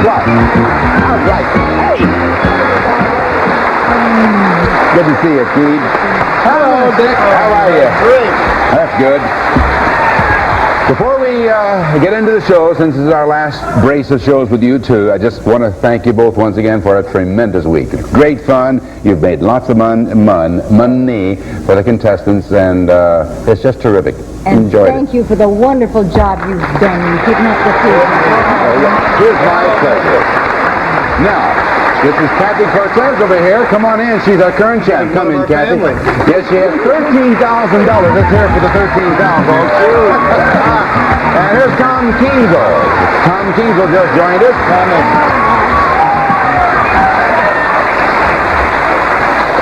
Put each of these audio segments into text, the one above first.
What? All right. Hey! Good to see you, Keith. Hello, Dick. How are you? Great. That's good. Before we get into the show, since this is our last brace of shows with you two, I just want to thank you both once again for a tremendous week. It's great fun. You've made lots of money for the contestants, and it's just terrific. And Enjoyed thank you for the wonderful job you've done keeping up the food. Here's my pleasure. Now, this is Kathy Cortez over here. Come on in. She's our current champ. Come in, Kathy. Yes, she has $13,000. Let's hear it for the $13,000, folks. And here's Tom Kienzle. Tom Kienzle just joined us.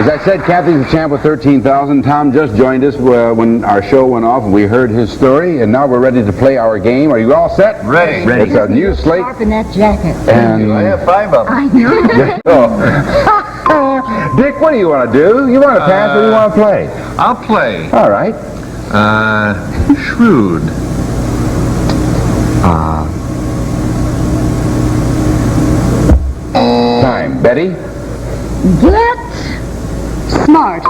As I said, Kathy's the champ with $13,000. Tom just joined us when our show went off, and we heard his story, and now we're ready to play our game. Are you all set? Ready. It's a new slate. Sharpen that jacket. And I have 5 of them. I know. Oh. Dick, what do you want to do? You want to pass or you want to play? I'll play. All right. Shrewd. Time. Betty? Get smart.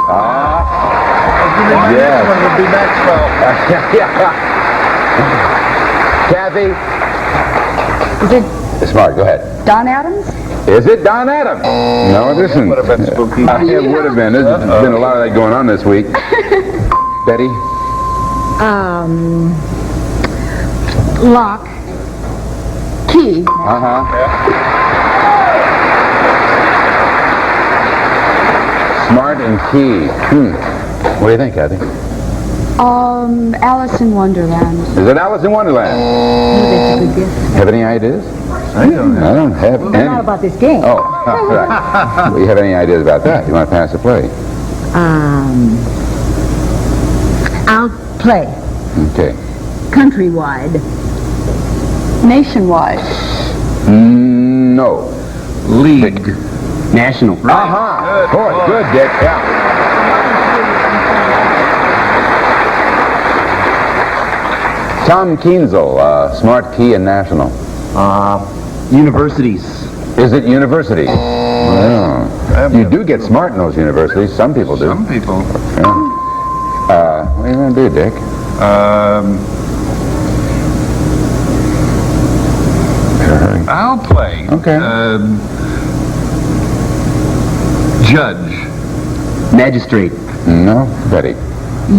Yes. One would be Maxwell. Kathy? Is it Smart, go ahead. Don Adams? Is it Don Adams? No, it isn't. Would have been spooky. It would have been. There's been a lot of that going on this week. Betty? Lock. Key. Smart and key. What do you think, Kathy? Alice in Wonderland. Is it Alice in Wonderland? That's a good guess. Have any ideas? I don't know. I don't have Not any. about this game. Oh, right. Do you have any ideas about that? You want to pass or play? I'll play. Okay. Countrywide. Nationwide. No. League. National. Uh-huh. Boy, good, Dick. Yeah. Tom Kienzle, Smart Key and National. Universities. Is it university? Oh. You do get smart in those universities. Some people do. Some people. Yeah. What are you going to do, Dick? I'll play. Okay. Judge. Magistrate. No, Betty.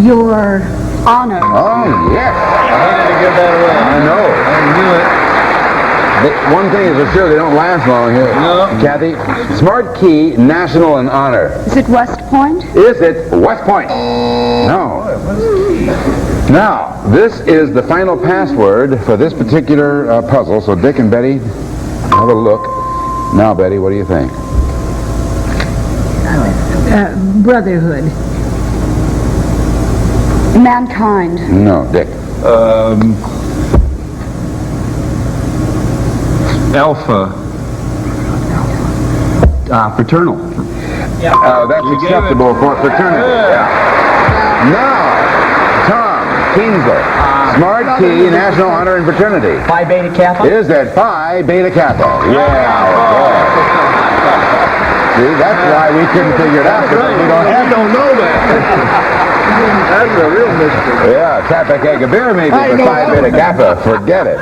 Your Honor. Oh, yes. I hated to give that away. I know. I knew it. One thing is for sure, they don't last long here. No. Kathy, Smart Key, National, and Honor. Is it West Point? Is it West Point? No. Now, this is the final password for this particular puzzle, so Dick and Betty, have a look. Now, Betty, what do you think? Brotherhood. Mankind. No, Dick. Alpha. Fraternal. That's acceptable for fraternity. Yeah. Now, Tom Kienzle, Smart Key, National Honor and Fraternity. Phi Beta Kappa. Is that Phi Beta Kappa? Yeah. See, that's why we couldn't figure it out. Because we don't know that. That's a real mystery. Yeah, Kappa Kega beer maybe, but Phi Beta Kappa, forget it.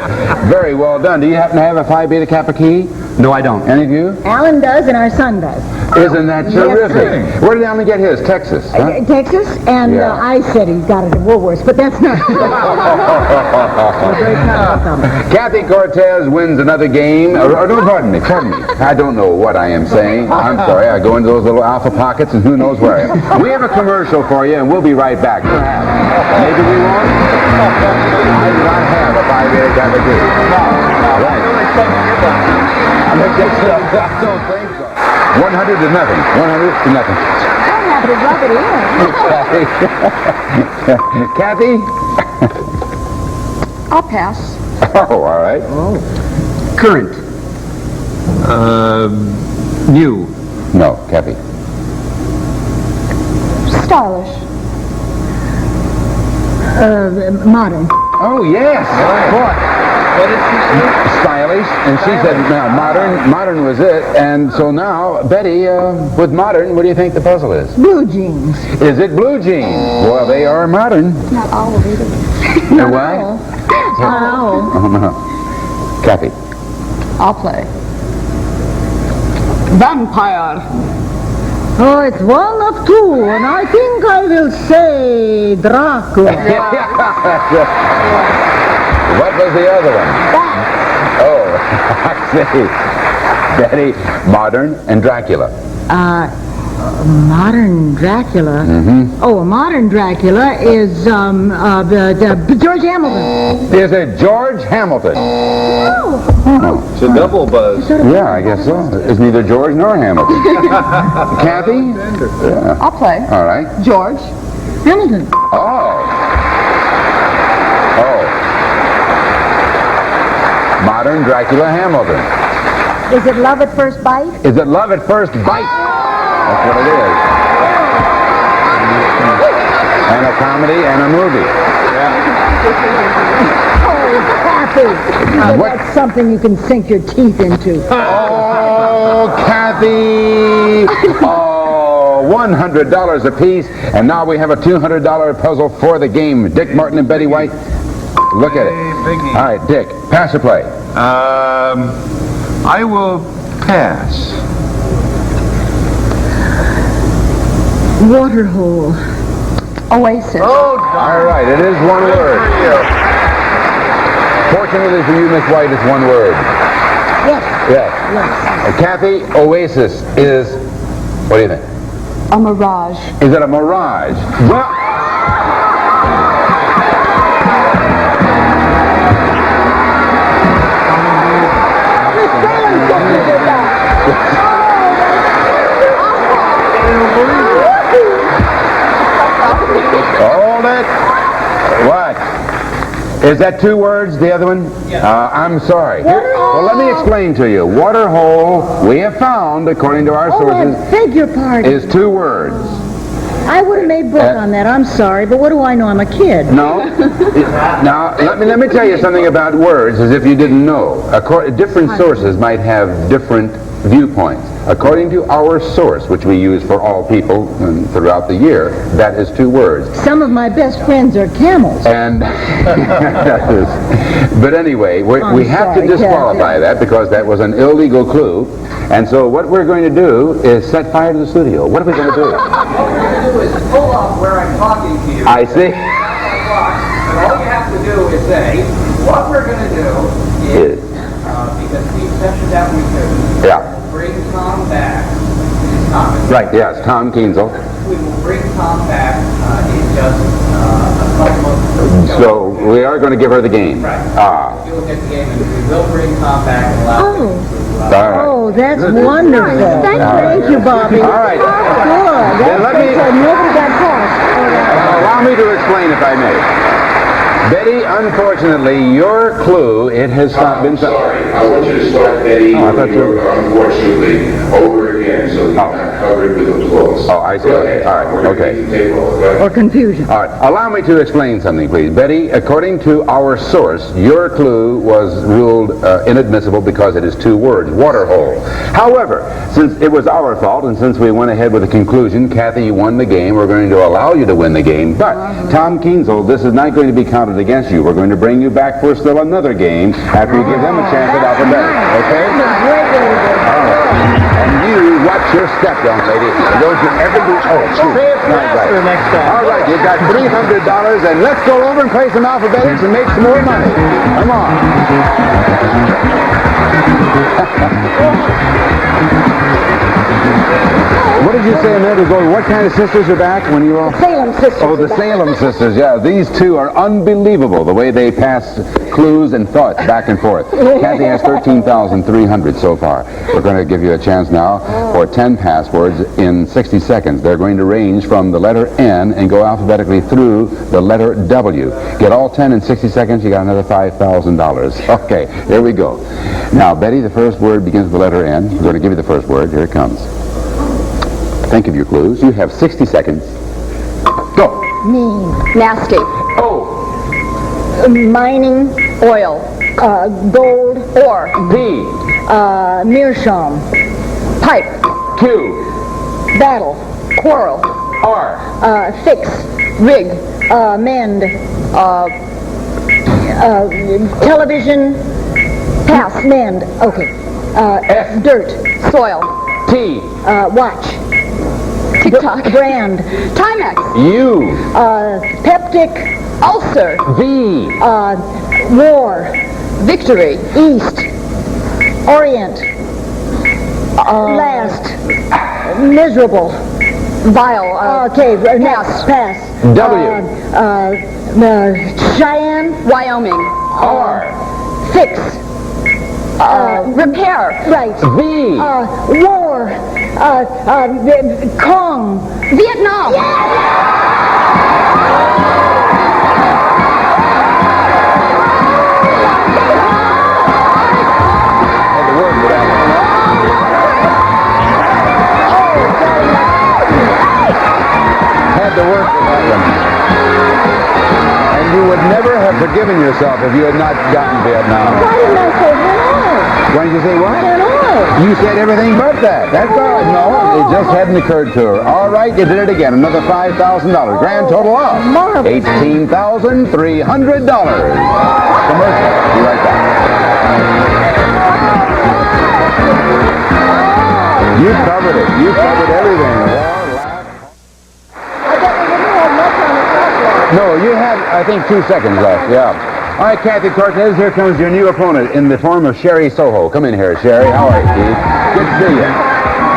Very well done. Do you happen to have a Phi Beta Kappa key? No, I don't. Any of you? Alan does and our son does. Isn't that terrific? Where did Alan get his? Texas, huh? Texas, and Yeah. I said he got it at Woolworths, but that's not true. I'm very proud of him. Kathy Cortez wins another game. No, pardon me. I don't know what I am saying. I'm sorry. I go into those little alpha pockets and who knows where I am. We have a commercial for you and we'll be right back. Perhaps. Maybe we won't. I do not have a Phi Beta Kappa key. Right. I don't think so. 100 to nothing. 100 to nothing. I'm happy to rub it in. Kathy? I'll pass. Oh, all right. Current. New. No, Kathy. Stylish. Modern. Oh, yes. Boy. What did she say? Stylish, and she said, now, modern was it, and so now, Betty, with modern, what do you think the puzzle is? Blue jeans. Is it blue jeans? Well, they are modern. Not all of it. And what? Not all. Oh, no. Kathy. I'll play. Vampire. Oh, it's one of two, and I think I will say Dracula. What was the other one? Oh, I see. Betty, modern and Dracula. Modern Dracula. Oh, a modern Dracula is George Hamilton. Is it George Hamilton? It's a double buzz. Yeah, I guess so. It's neither George nor Hamilton. Kathy? I'll play. All right. George Hamilton. Oh. Modern Dracula Hamilton. Is it Love at First Bite? Is it Love at First Bite? That's what it is. And a comedy and a movie. Oh, Kathy. What? That's something you can sink your teeth into. Oh, Kathy! Oh, $100 apiece, and now we have a $200 puzzle for the game. Dick Martin and Betty White, look at it. Biggie. All right, Dick, pass or play? I will pass. Waterhole. Oasis. Oh, All right, it is one word. Fortunately for you, Miss White, it's one word. Yes. Yes. Kathy, Oasis is, what do you think? A mirage. Is it a mirage? Well, hold it. What? Is that two words, the other one? I'm sorry. Well, let me explain to you. Waterhole, we have found, according to our Oh, sources, and figure party. is two words. I would have made book on that. I'm sorry, but what do I know? I'm a kid. No. Now, let me tell you something about words, as if you didn't know. Different sources might have different viewpoints. According to our source, which we use for all people throughout the year, that is two words. Some of my best friends are camels. And, but anyway, we have to sorry, disqualify that because that was an illegal clue. And so what we're going to do is set fire to the studio. What are we going to do? What we're going to do is pull up where I'm talking to you. I see. And all you have to do is say, what we're going to do is, because the session that we do, Yeah. bring Tom back. Tom, Right. Yes, Tom Kienzle. we will bring Tom back in just a couple of... So we are going to give her the game. Right. Ah. If you look at the game, and we will bring Tom back and allow him to... All right. Oh, that's wonderful. Thank you, Bobby. All right. Good. Then let me- Nobody got caught. Allow me to explain, if I may. Betty, unfortunately, your clue, it has not been... Sorry, I want you to start Betty Oh, I thought you- unfortunately, over again, so you're not covered with applause. Oh, I see. Go ahead. All right, We're gonna okay. keep the tape off, go ahead. Or confusion. All right, allow me to explain something, please. Betty, according to our source, your clue was ruled inadmissible because it is two words, waterhole. However, since it was our fault and since we went ahead with the conclusion, Kathy, you won the game, we're going to allow you to win the game. But, Tom Kienzle, this is not going to be counted against you. We're going to bring you back for still another game after we give them a chance at alphabetical, okay? And you watch your step, young lady. Don't you ever do... Oh, excuse me. Say it faster next time. All right, you've got $300, and let's go over and play some alphabetics and make some more money. Come on. What did you say a minute ago? What kind of sisters are back when you were... Salem sisters. Oh, the Salem sisters, yeah. These two are unbelievable, the way they pass clues and thoughts back and forth. Kathy has 13,300 so far. We're going to give you a chance now for 10 passwords in 60 seconds. They're going to range from the letter N and go alphabetically through the letter W. Get all 10 in 60 seconds, you got another $5,000. Okay, here we go. Now, Betty, the first word begins with the letter N. We're going to give you the first word. Here it comes. Think of your clues. You have 60 seconds. Go. Mean. Nasty. Oh. Mining. Oil. Gold. Ore. P. Meerschaum. Pipe. Q. Battle. Quarrel. R. Fix. Rig. Mend. Television. Pass. Mend. Okay. S. Dirt. Soil. T. Watch. TikTok. Brand. Timex. U. Peptic. Ulcer. V. War. Victory. East. Orient. Last. Miserable. Vile. Okay, next. Pass. W. Cheyenne. Wyoming. R. Fix. Repair. Right. V. War. Kong. Vietnam. Had to work with that one. Had to work with that one. And you would never have forgiven yourself if you had not gotten Vietnam. Why didn't I say Hanoi? Why did you say what? Hanoi. You said everything but that. That's all right. No, it just hadn't occurred to her. All right, you did it again. Another $5,000. Grand total of Marvelous. $18,300. Commercial. Be right back. You covered it. You covered everything. I bet we didn't have much on the clock left. No, you had, I think, 2 seconds left. Yeah. All right, Kathy Cortez, here comes your new opponent in the form of Sherry Soho. Come in here, Sherry. How are you, Steve? Good to see you.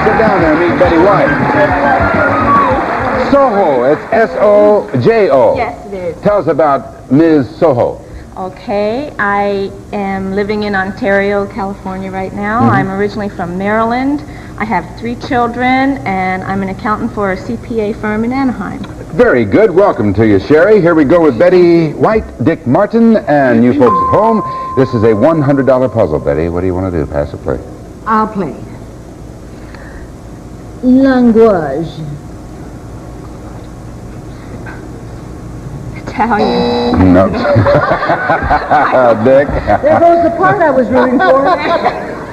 Sit down there and meet Betty White. Soho, it's S-O-J-O. Yes, it is. Tell us about Ms. Soho. Okay, I am living in Ontario, California right now. I'm originally from Maryland. I have 3 children, and I'm an accountant for a CPA firm in Anaheim. Very good. Welcome to you, Sherry. Here we go with Betty White, Dick Martin, and you folks at home. This is a $100 puzzle, Betty. What do you want to do? Pass or play? I'll play. Language. Italian. No. Dick. There goes the part I was rooting for.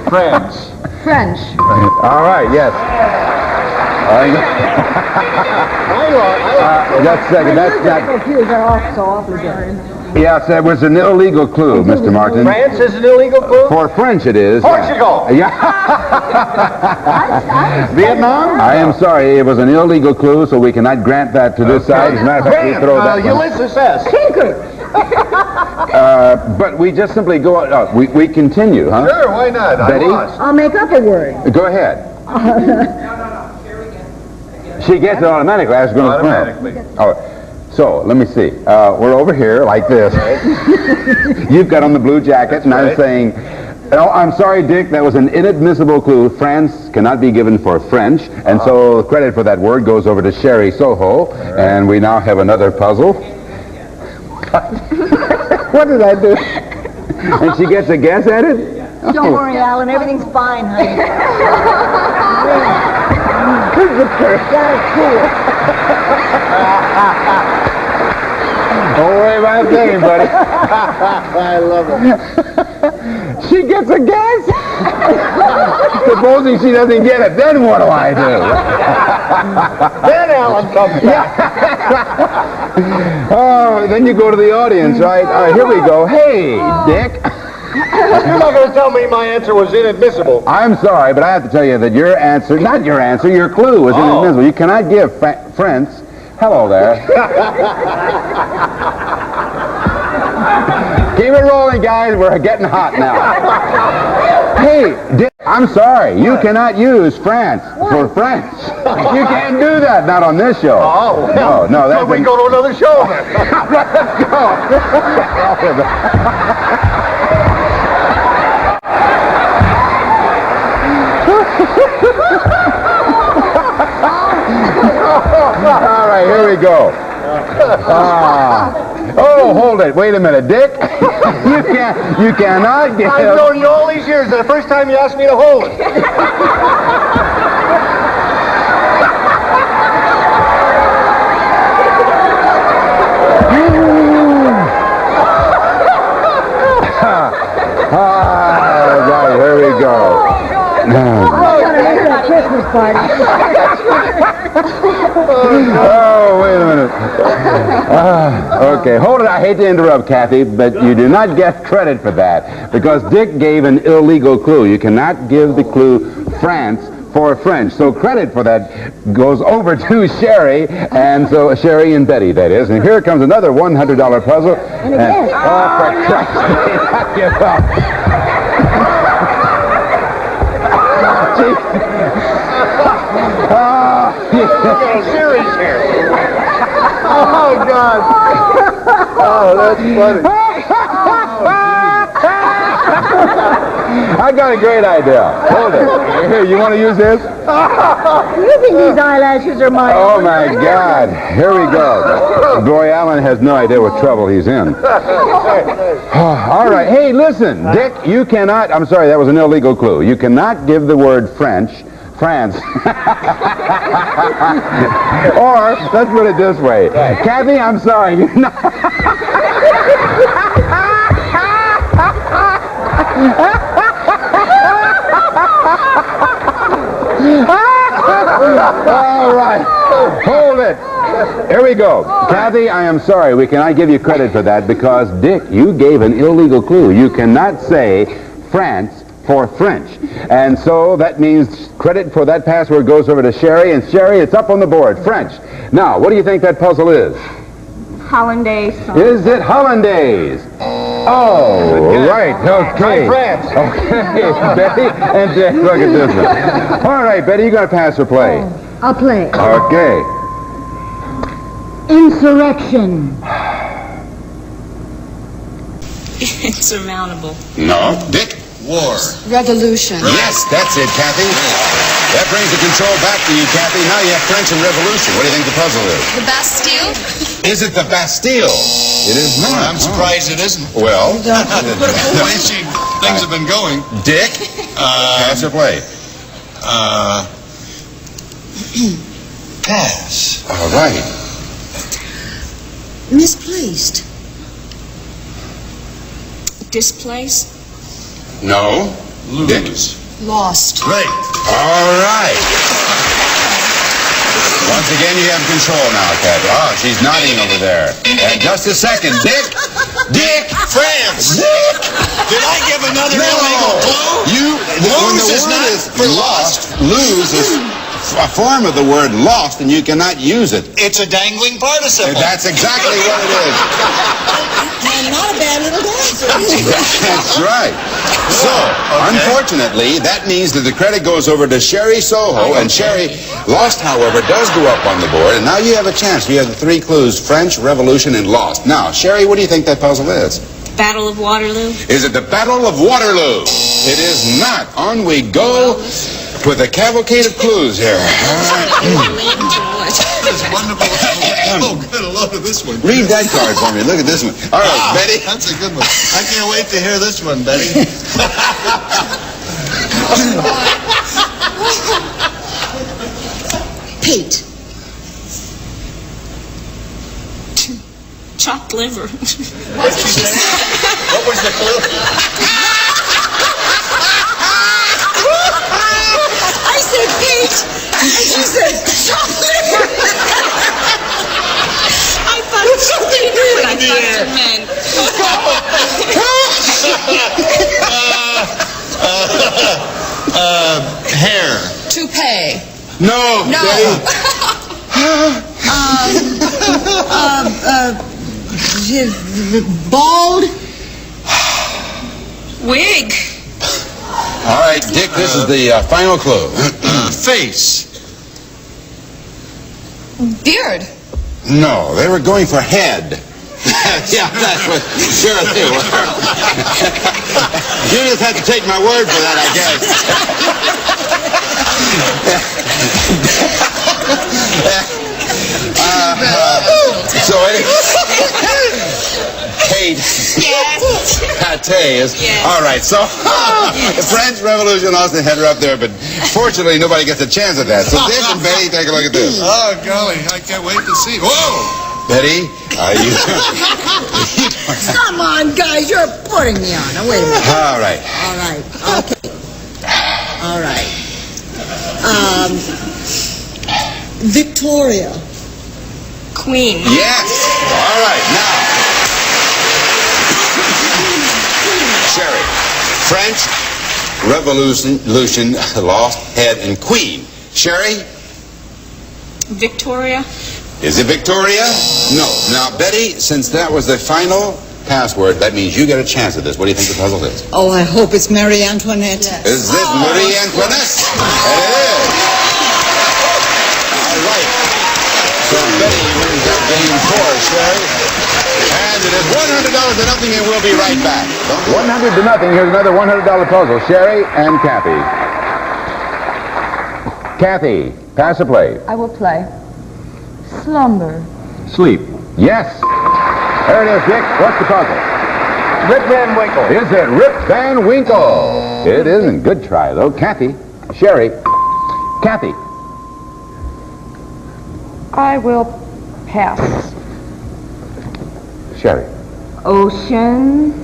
French. French. All right, yes. Just a second. That's not. Cues are off so awfully good. Yes, that was an illegal clue, Mr. Martin. France is an illegal clue? For French, it is. Portugal. Yeah. Vietnam? I am sorry, it was an illegal clue, so we cannot grant that to this side. As a matter of fact, we throw that one. Ulysses S. But we just simply go. We continue, huh? Sure, why not? Betty? I lost. I'll make up a word. Go ahead. She gets it automatically. I was going to Automatically. Oh, so let me see. We're over here like this. You've got on the blue jacket, and I'm right. saying, oh, I'm sorry, Dick. That was an inadmissible clue. France cannot be given for French, and so credit for that word goes over to Sherry Soho. And we now have another puzzle. What did I do? And she gets a guess at it? Don't worry, Alan. Everything's fine, honey. Don't worry about a thing, buddy. I love it. She gets a guess? Supposing she doesn't get it, then what do I do? Then Alan comes back. Oh, then you go to the audience, right? All right, here we go. Hey, Dick. You're not going to tell me my answer was inadmissible. I'm sorry, but I have to tell you that your answer, not your answer, your clue was inadmissible. You cannot give friends. Hello there. Keep it rolling, guys. We're getting hot now. Hey, Dick, I'm sorry. You cannot use France for French. You can't do that. Not on this show. Oh, well, No, that's... so we go to another show then. All right, here we go. Oh, hold it. Wait a minute, Dick. You cannot get... I've known you all these years. The first time you asked me to hold it. Christmas party. Oh, wait a minute. Okay, hold it. I hate to interrupt, Kathy, but you do not get credit for that because Dick gave an illegal clue. You cannot give the clue France for French. So credit for that goes over to Sherry, and so Sherry and Betty, that is. And here comes another $100 puzzle. And again. Oh, for Christ's sake, knock it off. Series here. Oh, God. Oh, that's funny. I got a great idea. Hold it. Here, you want to use this? You think these eyelashes are mine? Oh, my God. Here we go. Boy, Allen has no idea what trouble he's in. All right. Hey, listen. Dick, you cannot... I'm sorry, that was an illegal clue. You cannot give the word France. Or, let's put it this way. Kathy, I'm sorry. You're not... All right. Hold it. Here we go. Kathy, I am sorry. We cannot give you credit for that because, Dick, you gave an illegal clue. You cannot say France for French. And so that means credit for that password goes over to Sherry. And Sherry, it's up on the board. French. Now, what do you think that puzzle is? Hollandaise sauce. Is it Hollandaise? Oh, right. Okay. France. Okay, Betty and Dick, look at this one. All right, Betty, you got to pass or play? I'll play. Okay. Insurrection. Insurmountable. No. Dick? War. Revolution. Yes, that's it, Kathy. That brings the control back to you, Kathy. Now you have French and Revolution. What do you think the puzzle is? The Bastille. Is it the Bastille? It is not. I'm surprised it isn't. Well, The way things have been going. Dick, pass or play? Pass. All right. Misplaced. Displace. No. Dick? Lose. Lost. Great. All right. Once again, you have control now, Kathy. Oh, she's nodding over there. Just a second. Dick! Dick! France. Dick! Did I give another illegal clue? You, when the Lose is word not is for lost. lose is a form of the word lost, and you cannot use it. It's a dangling participle. That's exactly what it is. And not a bad little dancer. That's right. So, unfortunately, that means that the credit goes over to Sherry Soho, and Sherry Lost, however, does go up on the board, and now you have a chance. You have the three clues, French, Revolution, and Lost. Now, Sherry, what do you think that puzzle is? Battle of Waterloo. Is it the Battle of Waterloo? It is not. On we go with a cavalcade of clues here. It's wonderful. Oh, good. A load of this one. Read that card for me. Look at this one. All right, Betty. That's a good one. I can't wait to hear this one, Betty. Pete. Chopped liver. What did she say? What was the clue? I said Pete. And she said chocolate. I thought you knew what I thought you meant. Hair. Toupee. No, No. Betty. Bald. Wig. All right, Dick, this is the final clue. Face. Beard. No, they were going for head. Yeah, that's what. Sure they were. You just had to take my word for that, I guess. So anyway, Kate. Yes. Pate is. Yes. All right, so the French Revolution lost the header up there, but fortunately nobody gets a chance at that. So Dick and Betty, take a look at this. Oh, golly. I can't wait to see. Whoa! Betty, you... Come on, guys, you're putting me on. Now, wait a minute. All right. All right. Okay. All right. Victoria. Queen. Yes. All right, now. Sherry. French Revolution, lost head, and queen. Sherry? Victoria. Is it Victoria? No. Now, Betty, since that was the final password, that means you get a chance at this. What do you think the puzzle is? Oh, I hope it's Marie Antoinette. Is it Marie Antoinette? It is. All right. So Betty wins that game for us, Sherry. And it is $100 to nothing, and we'll be right back. 100 to nothing. Here's another $100 puzzle. Sherry and Kathy. Kathy, pass or play? I will play. Slumber. Sleep. Yes. There it is, Dick. What's the puzzle? Rip Van Winkle. Is it Rip Van Winkle? It isn't. Good try, though. Kathy. Sherry. Kathy. I will pass. Sherry. Ocean.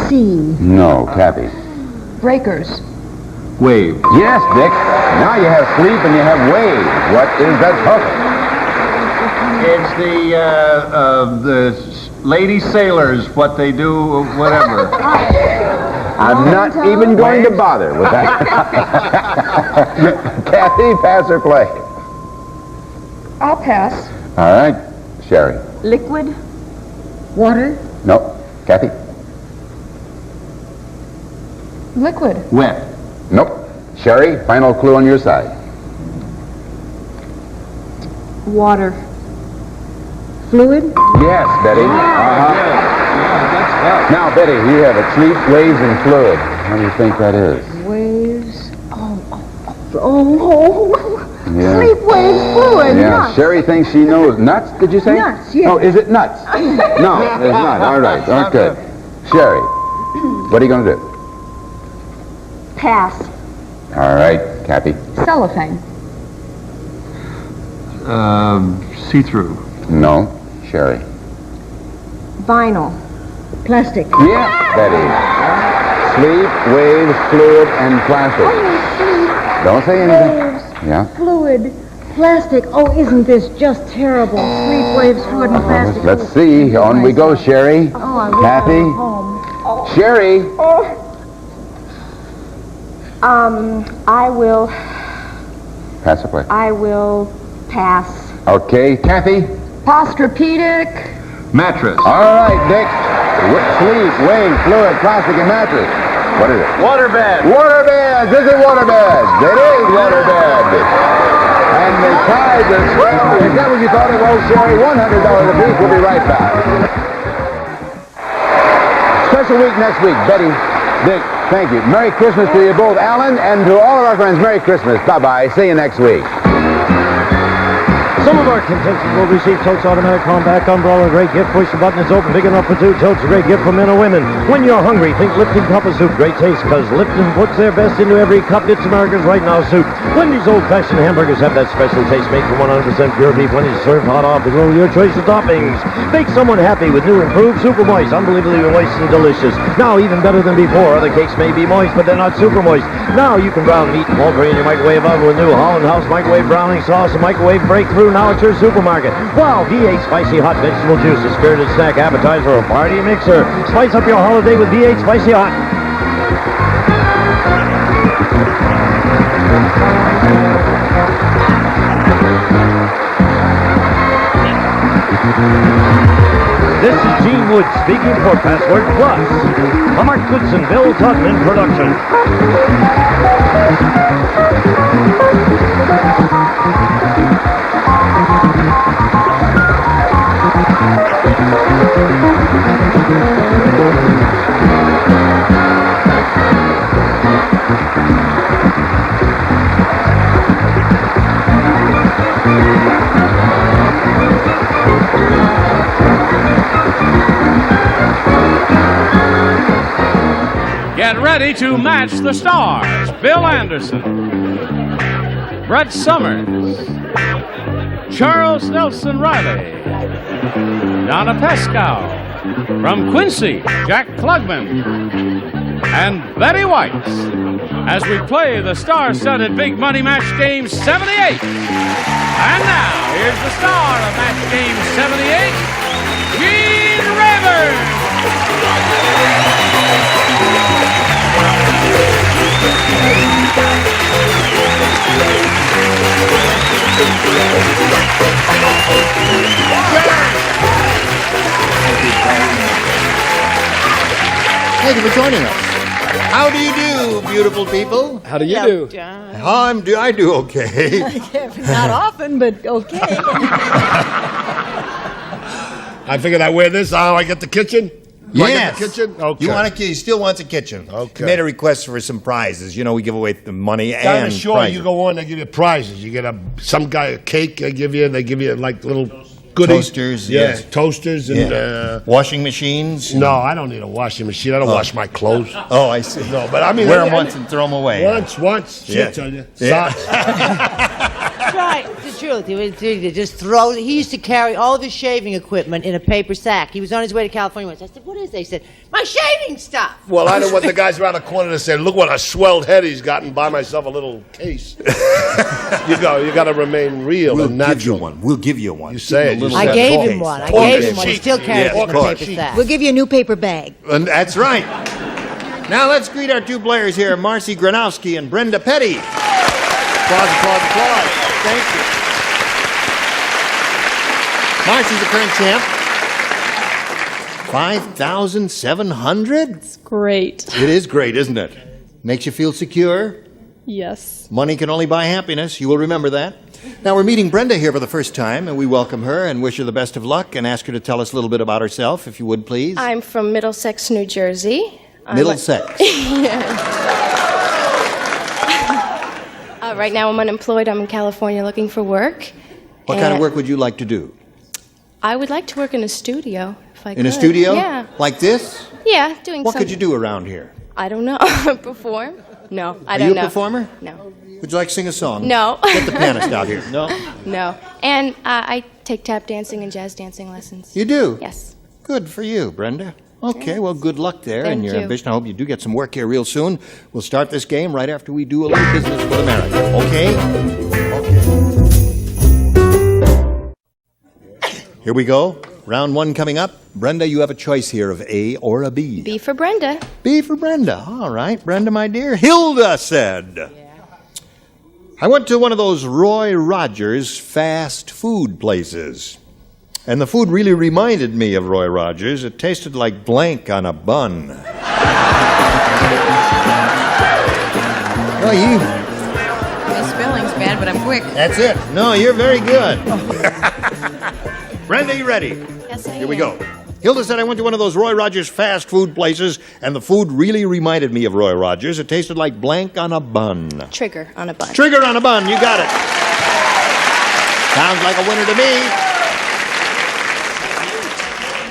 Sea. No, Kathy. Breakers. Wave. Yes, Dick. Now you have sleep and you have wave. What is that puzzle? It's the lady sailors, what they do, whatever. I'm not even going to bother with that. Kathy, pass or play? I'll pass. All right. Sherry. Liquid. Water. No. Kathy? Liquid. Wet. Nope. Sherry, final clue on your side. Water. Fluid. Yes, Betty. Now, Betty, you have it. Sleep, waves, and fluid. What do you think that is? Waves. Yeah. Sleep, waves, fluid. Yeah, Nuts. Sherry thinks she knows. Nuts, did you say? Nuts, yes. Oh, is it nuts? No, it's not. All right, okay. Sherry, what are you going to do? Pass. All right, Kathy. Cellophane. See-through. No. Sherry. Vinyl. Plastic. Yes, Betty. Sleep, waves, fluid, and plastic. Don't say anything. Waves. Yeah. Fluid. Plastic. Oh, isn't this just terrible? Sleep, waves, fluid, and plastic. Let's see. On we go, Sherry. Oh, I wish I Kathy. were home. Sherry. I will. Pass or play? I will pass. Okay, Kathy. Posturpedic. Mattress. All right, Dick. Sleep, wave, fluid, plastic, and mattress. What is it? Waterbed. Waterbeds. Is it waterbeds? It is waterbed. And the prize is, is that what you thought it was, Sherry? $100 apiece. We'll be right back. Special week next week. Betty, Dick, thank you. Merry Christmas to you both, Alan, and to all of our friends, Merry Christmas. Bye-bye. See you next week. Some of our contestants will receive Totes Automatic Compact Umbrella. Great gift. Push the button. It's open big enough for two. Totes a great gift for men or women. When you're hungry, think Lipton Cup of Soup. Great taste, because Lipton puts their best into every cup. It's America's Right Now soup. Wendy's old-fashioned hamburgers have that special taste made from 100% pure beef. When it's served hot off the grill, your choice of toppings. Make someone happy with new improved Super Moist. Unbelievably moist and delicious. Now, even better than before. Other cakes may be moist, but they're not super moist. Now you can brown meat and poultry in your microwave oven with new Holland House microwave browning sauce and microwave breakthrough now at your supermarket. Wow, V8 Spicy Hot Vegetable Juice, a spirited snack appetizer or party mixer. Spice up your holiday with V8 Spicy Hot. This is Gene Wood speaking for Password Plus. A Mark Goodson, Bill Todman production. Get ready to match the stars. Bill Anderson, Brett Summers, Charles Nelson Riley, Donna Pescow, From Quincy, Jack Klugman and Betty White, as we play the star-studded Big Money Match Game 78. And now, here's the star of Match Game 78, Gene Rayburn. Thank you for joining us. How do you do, beautiful people? How do you do? I do okay. Not often, but okay. I figured I'd wear this. Oh, I get the kitchen? Do I get Yes. the kitchen? Okay. You still want a kitchen. Okay. You made a request for some prizes. You know, we give away the money Down and the shore, prizes. you go on, they give you prizes. You get some guy a cake they give you like little goodies. Toasters, Yeah, yes. toasters and... washing machines? No, I don't need a washing machine. I don't wash my clothes. Oh, I see. No, but I mean... Wear them once and throw them away. Once. Yeah. Shit on you. Yeah. Socks. That's right. It's the truth. He just throw. He used to carry all of his shaving equipment in a paper sack. He was on his way to California once. I said, "What is that?" He said, "My shaving stuff." Well, I don't want the guys around the corner to say, "Look what a swelled head he's got," and buy myself a little case. You got to remain real We'll and give natural. you one. We'll give you one. You say it. I gave him one. I gave him one. He still carries it in a paper sack. We'll give you a new paper bag. And that's right. Now let's greet our two players here, Marcy Granowski and Brenda Petty. Applause, applause, applause. Thank you. Marcy's the current champ. 5,700? It's great. It is great, isn't it? Makes you feel secure. Yes. Money can only buy happiness. You will remember that. Now, we're meeting Brenda here for the first time, and we welcome her and wish her the best of luck and ask her to tell us a little bit about herself, if you would, please. I'm from Middlesex, New Jersey. Middlesex. Right now I'm unemployed. I'm in California looking for work. What kind of work would you like to do? I would like to work in a studio, if I could. In a studio? Yeah. Like this? Yeah, doing What something. could you do around here? I don't know. Perform? No, I Are don't you know. a performer? No. Would you like to sing a song? No. Get the pianist out here. No? No. And I take tap dancing and jazz dancing lessons. You do? Yes. Good for you, Brenda. Okay, well, good luck there in Thank your you. ambition. I hope you do get some work here real soon. We'll start this game right after we do a little business with America. Okay? Okay. Here we go. Round one coming up. Brenda, you have a choice here of A or a B. B for Brenda. B for Brenda. All right, Brenda, my dear. Hilda said, I went to one of those Roy Rogers fast food places. And the food really reminded me of Roy Rogers. It tasted like blank on a bun. Oh, you... My spelling's bad, but I'm quick. That's it. No, you're very good. Brenda, you ready? Yes, I am. Here we go. Hilda said, I went to one of those Roy Rogers fast food places, and the food really reminded me of Roy Rogers. It tasted like blank on a bun. Trigger on a bun. Trigger on a bun, you got it. Sounds like a winner to me.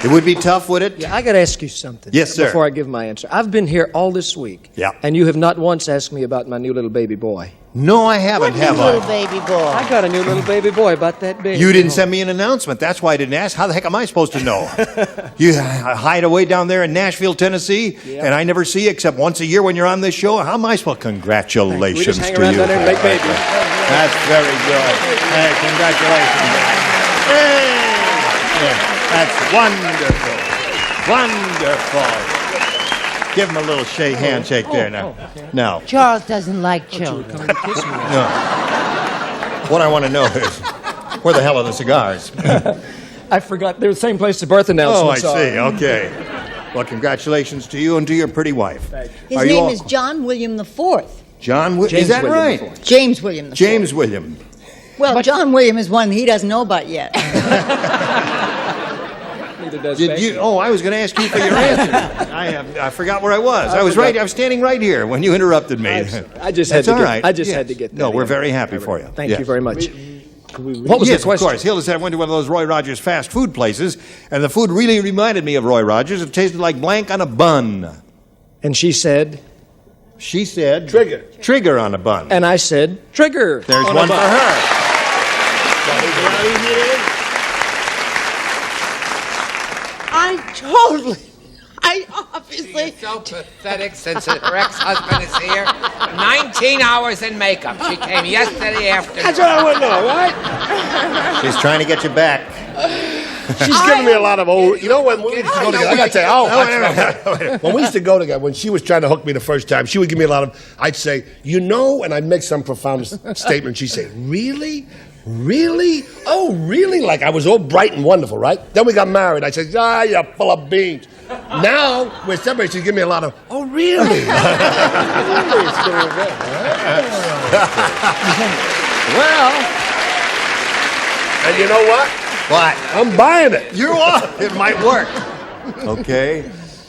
It would be tough, would it? Yeah, I got to ask you something. Yes, sir. Before I give my answer. I've been here all this week. Yeah. And you have not once asked me about my new little baby boy. No, I haven't, have Little I? baby boy. I got a new little baby boy about that big. You didn't send me an announcement. That's why I didn't ask. How the heck am I supposed to know? You hide away down there in Nashville, Tennessee, and I never see you except once a year when you're on this show. How am I supposed? Congratulations We just hang to around you. down there and make babies. That's very good. Hey, congratulations. Hey! Yeah, that's wonderful. Wonderful. Give him a little handshake there now. Now. Charles doesn't like children. No. What I want to know is, where the hell are the cigars? I forgot. They're the same place the birth announcements Oh, I are. see. Okay. Well, congratulations to you and to your pretty wife. His Are you name all- is John William IV. John. Is James that William right? IV. James William IV. James William. Well, John William is one he doesn't know about yet. Neither does Did Becky. you? Oh, I was going to ask you for your answer. I forgot where I was. I was forgot. right. I was standing right here when you interrupted me. I just That's had to all get. right. I just Yes. had to get that. No, we're in. very happy for you. Thank Yes. you very much. What was Yes, the question? of course. Hilda said I went to one of those Roy Rogers fast food places, and the food really reminded me of Roy Rogers. It tasted like blank on a bun. And she said. She said. Trigger. Trigger on a bun. And I said trigger. There's on a one for bun. her. I told seriously? So pathetic since her ex-husband is here. 19 hours in makeup. She came yesterday afternoon. That's what I want to know, right? She's trying to get you back. She's giving me a lot of old. You know when we used to go together? I gotta say, when we used to go together, when she was trying to hook me the first time, she would give me a lot of. I'd say, you know, and I'd make some profound statement. She'd say, really? Really? Oh, really? Like I was all bright and wonderful, right? Then we got married. I said, you're full of beans. Now we're separated. She's giving me a lot of. Oh, really? Well, and you know what? What? I'm buying it. You are. It might work. Okay.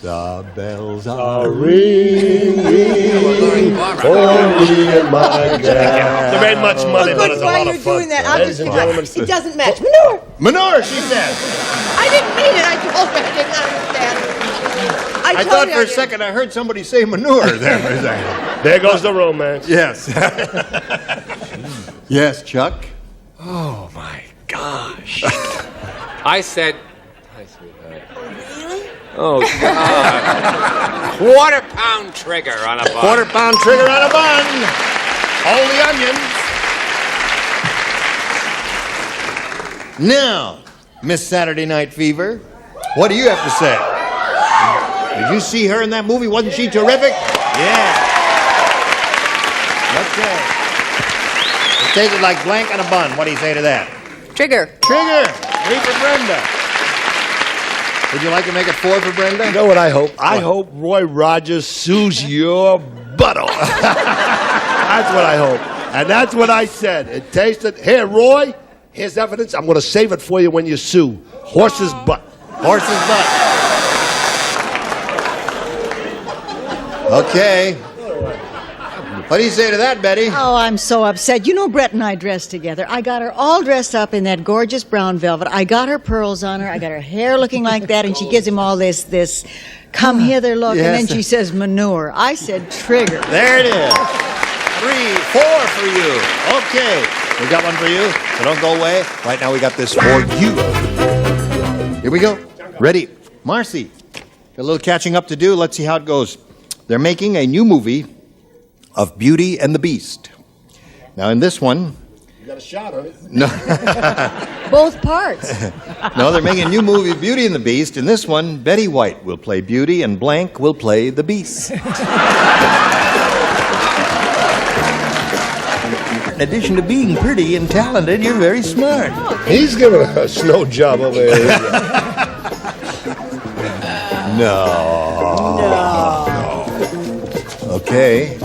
The bells are ringing for me and my gal. There ain't much money, but it's a lot of fun. Doing that, I'm Ladies just and gentlemen, it doesn't match. Manure! Manure, she says. I didn't mean it. I told her I didn't understand. I thought for a second I heard somebody say manure there for a second. There goes the romance. Yes. Yes, Chuck. Oh, my gosh. I said... Hi, sweetheart. Really? Oh, God. Quarter-pound trigger on a bun. Quarter-pound trigger on a bun. All the onions. Now, Miss Saturday Night Fever, what do you have to say? Did you see her in that movie? Wasn't she terrific? Yeah. Okay. It tasted like blank on a bun. What do you say to that? Trigger. Trigger. 3 for Brenda. Would you like to make it 4 for Brenda? You know what I hope? I hope Roy Rogers sues your butt off. That's what I hope. And that's what I said. It tasted... Here, Roy, here's evidence. I'm going to save it for you when you sue. Horse's butt. Horse's butt. Okay. What do you say to that, Betty? Oh, I'm so upset. You know Brett and I dressed together. I got her all dressed up in that gorgeous brown velvet. I got her pearls on her. I got her hair looking like that, and she gives him all this come hither look, Yes. and then she says manure. I said trigger. There it is. 3, 4 for you. Okay. We got one for you, so don't go away. Right now we got this for you. Here we go. Ready. Marcy, got a little catching up to do. Let's see how it goes. They're making a new movie of Beauty and the Beast. Now, in this one... You got a shot on it. No. Both parts. No, they're making a new movie of Beauty and the Beast. In this one, Betty White will play Beauty and blank will play the Beast. In addition to being pretty and talented, you're very smart. He's giving a snow job over here. No. Okay.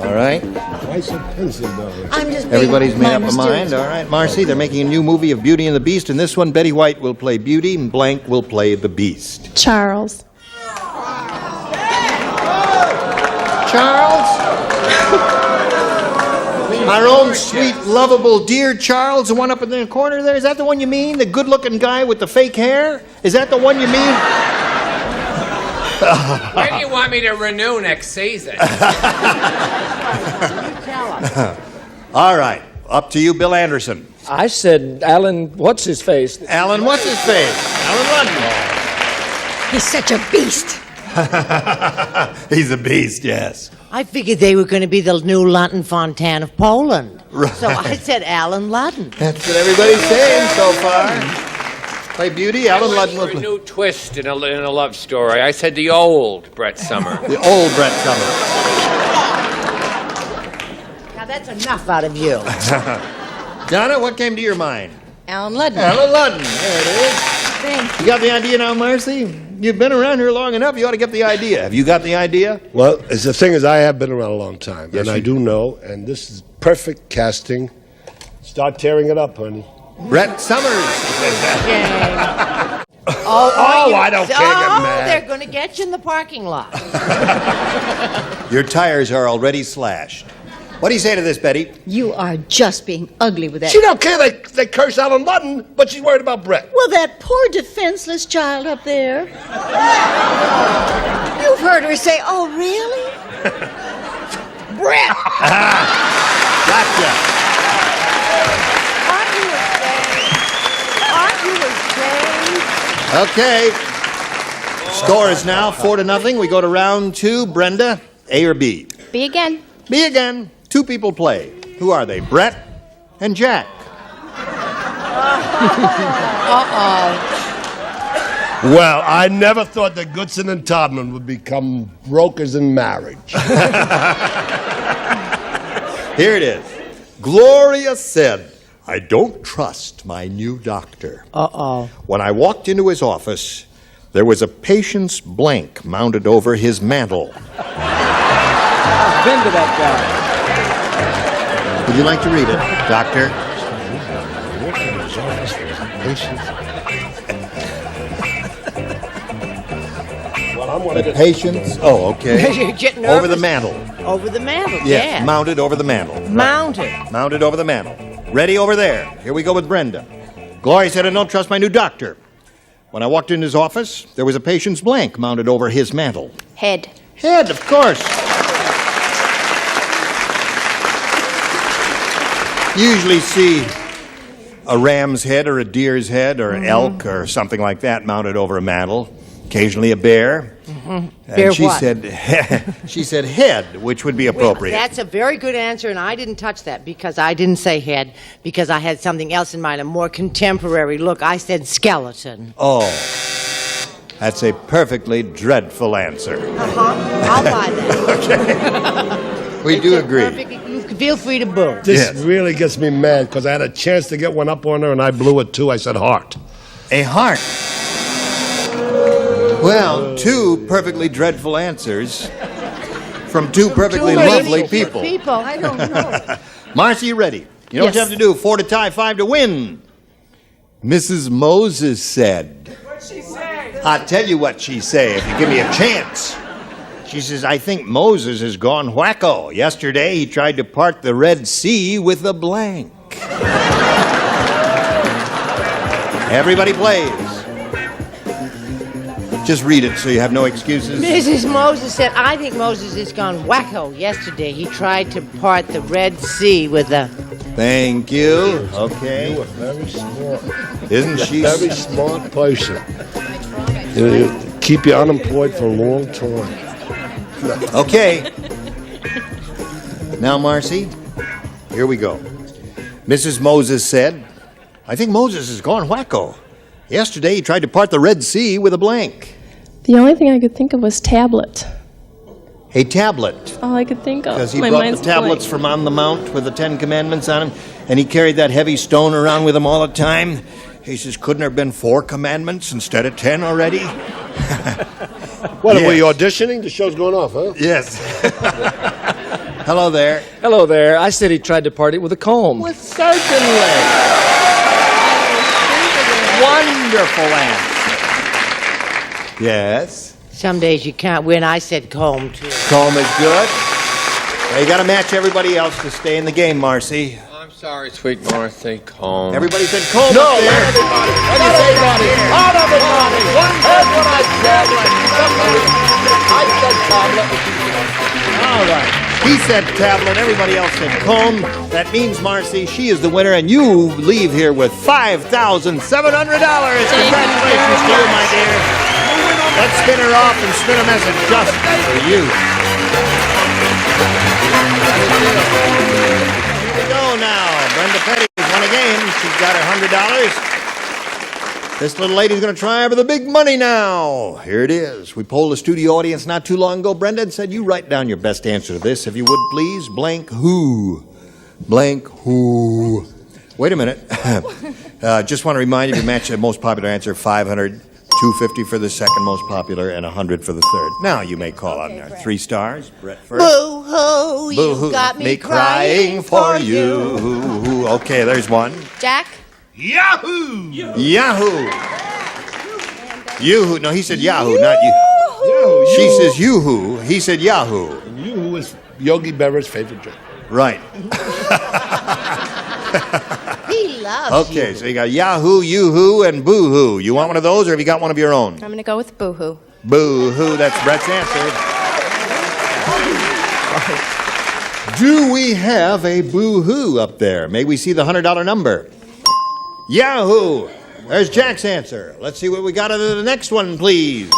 All right. Why so pensive, though? I'm just Everybody's made up a mysterious. mind. All right, Marcy, they're making a new movie of Beauty and the Beast. In this one, Betty White will play Beauty and blank will play the Beast. Charles. Charles? Our own sweet, lovable, dear Charles, the one up in the corner there. Is that the one you mean? The good-looking guy with the fake hair? Is that the one you mean? When do you want me to renew next season? All right, up to you, Bill Anderson. I said Alan, what's his face? Alan, what's his face? Alan Ludden. He's such a beast. He's a beast, yes. I figured they were going to be the new London Fontan of Poland. Right. So I said Alan Ludden. That's what everybody's saying so far. Play Beauty, Alan Ludden will A play. new twist in a love story. I said the old Brett Summer. The old Brett Summer. Now that's enough out of you. Donna, what came to your mind? Alan Ludden. Alan Ludden. There it is. Thank You got the idea now, Marcy? You've been around here long enough. You ought to get the idea. Have you got the idea? Well, the thing is, I have been around a long time, Yes, and I you- do know, and this is perfect casting. Start tearing it up, honey. Brett Summers. Oh, I don't care. Get mad. They're going to get you in the parking lot. Your tires are already slashed. What do you say to this, Betty? You are just being ugly with that. She don't care. They curse Alan Ludden, but she's worried about Brett. Well, that poor defenseless child up there. You've heard her say, oh, really? Brett! Gotcha. Aren't you ashamed? Okay. Score is now 4-0. We go to round 2. Brenda, A or B? B again. B again. 2 people play. Who are they? Brett and Jack. Well, I never thought that Goodson and Todman would become brokers in marriage. Here it is. Gloria said, I don't trust my new doctor. When I walked into his office, there was a patient's blank mounted over his mantle. I've been to that guy. Would you like to read it, Doctor? The patients. Oh, okay. You're getting Over the nervous. mantle. Over the mantle, Yes, yeah. mounted over the mantle. Mounted. Mounted over the mantle. Ready over there. Here we go with Brenda. Gloria said, I don't trust my new doctor. When I walked in his office, there was a patient's blank mounted over his mantle. Head. Head, of course. You usually see a ram's head or a deer's head or an elk or something like that mounted over a mantle. Occasionally a bear. And Bear she what? said she said head, which would be appropriate. That's a very good answer, and I didn't touch that because I didn't say head, because I had something else in mind, a more contemporary look. I said skeleton. Oh, that's a perfectly dreadful answer. I'll buy that. We do agree. You feel free to boo. This really gets me mad because I had a chance to get one up on her and I blew it too. I said heart. A heart. Well, 2 perfectly dreadful answers from 2 perfectly lovely people. I don't know. Marcy, you ready? You know what you have to do. 4 to tie, 5 to win. Mrs. Moses said. What'd she say? I'll tell you what she say if you give me a chance. She says, I think Moses has gone wacko. Yesterday he tried to part the Red Sea with a blank. Everybody plays. Just read it so you have no excuses. Mrs. Moses said, I think Moses has gone wacko. Yesterday he tried to part the Red Sea with a... Thank you. Okay. You are very smart. Isn't she? Very smart person. You keep you unemployed for a long time. Okay. Now, Marcy, here we go. Mrs. Moses said, I think Moses has gone wacko. Yesterday he tried to part the Red Sea with a blank. The only thing I could think of was tablet. A tablet. All I could think of. Because he My brought mind's the tablets blank. from on the mount with the 10 Commandments on them, and he carried that heavy stone around with him all the time. He says, couldn't there have been 4 commandments instead of 10 already? What, are we auditioning? The show's going off, huh? Yes. Hello there. Hello there. I said he tried to party with a comb. Well, certainly. Wonderful answer. Yes. Some days you can't win. I said comb, too. Comb is good. Well, you got to match everybody else to stay in the game, Marcy. I'm sorry, sweet Marcy. Comb. Everybody said comb No, up there. let everybody. Let everybody. Not everybody. Heard what I said. I said tablet. All right. He said tablet. Everybody else said comb. That means, Marcy, she is the winner, and you leave here with $5,700. Congratulations to you, my dear. Let's spin her off and spin a message just for you. Here we go now. Brenda Petty has won a game. She's got her $100. This little lady's going to try for the big money now. Here it is. We polled the studio audience not too long ago, Brenda, and said, you write down your best answer to this, if you would, please. Blank who. Blank who. Wait a minute. Just want to remind you, if you match the most popular answer, 500, 250 for the second most popular, and 100 for the third. Now you may call on there. 3 stars. Brett first. Boo-hoo, you got me crying for you. Okay, there's one. Jack? Yahoo! Yahoo! Yoo-hoo. No, he said Yahoo, not you. Yahoo! She says Yoo-hoo. He said Yahoo. Yoo-hoo is Yogi Berra's favorite drink. Right. He loves Okay, so you got Yahoo, Yoo-hoo, and Boo-hoo. You want one of those, or have you got one of your own? I'm going to go with boo-hoo. Boo-hoo. That's Brett's answer. Do we have a boo-hoo up there? May we see the $100 number? Yahoo! There's Jack's answer. Let's see what we got out of the next one, please.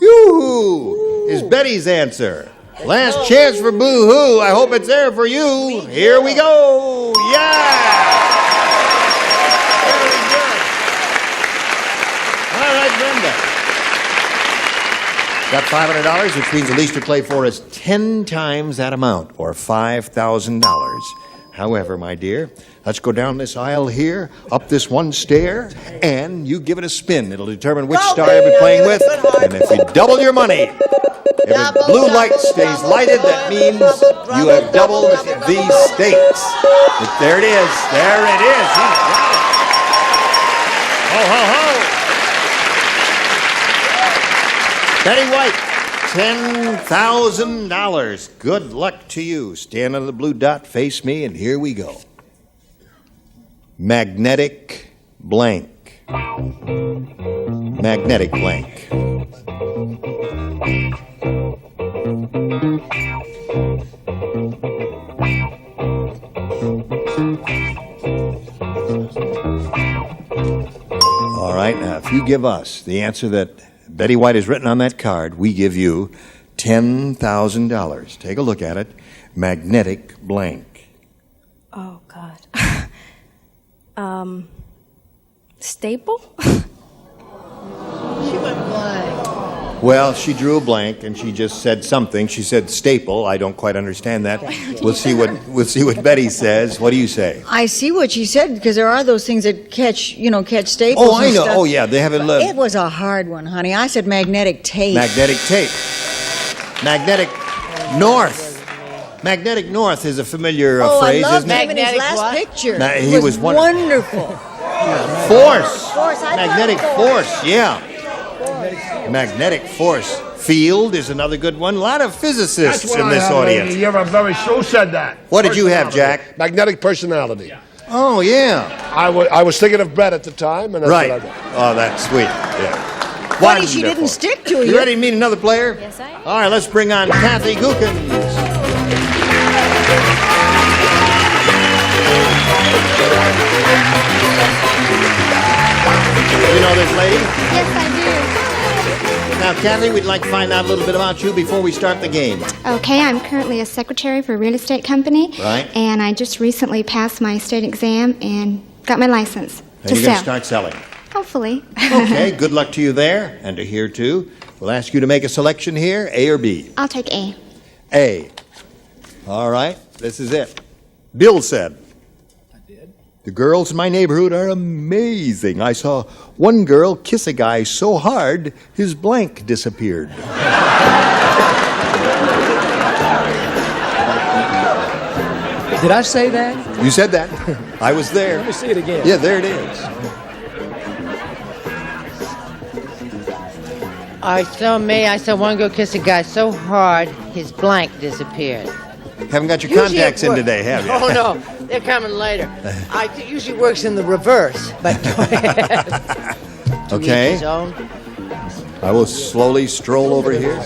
Yoo-hoo is Betty's answer. Last chance for boo-hoo. I hope it's there for you. Here we go. Yeah! Very good. All right, Brenda. Got $500, which means the least to play for is 10 times that amount, or $5,000. However, my dear, let's go down this aisle here, up this one stair, and you give it a spin. It'll determine which star you'll be playing with. And if you double your money, if the blue light stays lighted, that means you have doubled the stakes. There it is. There it is. You got it. Ho, ho, ho. Betty White, $10,000. Good luck to you. Stand on the blue dot, face me, and here we go. Magnetic blank. Magnetic blank. All right, now if you give us the answer that Betty White has written on that card, we give you $10,000. Take a look at it. Magnetic blank. Oh, God. Staple? She went blank. Well, she drew a blank and she just said something. She said staple. I don't quite understand that. We'll see what Betty says. What do you say? I see what she said, because there are those things that catch staples. Oh, I and know. stuff. Oh, yeah, they have it. It was a hard one, honey. I said magnetic tape. Magnetic tape. Magnetic north. Magnetic north is a familiar phrase, I loved isn't it? him in his last picture. He was wonderful. Force. Force. Magnetic force. Yeah. Magnetic force. Field is another good one. A lot of physicists That's what in I this have, audience. You're a very who said that? What did you have, Jack? Magnetic personality. Oh, yeah. I was thinking of Brett at the time, and that's Right. what I got. Oh, that's sweet. Yeah. Funny she Wonderful. didn't stick to You you. ready to meet another player? Yes, I am. All right, let's bring on Kathy Gookins. You know this lady? Yes, I Now, Kathy, we'd like to find out a little bit about you before we start the game. do. Okay, I'm currently a secretary for a real estate company. Right. And I just recently passed my state exam and got my license And to you're going sell. to start selling. Hopefully. Okay, good luck to you there and to here, too. We'll ask you to make a selection here, A or B. I'll take A. A. All right, this is it. Bill said. The girls in my neighborhood are amazing. I saw one girl kiss a guy so hard, his blank disappeared. Did I say that? You said that. I was there. Let me see it again. Yeah, there it is. I saw one girl kiss a guy so hard his blank disappeared. Haven't got your Usually contacts it in works. today, have you? Oh no, they're coming later. It usually works in the reverse, but go ahead. To each Okay. his own. I will slowly stroll over here.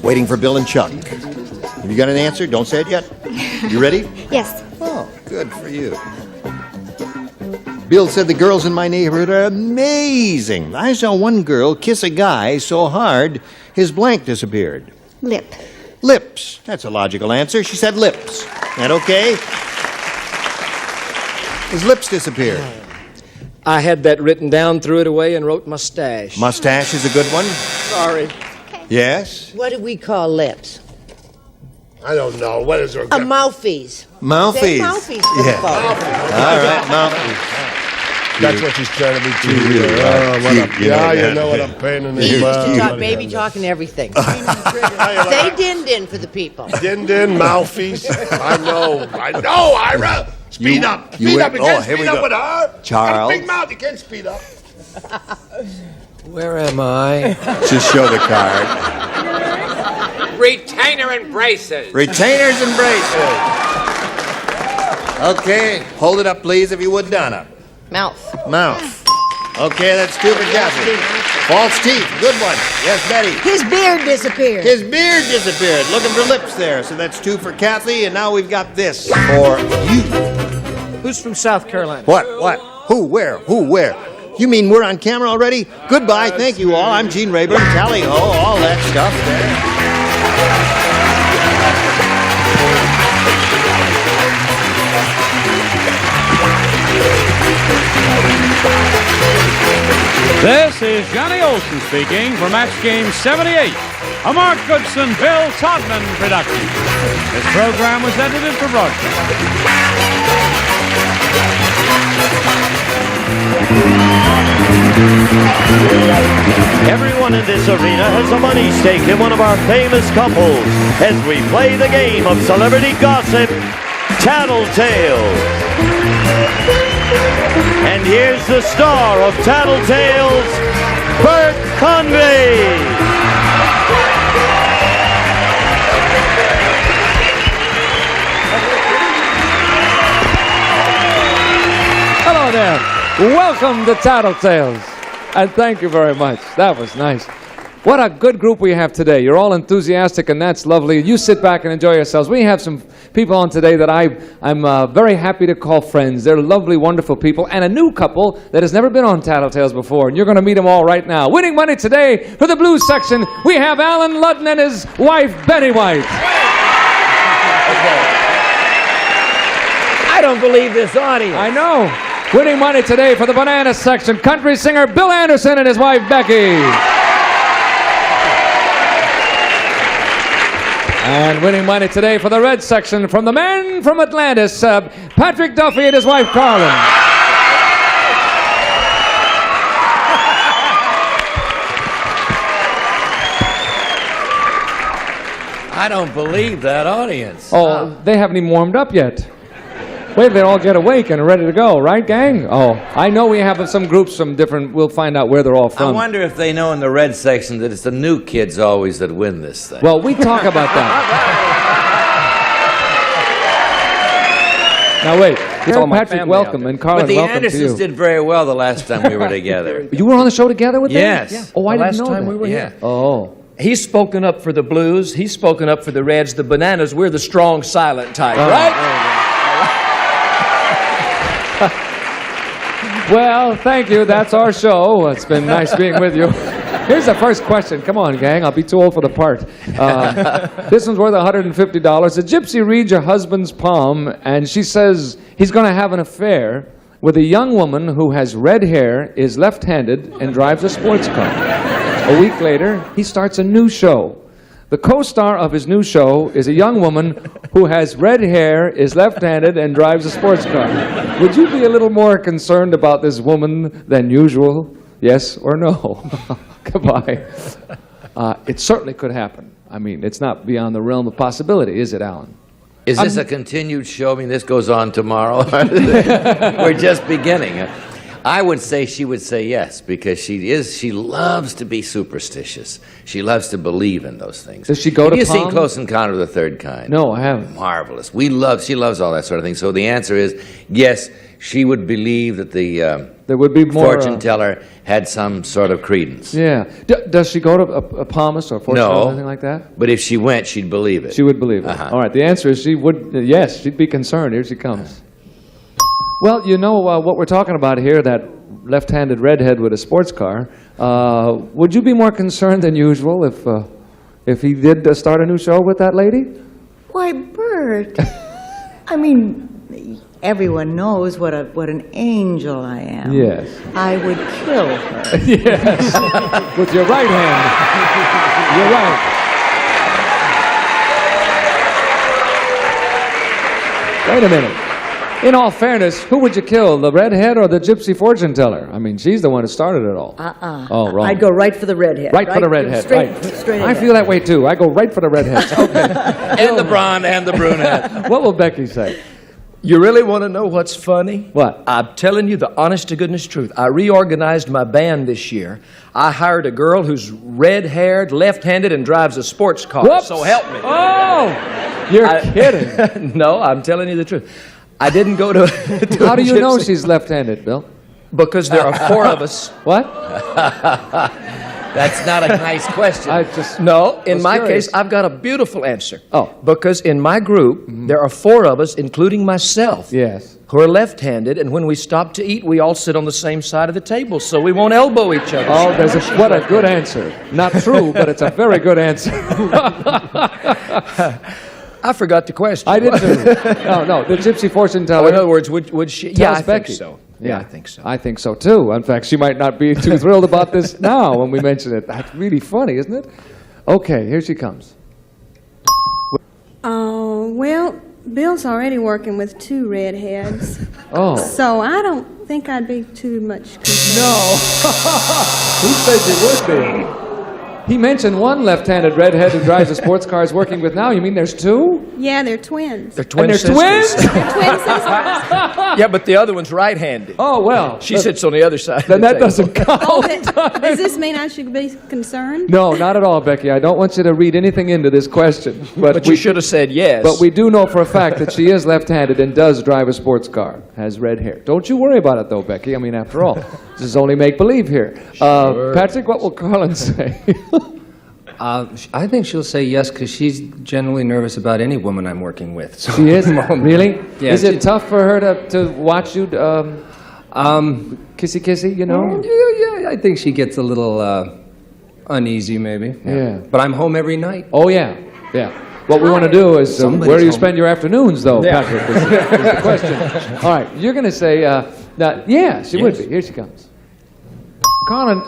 Waiting for Bill and Chuck. Have you got an answer? Don't say it yet. You ready? Yes. Oh, good for you. Bill said the girls in my neighborhood are amazing. I saw one girl kiss a guy so hard his blank disappeared. Lip. Lips. That's a logical answer. She said lips. That okay? His lips disappeared. I had that written down, threw it away, and wrote mustache. Mustache is a good one. Sorry. Yes. What do we call lips? I don't know. What is there? A mouthpiece. Mouthpiece. Say mouthpiece for Yeah. the phone. All right, mouthpiece. That's what she's trying to be You too. really are What cute, up? you know Yeah, you that. know what I'm paying in He the used to butt. talk baby talk and everything. Say din din for the people. Din din, mouthpiece. I know, Ira. Speed up. you Speed went- up. You oh, can't here we speed up go. with her. Charles. Got a big mouth. You can't speed up. Where am I? Just show the card. Retainer and braces. Retainers and braces. Okay, hold it up, please, if you would, Donna. Mouth. Mouth. Okay, that's two for Kathy. False teeth. Good one. Yes, Betty. His beard disappeared. His beard disappeared. Looking for lips there. So that's two for Kathy, and now we've got this for you. Who's from South Carolina? What? Who? Where? You mean we're on camera already? Goodbye. Thank you all. I'm Gene Rayburn. Tally ho, all that stuff there. This is Johnny Olson speaking for Match Game 78, a Mark Goodson, Bill Todman production. This program was edited for broadcast. Everyone in this arena has a money stake in one of our famous couples as we play the game of celebrity gossip, Tattletales. And here's the star of Tattletales, Bert Convy. Hello there. Welcome to Tattletales. And thank you very much. That was nice. What a good group we have today. You're all enthusiastic, and that's lovely. You sit back and enjoy yourselves. We have some people on today that I'm very happy to call friends. They're lovely, wonderful people, and a new couple that has never been on Tattletales before. And you're going to meet them all right now. Winning money today for the blues section, we have Alan Ludden and his wife, Betty White. I don't believe this audience. I know. Winning money today for the banana section, country singer Bill Anderson and his wife, Becky. And winning money today for the red section from the man from Atlantis, Patrick Duffy and his wife, Carlin. I don't believe that audience. Oh, they haven't even warmed up yet. Wait till they all get awake and are ready to go, right, gang? Oh, I know we have some groups from different, we'll find out where they're all from. I wonder if they know in the red section that it's the new kids always that win this thing. Well, we talk about that. Now wait, it's all Patrick, welcome, and Carlin, but the welcome to Andersons you. did very well the last time we were together. You were on the show together with them? Yes. Yeah. Oh, I didn't know time that. we were here. Oh. He's spoken up for the blues. He's spoken up for the Reds. The Bananas, we're the strong, silent type, right? Well, thank you. That's our show. It's been nice being with you. Here's the first question. Come on, gang. I'll be too old for the part. This one's worth $150. A gypsy reads her husband's palm, and she says he's going to have an affair with a young woman who has red hair, is left-handed, and drives a sports car. A week later, he starts a new show. The co-star of his new show is a young woman who has red hair, is left-handed, and drives a sports car. Would you be a little more concerned about this woman than usual? Yes or no? Goodbye. It certainly could happen. I mean, it's not beyond the realm of possibility, is it, Alan? Is this a continued show? I mean, this goes on tomorrow. We're just beginning. I would say she would say yes, because she loves to be superstitious. She loves to believe in those things. Does she go to Have you seen Palm? Close Encounter of the Third Kind? No, I haven't. Marvelous. She loves all that sort of thing. So the answer is yes, she would believe that the there would be more, fortune teller had some sort of credence. Yeah. Does she go to a palmist or a fortune teller or No, anything like that? but if she went, she'd believe it. She would believe it. Uh-huh. All right, the answer is she would, yes, she'd be concerned. Here she comes. Well, you know what we're talking about here, that left-handed redhead with a sports car. Would you be more concerned than usual if he did start a new show with that lady? Why, Bert, I mean, everyone knows what an angel I am. Yes. I would kill her. Yes, with your right hand. You're right. Wait a minute. In all fairness, who would you kill, the redhead or the gypsy fortune teller? I mean, she's the one who started it all. Oh, wrong. I'd go right for the redhead. Right for the redhead, Straight, right. straight I ahead. feel that way, too. I go right for the redheads. Okay. And the blonde and the brunette. What will Becky say? You really want to know what's funny? What? I'm telling you the honest-to-goodness truth. I reorganized my band this year. I hired a girl who's red-haired, left-handed, and drives a sports car. Whoops. So help me. Oh! You're kidding. No, I'm telling you the truth. I didn't go to... How do you know she's left-handed, Bill? Because there are four of us. What? That's not a nice question. No, in was my curious. case, I've got a beautiful answer. Oh. Because in my group, there are four of us, including myself. Yes. who are left-handed, and when we stop to eat, we all sit on the same side of the table, so we won't elbow each other. Oh, what a good answer. Not true, but it's a very good answer. I forgot the question. I did too. No, the gypsy fortune teller. In other words, would she? tells Yeah, I think Becky. so. Yeah, I think so. I think so too. In fact, she might not be too thrilled about this now when we mention it. That's really funny, isn't it? Okay, here she comes. Well, Bill's already working with 2 redheads. Oh. So I don't think I'd be too much concerned. No. Who said you would be? He mentioned one left-handed redhead who drives a sports car is working with now. You mean there's 2? Yeah, they're twins. They're twin And they're sisters. twins? They're twin sisters. Yeah, but the other one's right-handed. Oh, well. She sits on the other side. Then of the that doesn't count. Does this mean I should be concerned? No, not at all, Becky. I don't want you to read anything into this question. But you should have said yes. But we do know for a fact that she is left-handed and does drive a sports car, has red hair. Don't you worry about it, though, Becky. I mean, after all, this is only make-believe here. Sure. Patrick, what will Carlin say? I think she'll say yes because she's generally nervous about any woman I'm working with. So She is? Really? Yeah, Is it tough for her to watch you kissy-kissy, you know? Yeah, I think she gets a little uneasy, maybe. Yeah. But I'm home every night. Oh, yeah. What we want to do is, Somebody's where do you home. spend your afternoons, though, Yeah. Patrick, is the question. All right, you're going to say, yeah, she would be. Here she comes. Colin,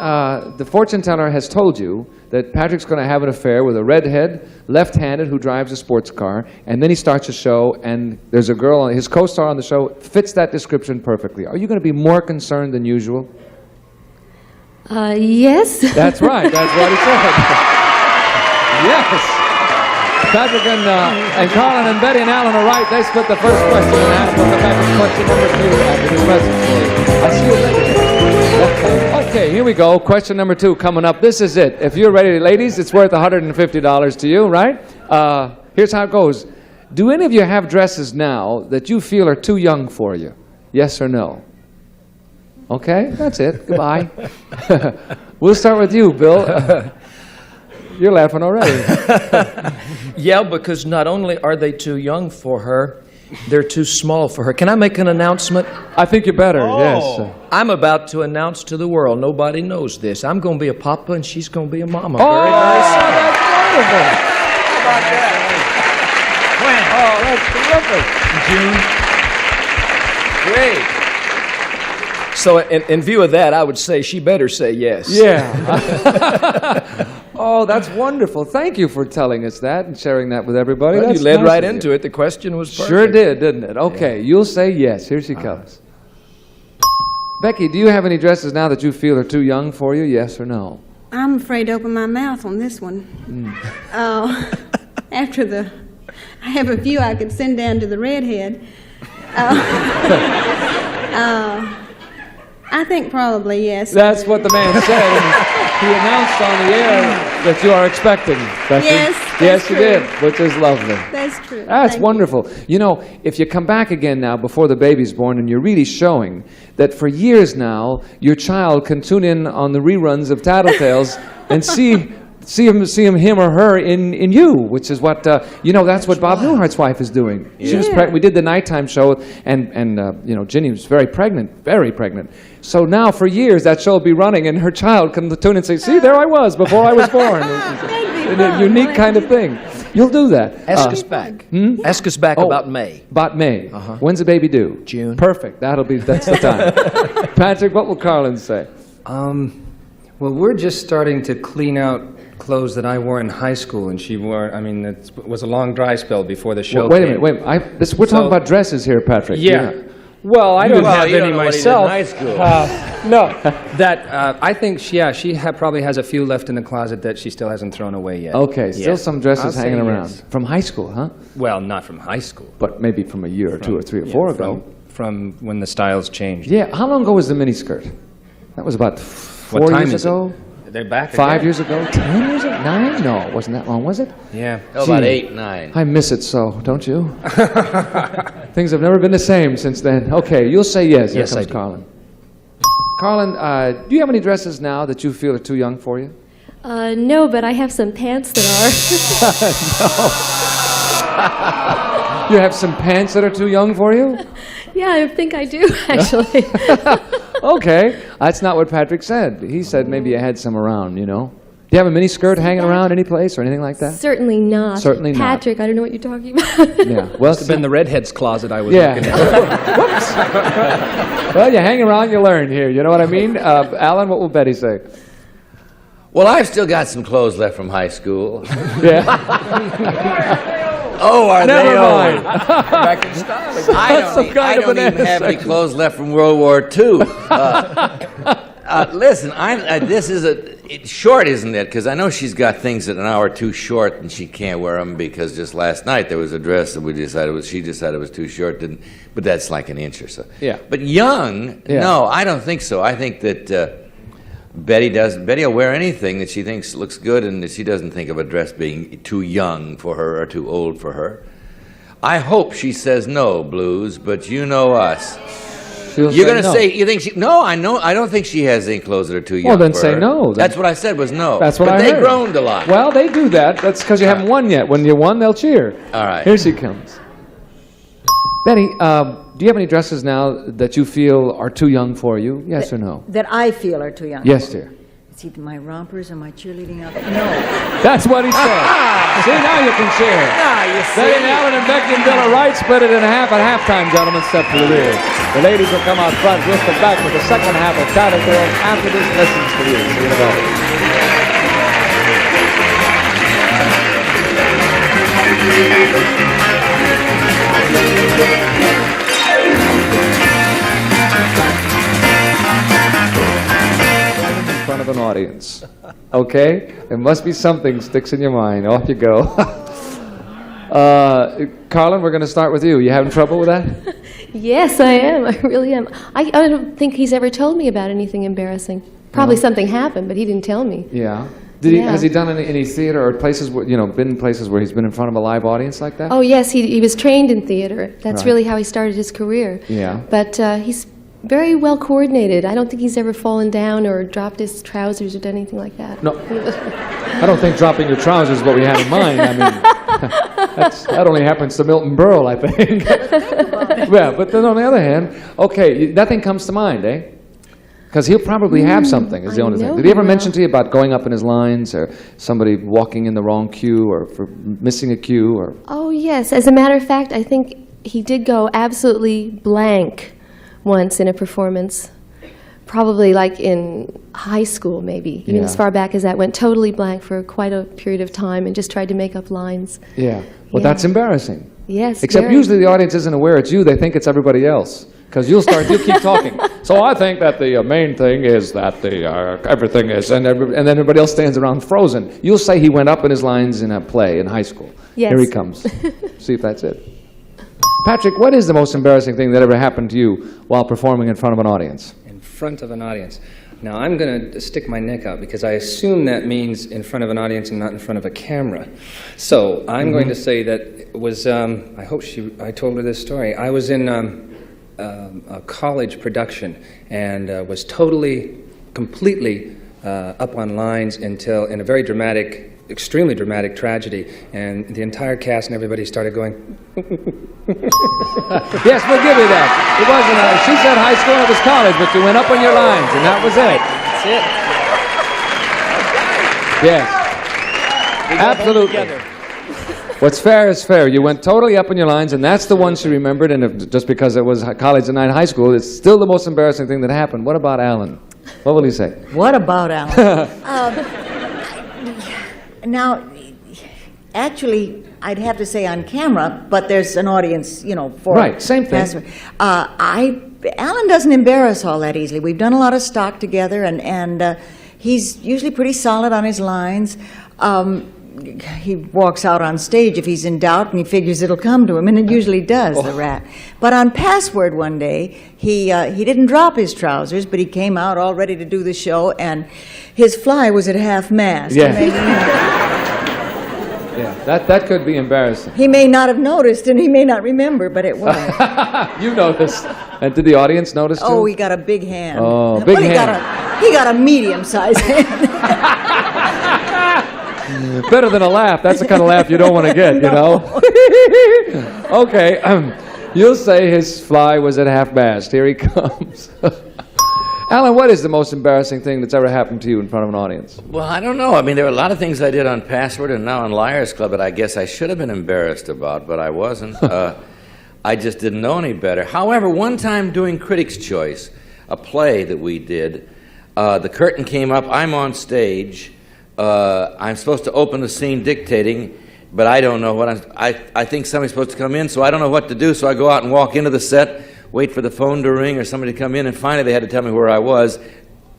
the fortune teller has told you that Patrick's going to have an affair with a redhead, left-handed, who drives a sports car, and then he starts a show, and there's a girl, his co-star on the show, fits that description perfectly. Are you going to be more concerned than usual? Yes. That's right. That's what he said. Yes. Patrick and Colin and Betty and Alan are right. They split the first question in half. We'll come back with question number 2 after this message for you. I'll see you later. Okay, here we go. Question number 2 coming up. This is it. If you're ready, ladies, it's worth $150 to you, right? Here's how it goes. Do any of you have dresses now that you feel are too young for you? Yes or no? Okay, that's it. Goodbye. We'll start with you, Bill. You're laughing already. Yeah, because not only are they too young for her, they're too small for her. Can I make an announcement? I think you better, yes. I'm about to announce to the world, nobody knows this. I'm going to be a papa and she's going to be a mama. Oh, Very, very soon. that's wonderful. How about that? Oh, that's terrific. June. Great. So in view of that, I would say she better say yes. Yeah. Oh, that's wonderful. Thank you for telling us that and sharing that with everybody. Well, That's you led nice right of you. into it. The question was perfect. Sure did, didn't it? Okay, you'll say yes. Here she comes. Becky, do you have any dresses now that you feel are too young for you? Yes or no? I'm afraid to open my mouth on this one. After I have a few I could send down to the redhead. I think probably yes. That's what the man said. He announced on the air that you are expecting. Becky. Yes, Yes, that's you true. did, which is lovely. That's true. That's Thank wonderful. You know, if you come back again now before the baby's born and you're really showing that for years now your child can tune in on the reruns of Tattletales and see him or her in you, which is what that's what Bob Newhart's wife is doing. She was we did the nighttime show, and Ginny was very pregnant. So now for years that show will be running, and her child can tune in and say, "See, there I was before I was born." It's a unique kind of thing. You'll do that. Ask us back. Ask us back about May. About May. When's the baby due? June. Perfect. That's the time. Patrick, what will Carlin say? Well, we're just starting to clean out clothes that I wore in high school, and she wore. I mean, it was a long dry spell before the show. Wait a minute. We're talking about dresses here, Patrick. Yeah. Well, I don't have any myself. High school. No, I think she probably has a few left in the closet that she still hasn't thrown away yet. Okay, still Yeah. some dresses I'll say hanging yes. around from high school, huh? Well, not from high school. But maybe from a year or 2 or 3 or 4 ago. From when the styles changed. Yeah. How long ago was the miniskirt? That was about 4 What time years is ago. They're back 5 again. years ago? 10 years ago? 9? No, it wasn't that long, was it? Yeah. About Gee, 8, 9. I miss it so, don't you? Things have never been the same since then. Okay, you'll say yes. Here Yes, comes I do. Carlin. Carlin, do you have any dresses now that you feel are too young for you? No, but I have some pants that You have some pants that are too young for you? are. Yeah, I think I do, actually. Okay, that's not what Patrick said. He said maybe you had some around, you know. Do you have a mini skirt hanging around any place or anything like that? Certainly not. Certainly not. Patrick, I don't know what you're talking about. Yeah. Well, Must have been the redhead's closet I was Yeah. looking at. Whoops. Well, you hang around, you learn here. You know what I mean? Alan, what will Betty say? Well, I've still got some clothes left from high school. Yeah. Oh, are Never they mind. old? Back in style again. I don't even have any clothes left from World War II. Listen, this is it's short, isn't it? Because I know she's got things that an hour too short, and she can't wear them because just last night there was a dress that she decided was too short, but that's like an inch or so. Yeah. But young, Yeah. no, I don't think so. I think that Betty will wear anything that she thinks looks good, and that she doesn't think of a dress being too young for her or too old for her. I hope she says no, Blues, but you know us. She'll You're going to no. say, you think she... No, I know. I don't think she has any clothes that are too young Well, then for say her. no, then. That's what I said was no. That's what but I they heard. groaned a lot. Well, they do that. That's because you haven't won yet. When you won, they'll cheer. All right. Here she comes. Betty, do you have any dresses now that you feel are too young for you? Yes or no? That I feel are too young. Yes, dear. It's either my rompers or my cheerleading outfit. No. That's what he said. See, now you can cheer. Now you see. Betty and Allen and Becky and Bill are right. Split it in half at halftime, gentlemen. Step to the rear. The ladies will come out front with the back with the second half of Tattered Girls after this listens to you. See you in a moment. In front of an audience. Okay? There must be something sticks in your mind. Off you go. Carlin, we're going to start with you. You having trouble with that? Yes, I am. I really am. I don't think he's ever told me about anything embarrassing. Probably something happened, but he didn't tell me. Yeah. Yeah. Has he done any theater or places where, been in places where he's been in front of a live audience like that? Oh, yes, he was trained in theater. That's Right. really how he started his career. Yeah. But he's very well coordinated. I don't think he's ever fallen down or dropped his trousers or done anything like that. No. I don't think dropping your trousers is what we had in mind. I mean, that only happens to Milton Berle, I think. Yeah, but then on the other hand, okay, nothing comes to mind, eh? Because he'll probably have something, is the only thing. Did he ever mention to you about going up in his lines, or somebody walking in the wrong cue, or for missing a cue, or... Oh, yes. As a matter of fact, I think he did go absolutely blank once in a performance. Probably like in high school, maybe. Even as far back as that. Went totally blank for quite a period of time and just tried to make up lines. Yeah. Well, Yeah. that's embarrassing. Yes, Except very. usually the audience isn't aware it's you. They think it's everybody else. Because you'll keep talking. So I think that the main thing is that everything is, and then everybody else stands around frozen. You'll say he went up in his lines in a play in high school. Yes. Here he comes. See if that's it. Patrick, what is the most embarrassing thing that ever happened to you while performing in front of an audience? In front of an audience. Now, I'm going to stick my neck out because I assume that means in front of an audience and not in front of a camera. So I'm going to say that it was, I told her this story. I was in a college production and was completely up on lines until, in a very dramatic, extremely dramatic tragedy, and the entire cast and everybody started going, Yes, we'll give you that. It wasn't, she said high school and it was college, but you went up on your lines, and that was it. That's it. Yes. Absolutely. What's fair is fair. You went totally up on your lines, and that's the one she remembered, and just because it was college and not high school, it's still the most embarrassing thing that happened. What about Alan? What will he say? What about Alan? Now, actually, I'd have to say on camera, but there's an audience, for Right, same thing. Alan doesn't embarrass all that easily. We've done a lot of stock together, and he's usually pretty solid on his lines. He walks out on stage if he's in doubt, and he figures it'll come to him, and it usually does, the rat. But on Password one day, he didn't drop his trousers, but he came out all ready to do the show, and his fly was at half-mast. Yeah. Yeah, that could be embarrassing. He may not have noticed, and he may not remember, but it was. You noticed. And did the audience notice too? Oh, he got a big hand. Oh, big hand. He got a medium-sized hand. Better than a laugh. That's the kind of laugh you don't want to get, you know? Okay. You'll say his fly was at half-mast. Here he comes. Alan, what is the most embarrassing thing that's ever happened to you in front of an audience? Well, I don't know. I mean, there were a lot of things I did on Password and now on Liars Club that I guess I should have been embarrassed about, but I wasn't. I just didn't know any better. However, one time doing Critics' Choice, a play that we did, the curtain came up, I'm on stage, I'm supposed to open the scene dictating, but I don't know what I think somebody's supposed to come in, so I don't know what to do, so I go out and walk into the set, wait for the phone to ring or somebody to come in, and finally they had to tell me where I was.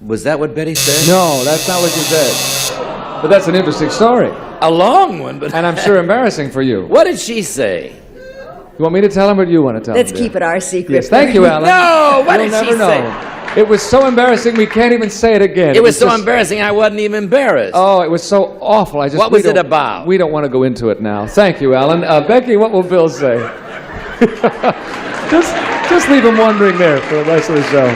Was that what Betty said? No, that's not what you said. But that's an interesting story. A long one, but... And I'm sure embarrassing for you. What did she say? You want me to tell him or do you want to tell him? Let's keep it our secret. Yes, thank you, Alan. No! What You'll did she never say? know. It was so embarrassing we can't even say it again. It was so embarrassing I wasn't even embarrassed. Oh, it was so awful. What was it about? We don't want to go into it now. Thank you, Alan. Becky, what will Bill say? Just leave him wondering there for the rest of the show.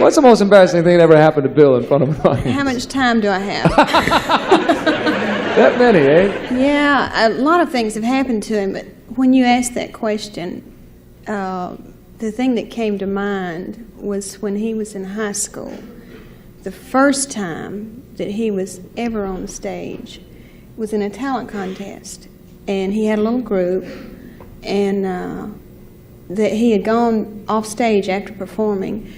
What's the most embarrassing thing that ever happened to Bill in front of an audience? How much time do I have? That many, eh? Yeah, a lot of things have happened to him, but when you asked that question, the thing that came to mind was when he was in high school. The first time that he was ever on stage was in a talent contest, and he had a little group, and that he had gone off stage after performing,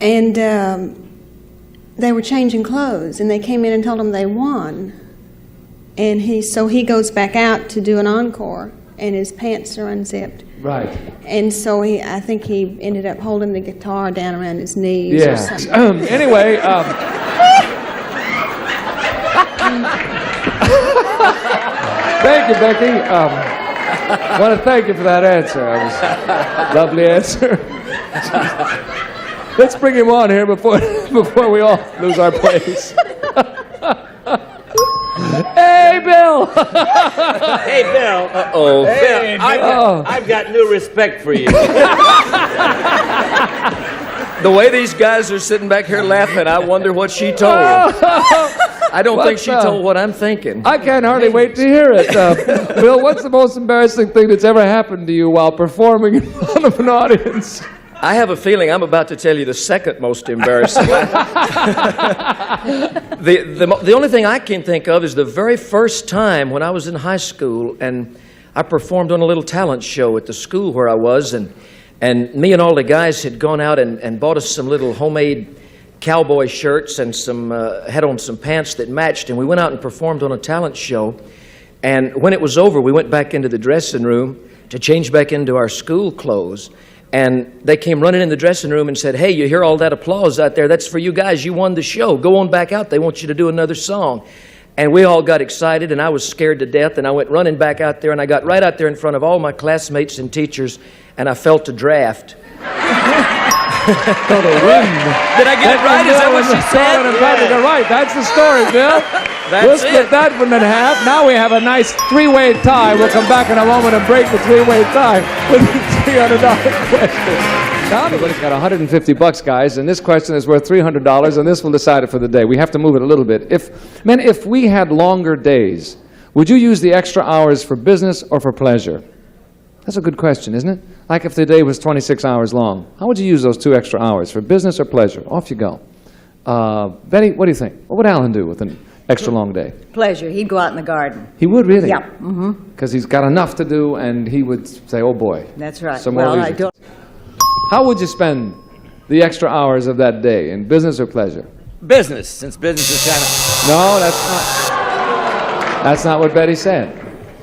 and they were changing clothes, and they came in and told him they won. And so he goes back out to do an encore, and his pants are unzipped. Right. And so I think he ended up holding the guitar down around his knees or Yeah. something. Anyway, thank you, Becky. I want to thank you for that answer. That was a lovely answer. Let's bring him on here before we all lose our place. Hey, Bill! Hey, Bill. Uh-oh. Hey, Bill, I've got new respect for you. The way these guys are sitting back here laughing, I wonder what she told. I don't think she told what I'm thinking. I can't hardly wait to hear it. Bill, what's the most embarrassing thing that's ever happened to you while performing in front of an audience? I have a feeling I'm about to tell you the second most embarrassing. The only thing I can think of is the very first time when I was in high school and I performed on a little talent show at the school where I was, and me and all the guys had gone out and bought us some little homemade cowboy shirts and had on some pants that matched, and we went out and performed on a talent show. And when it was over, we went back into the dressing room to change back into our school clothes. And they came running in the dressing room and said, "Hey, you hear all that applause out there? That's for you guys. You won the show. Go on back out. They want you to do another song." And we all got excited, and I was scared to death, and I went running back out there, and I got right out there in front of all my classmates and teachers, and I felt a draft. Felt a wind. Did I get it right? Is that what she said? You're right. That's the story, Bill. We'll split that one in half. Now we have a nice three-way tie. We'll come back in a moment and break the three-way tie with the $300 question. Now everybody's got $150, guys, and this question is worth $300, and this will decide it for the day. We have to move it a little bit. If we had longer days, would you use the extra hours for business or for pleasure? That's a good question, isn't it? Like if the day was 26 hours long, how would you use those 2 extra hours, for business or pleasure? Off you go. Betty, what do you think? What would Alan do with an extra long day? Pleasure. He'd go out in the garden. He would really? Yeah. Mm-hmm. Because he's got enough to do, and he would say, oh boy. That's right. Some more Well, I leisure. don't. How would you spend the extra hours of that day, in business or pleasure? Business, since business is kind of... No, that's not what Betty said.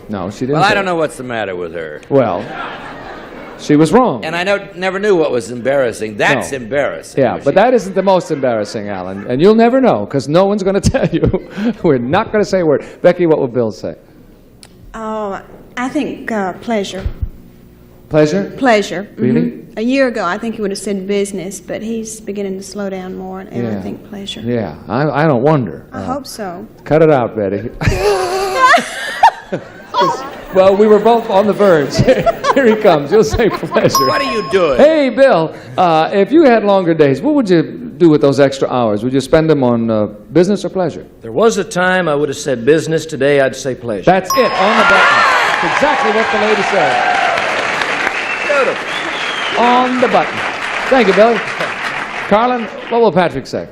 No, she didn't. Well, say I don't that. know what's the matter with her. Well, she was wrong. And I never knew what was embarrassing. That's No. embarrassing. Yeah, but that isn't the most embarrassing, Alan. And you'll never know, because no one's going to tell you. We're not going to say a word. Becky, what will Bill say? Oh, I think pleasure. Pleasure? Pleasure. Really? Mhm. A year ago, I think he would have said business, but he's beginning to slow down more, and I think pleasure. Yeah, I don't wonder. I hope so. Cut it out, Betty. Well, we were both on the verge. Here he comes. You'll say pleasure. What are you doing? Hey, Bill, if you had longer days, what would you do with those extra hours? Would you spend them on business or pleasure? There was a time I would have said business. Today I'd say pleasure. That's it, on the button. That's exactly what the lady said. on the button. Thank you, Billy. Carlin, what will Patrick say?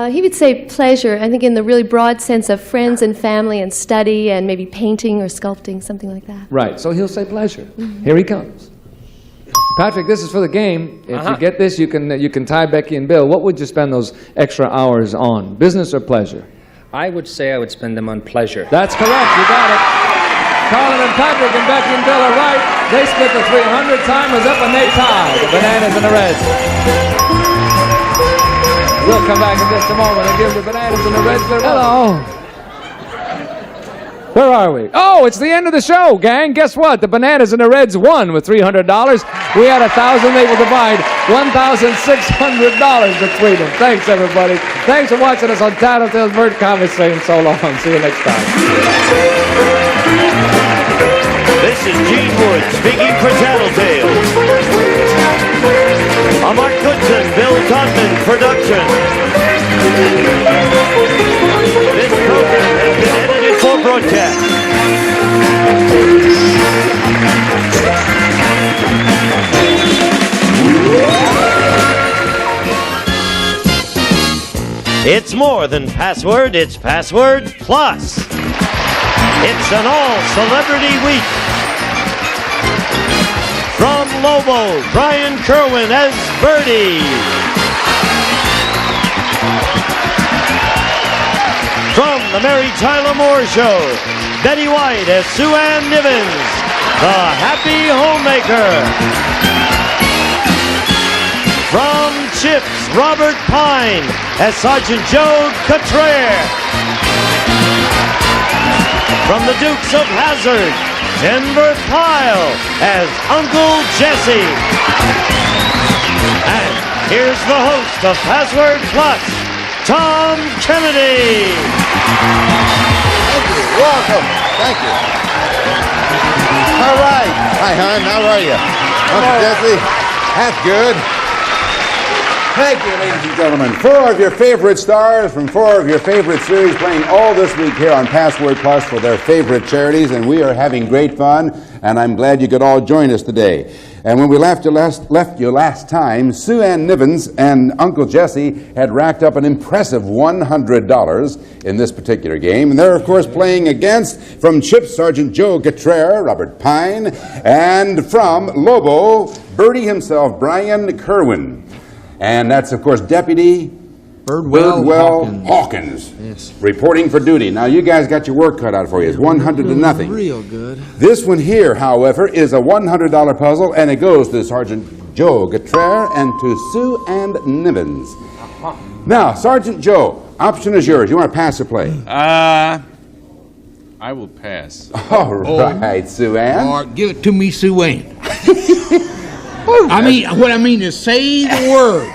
He would say pleasure, I think in the really broad sense of friends and family and study and maybe painting or sculpting, something like that. Right, so he'll say pleasure. Here he comes. Patrick, this is for the game. If you get this, you can tie Becky and Bill. What would you spend those extra hours on, business or pleasure? I would say I would spend them on pleasure. That's correct, you got it. Carlin and Patrick and Becky and Bill are right. They split the 300, time was up and they tied the Bananas and the Reds. We'll come back in just a moment and give the Bananas and the Reds their hello. Where are we? Oh, it's the end of the show, gang. Guess what? The Bananas and the Reds won with $300. We had $1,000. They will divide $1,600 between them. Thanks, everybody. Thanks for watching us on Tattletales. Bert Comics saying so long. See you next time. This is Gene Wood speaking for Tattletales. A Mark Goodson, Bill Todman production. This program has been edited for broadcast. It's more than password, it's Password Plus. It's an all-celebrity week. From Lobo, Brian Kerwin as Birdie. From the Mary Tyler Moore Show, Betty White as Sue Ann Nivens, the Happy Homemaker. From Chips, Robert Pine as Sergeant Joe Cottrell. From the Dukes of Hazzard, Denver Pyle as Uncle Jesse. And here's the host of Password Plus, Tom Kennedy. Thank you. Welcome. Thank you. All right. Hi, hon. How are you? Uncle Jesse. That's good. Thank you, ladies and gentlemen. 4 of your favorite stars from 4 of your favorite series playing all this week here on Password Plus for their favorite charities, and we are having great fun, and I'm glad you could all join us today. And when we left you last time, Sue Ann Nivens and Uncle Jesse had racked up an impressive $100 in this particular game, and they're, of course, playing against, from Chips, Sergeant Joe Cottrell, Robert Pine, and from Lobo, Birdie himself, Brian Kerwin. And that's, of course, Deputy Birdwell Hawkins. Yes. Reporting for duty. Now, you guys got your work cut out for you. It's 100-0. Real good. This one here, however, is a $100 puzzle, and it goes to Sergeant Joe Cottrell and to Sue Ann Nivens. Now, Sergeant Joe, option is yours. You want to pass or play? I will pass. All right, Sue Ann. Or give it to me, Sue Ann. What I mean is say the word.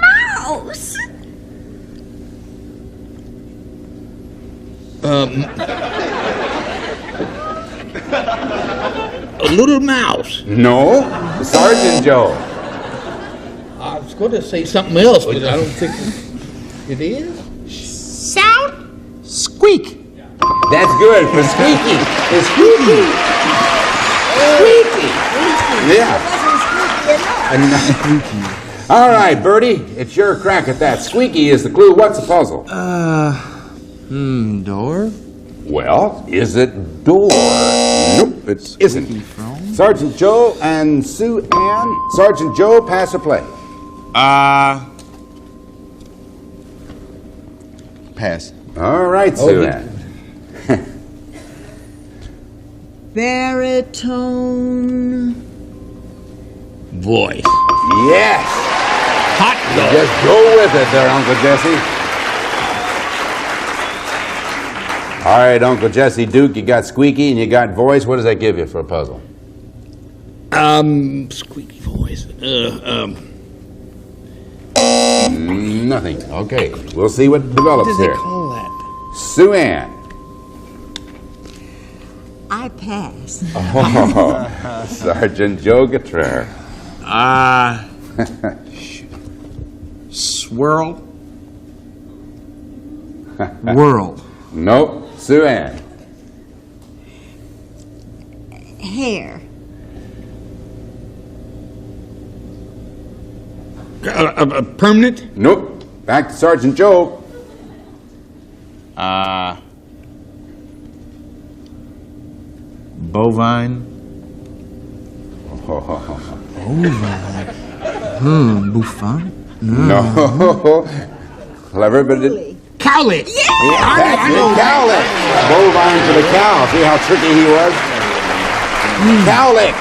Mouse. A little mouse. No, Sergeant Joe. I was going to say something else, but I don't think it is. Sound squeak. That's good for squeaky. It's squeaky. Squeaky. Yeah. All right, Birdie, it's your crack at that. Squeaky is the clue. What's the puzzle? Door? Well, is it door? Nope, it isn't. Sergeant Joe and Sue Ann. Sergeant Joe, pass or play? Pass. All right, Sue Ann. Baritone. Voice. Yes. Hot dog. Just go with it there, Uncle Jesse. All right, Uncle Jesse Duke, you got squeaky and you got voice. What does that give you for a puzzle? Squeaky voice. Nothing. Okay, we'll see what develops What do here. they call that? Sue Ann. I pass. Oh, Sergeant Joe Cottrell. Swirl. World. Nope. Sue Ann. Hair. Permanent? Nope. Back to Sergeant Joe. Bovine. Buffon? No. Clever, but it... Cowlick. Yeah, that's it, cowlick. Bovine for the cow. See how tricky he was? Cowlick.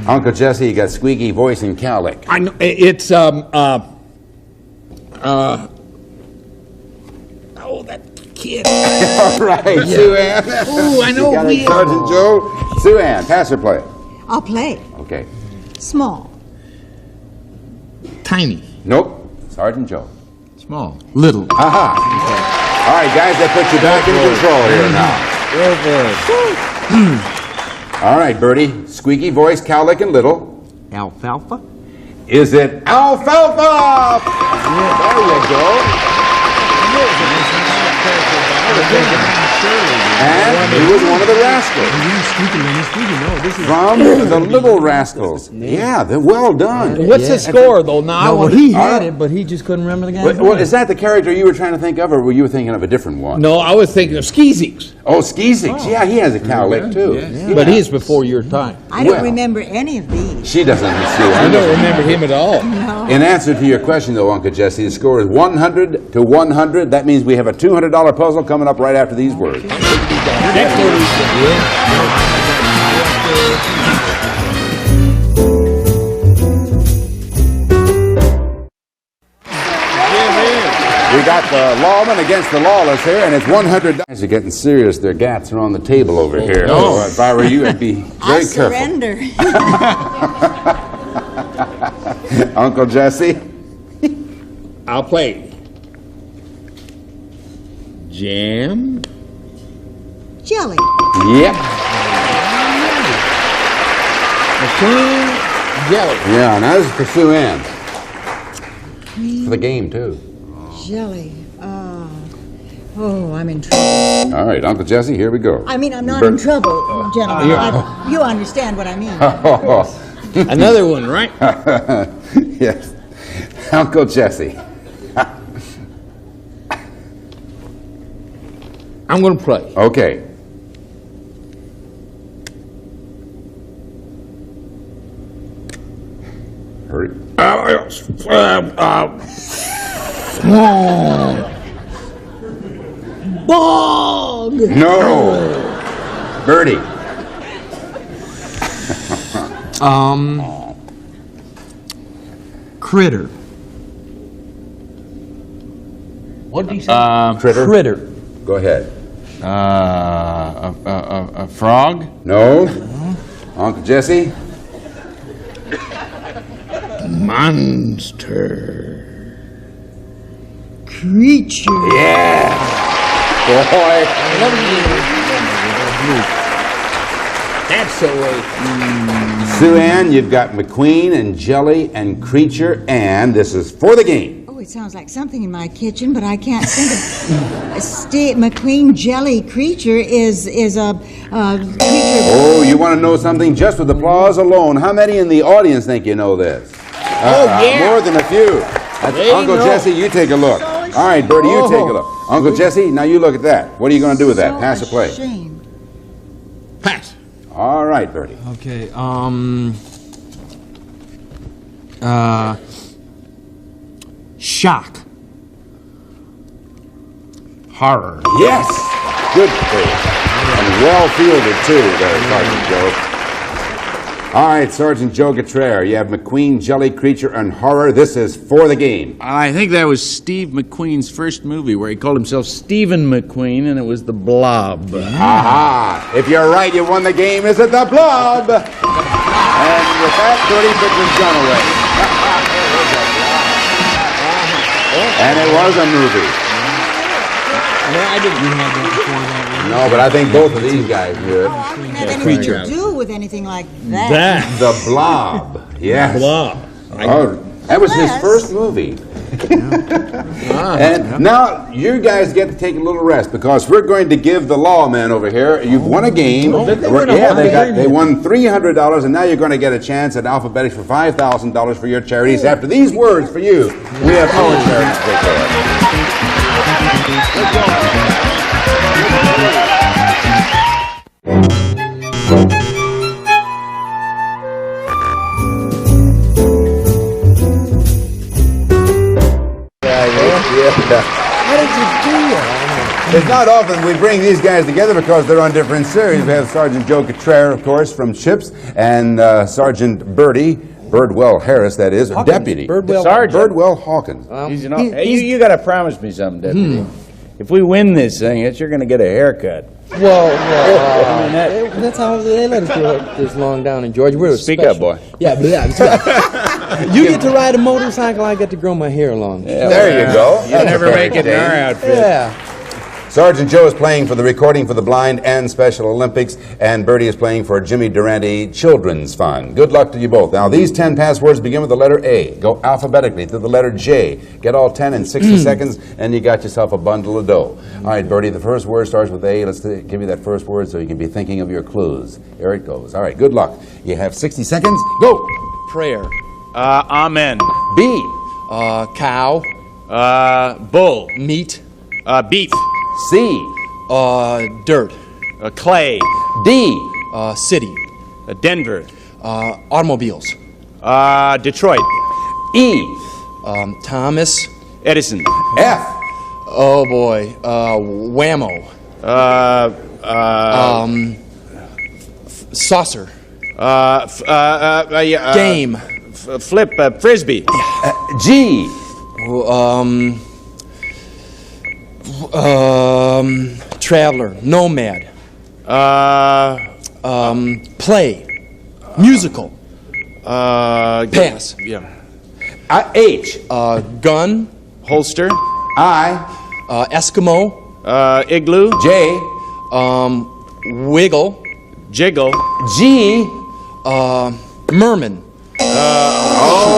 Uncle Jesse, you got squeaky voice and cowlick. I know. It's oh, that kid. All right, Sue Ann. Oh, I know. You got it, Sergeant Joe. Sue Ann, pass or play? I'll play. Okay. Small. Tiny. Nope. Sergeant Joe. Small. Little. Aha. All right, guys, that puts you back in control here now. All right, Bertie. Squeaky voice, cowlick, and little. Alfalfa. Is it alfalfa? There you go. And he was one of the rascals. From the Little Rascals. Yeah, they're well done. What's the score, though, now? No, well, he had it, but he just couldn't remember the guy's Well, name. is that the character you were trying to think of, or were you thinking of a different one? No, I was thinking of Skeezix. Oh, Skeezix. Yeah, he has a cowlick, too. Yeah. But he's before your time. I don't remember any of these. She doesn't see. I don't remember him at all. No. In answer to your question, though, Uncle Jesse, the score is 100 to 100. That means we have a $200 puzzle coming up right after these words. We got the lawman against the lawless here, and it's $100. Guys are getting serious. Their gats are on the table over here. No. So if I were you, I'd be very careful. Surrender. Uncle Jesse? I'll play. Jam. Jelly. Yep. McQueen jelly. Yeah, now this is for Sue Ann. For the game, too. Jelly. Oh, I'm in trouble. All right, Uncle Jesse, here we go. I mean, I'm not in trouble, gentlemen. You understand what I mean. Another one, right? Yes. Uncle Jesse. I'm going to play. Okay. Hurry. Bog. No. Birdie. Critter. What did he say? Critter. Critter. Go ahead. A frog? No. Uncle Jesse. Monster. Creature. Yeah. Boy. That's so right. Sue Ann, you've got McQueen and Jelly and Creature, and this is for the game. Oh, it sounds like something in my kitchen, but I can't think of. McQueen Jelly Creature is a creature. Oh, you want to know something? Just with applause alone, how many in the audience think you know this? Yeah. More than a few. Uncle Jesse, you take a look. All right, Bertie, you take a look. Uncle Jesse, now you look at that. What are you going to do with that? Pass or play? Shame. Pass. All right, Bertie. Okay, shock. Horror. Yes! Good play. And well fielded, too, there, Sergeant Joe. All right, Sergeant Joe Gautreaux, you have McQueen, Jelly, Creature, and Horror. This is for the game. I think that was Steve McQueen's first movie where he called himself Stephen McQueen, and it was The Blob. Aha! If you're right, you won the game. Is it The Blob? And with that, Bertie puts his gun away. And it was a movie. I didn't have that before that. No, but I think both of these guys knew it. I didn't have anything to do with anything like that. The Blob. Yes. Blob. Oh, that was his first movie. And now you guys get to take a little rest because we're going to give the lawman over here. You've won a game. They won $300, and now you're going to get a chance at Alphabetics for $5,000 for your charities. After these words for you, we have our charities to take care of. How did you do that? It's not often we bring these guys together because they're on different series. We have Sergeant Joe Cottrell, of course, from CHIPS, and Sergeant Birdwell Harris, that is, or Deputy. Birdwell Hawkins. You got to promise me something, Deputy. If we win this thing, you're going to get a haircut. Well, I mean, that's how they let us do it this long down in Georgia. We're Speak up, boy. Yeah, but you get to ride a motorcycle, I get to grow my hair long. There you go. You never make it in our outfit. Yeah. Sergeant Joe is playing for the Recording for the Blind and Special Olympics, and Bertie is playing for Jimmy Durante Children's Fund. Good luck to you both. Now, these 10 passwords begin with the letter A. Go alphabetically to the letter J. Get all 10 in 60 seconds, and you got yourself a bundle of dough. All right, Bertie, the first word starts with A. Let's give you that first word so you can be thinking of your clues. Here it goes. All right, good luck. You have 60 seconds. Go. Prayer. Amen. B. Cow. Bull. Meat. Beef. C. Dirt. Clay. D. City. Denver. Automobiles. Detroit. E. Thomas. Edison. F. Oh boy. Whammo. Saucer. Game. Flip. Frisbee. G. Traveler. Nomad. Play. Musical. Pass. Yeah. H. Gun. Holster. I. Eskimo. Igloo. J. Wiggle. Jiggle. G. Merman.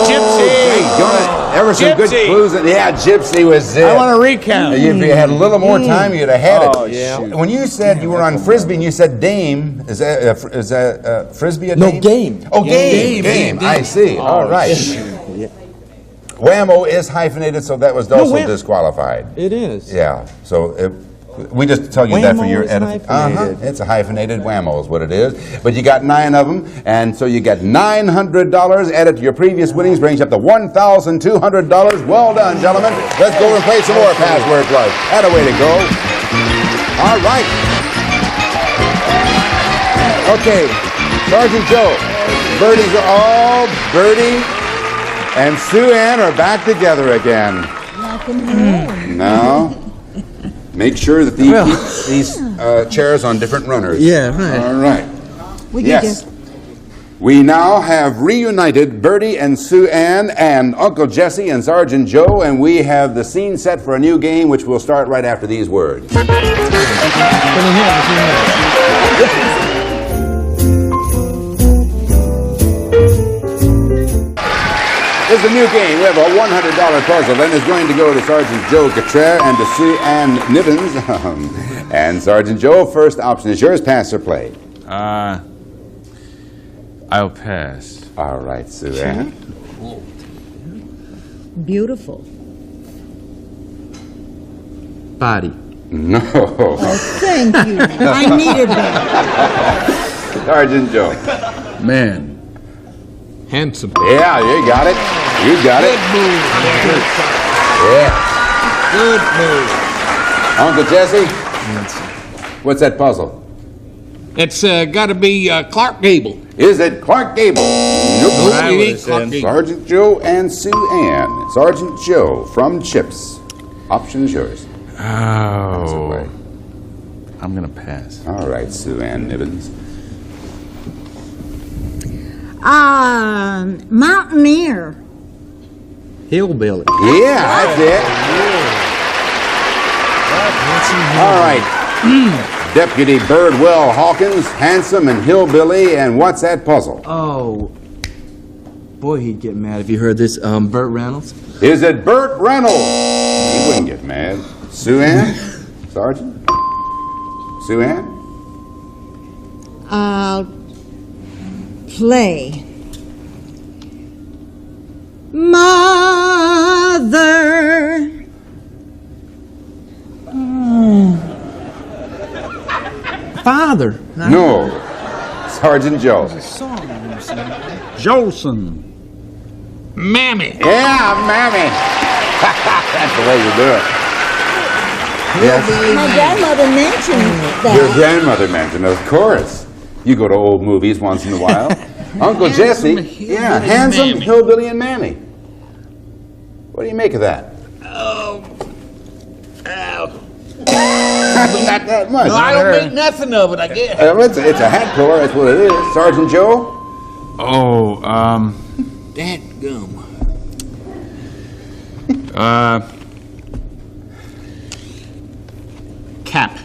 Gypsy. Ever some good clues. Yeah, Gypsy was it. I want to recount. If you had a little more time, you'd have had it. Oh, yeah. When you said you were on Frisbee and you said Dame, is that Frisbee a No, Dame? game. Oh, game. I see. All right. Whammo is hyphenated, so that was also disqualified. It is. Yeah. So we just tell you that for your Whammo is hyphenated. It's a hyphenated whammo is what it is. But you got 9 of them, and so you got $900 added to your previous winnings, brings you up to $1,200. Well done, gentlemen. Let's go and play some more password plugs. That a way to go. All right. Okay, Sergeant Joe. Birdies are all Bertie and Sue Ann are back together again. Now, make sure that these chairs on different runners. Yeah, right. All right. We Yes. We now have reunited Bertie and Sue Ann and Uncle Jesse and Sergeant Joe, and we have the scene set for a new game, which will start right after these words. This is a new game. We have a $100 puzzle, and it's going to go to Sergeant Joe Cottrell and to Sue Ann Nivens. And Sergeant Joe, first option is yours, pass or play. I'll pass. All right, Sue Ann. Beautiful. Body. No. Oh, thank you. I needed that. Sergeant Joe. Man. Handsome. Yeah, you got it. You got it. Good move. Yeah. Uncle Jesse, what's that puzzle? It's got to be Clark Gable. Is it Clark Gable? Nope. No, it ain't Clark Gable. Sergeant Joe and Sue Ann. Sergeant Joe from CHIPS. Option is yours. Oh. I'm going to pass. All right, Sue Ann Nivens. Mountaineer. Hillbilly. Yeah, that's it. All right. Deputy Birdwell Hawkins, handsome and hillbilly, and what's that puzzle? Oh. boy, he'd get mad if he heard this. Burt Reynolds. Is it Burt Reynolds? He wouldn't get mad. Sue Ann? Sergeant? Sue Ann? I'll play. Mother. Father. No. Sergeant Joe. Jolson. Mammy. Yeah, Mammy. That's the way you do it. Yes. My grandmother mentioned that. Your grandmother mentioned, of course. You go to old movies once in a while. Uncle Jesse. Yeah, Handsome, Hillbilly, and Mammy. What do you make of that? Not that much. No, I don't make nothing of it, I guess. It's a hat puller, that's what it is. Sergeant Joe? Oh, dadgum. Cap.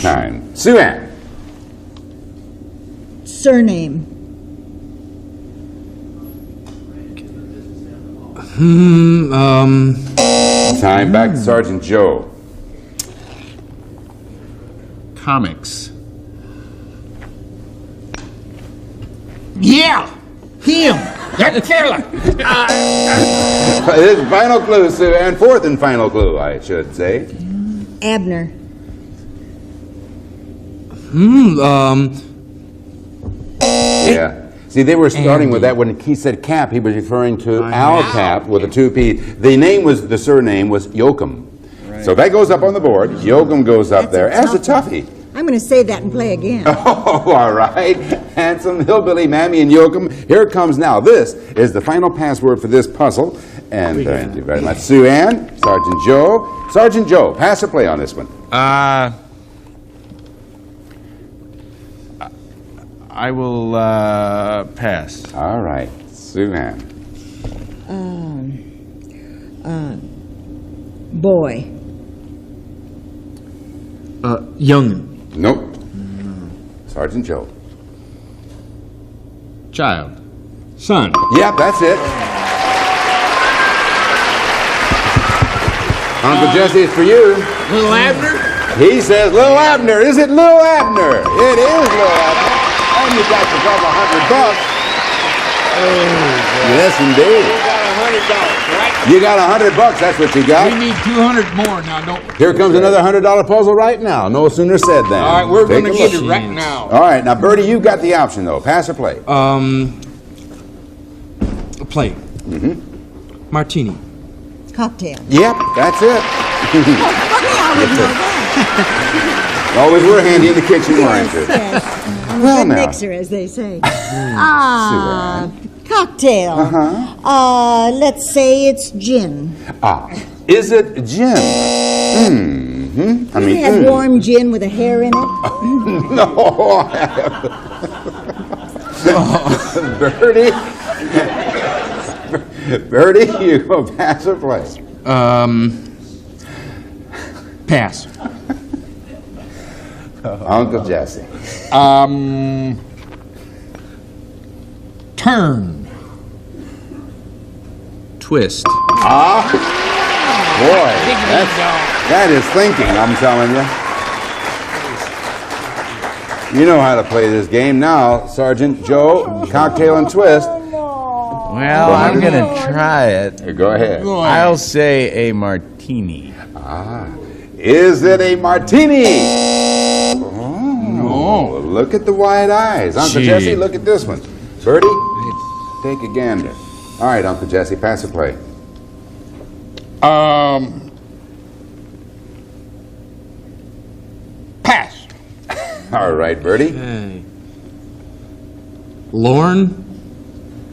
Nine. Sue Ann. Surname. Time back to Sergeant Joe. Comics. Yeah, him. That killer. This is final clue, Sue Ann. Fourth and final clue, I should say. Abner. Yeah. See, they were starting with that when he said Cap. He was referring to Al Cap with a 2P. The surname was Yoakum. Right. So that goes up on the board. Yoakum goes up there as a toughie. I'm going to say that and play again. Oh, all right. Handsome, Hillbilly, Mammy, and Yoakum. Here it comes now. This is the final password for this puzzle. And thank you very much. Sue Ann, Sergeant Joe. Sergeant Joe, pass or play on this one? I will pass. All right. Sue Ann. Boy. Youngin. Nope. Sergeant Joe. Child. Son. Yep, that's it. Uncle Jesse, it's for you. Little Abner? He says Lil Abner. Is it Lil Abner? It is Lil Abner. And you got yourself $100. Yes, indeed. You got $100, that's what you got. We need 200 more now, don't we? Here comes another $100 puzzle right now. No sooner said than. All right, we're going to Take a get it look. right now. All right, now Bertie, you've got the option though. Pass or play? Play. Martini. Cocktail. Yep, that's it. I would know that. Always we're handy in the kitchen, weren't you? Yes. I'm Well, a good now. mixer, as they say. Cocktail. Let's say it's gin. Is it gin? Do you have warm gin with a hair in it? No. Bertie? Bertie, you go pass or play? Pass. Uncle Jesse. Turn. Twist. Boy, that is thinking, I'm telling you. You know how to play this game now, Sergeant Joe. Cocktail and twist. Well, I'm going to try it. Go ahead. I'll say a martini. Is it a martini? Oh, look at the wide eyes. Uncle Gee. Jesse, look at this one. Bertie, take a gander. All right, Uncle Jesse, pass or play? Pass. All right, Bertie. Lorne.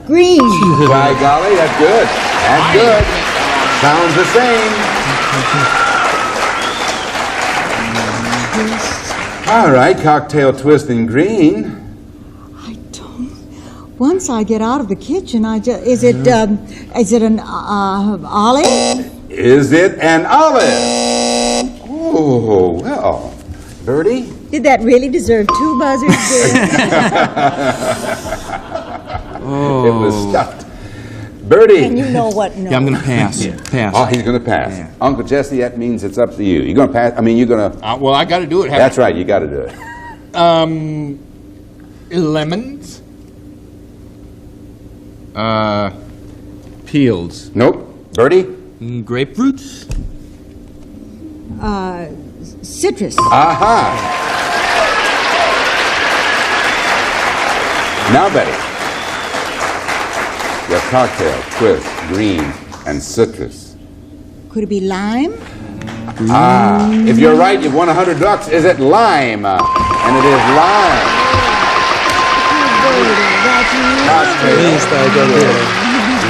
Green. By golly, that's good. That's good. Sounds the same. All right, cocktail twist in green. Once I get out of the kitchen, is it an olive? Is it an olive? Oh, well, Bertie, Did that really deserve 2 buzzers, dear? It was stuffed. Bertie. And you know what? No. Yeah, I'm going to pass. Pass. Oh, he's going to pass. Yeah. Uncle Jesse, that means it's up to you. You're going to pass? I mean, you're going to... Well, I got to do it. That's right, you got to do it. Lemons. Peels. Nope. Bertie? Grapefruits. Citrus. Aha! Now, Betty. Your cocktail, twist, green, and citrus. Could it be lime? Ah, if you're right, you've won $100. Is it lime? And it is lime.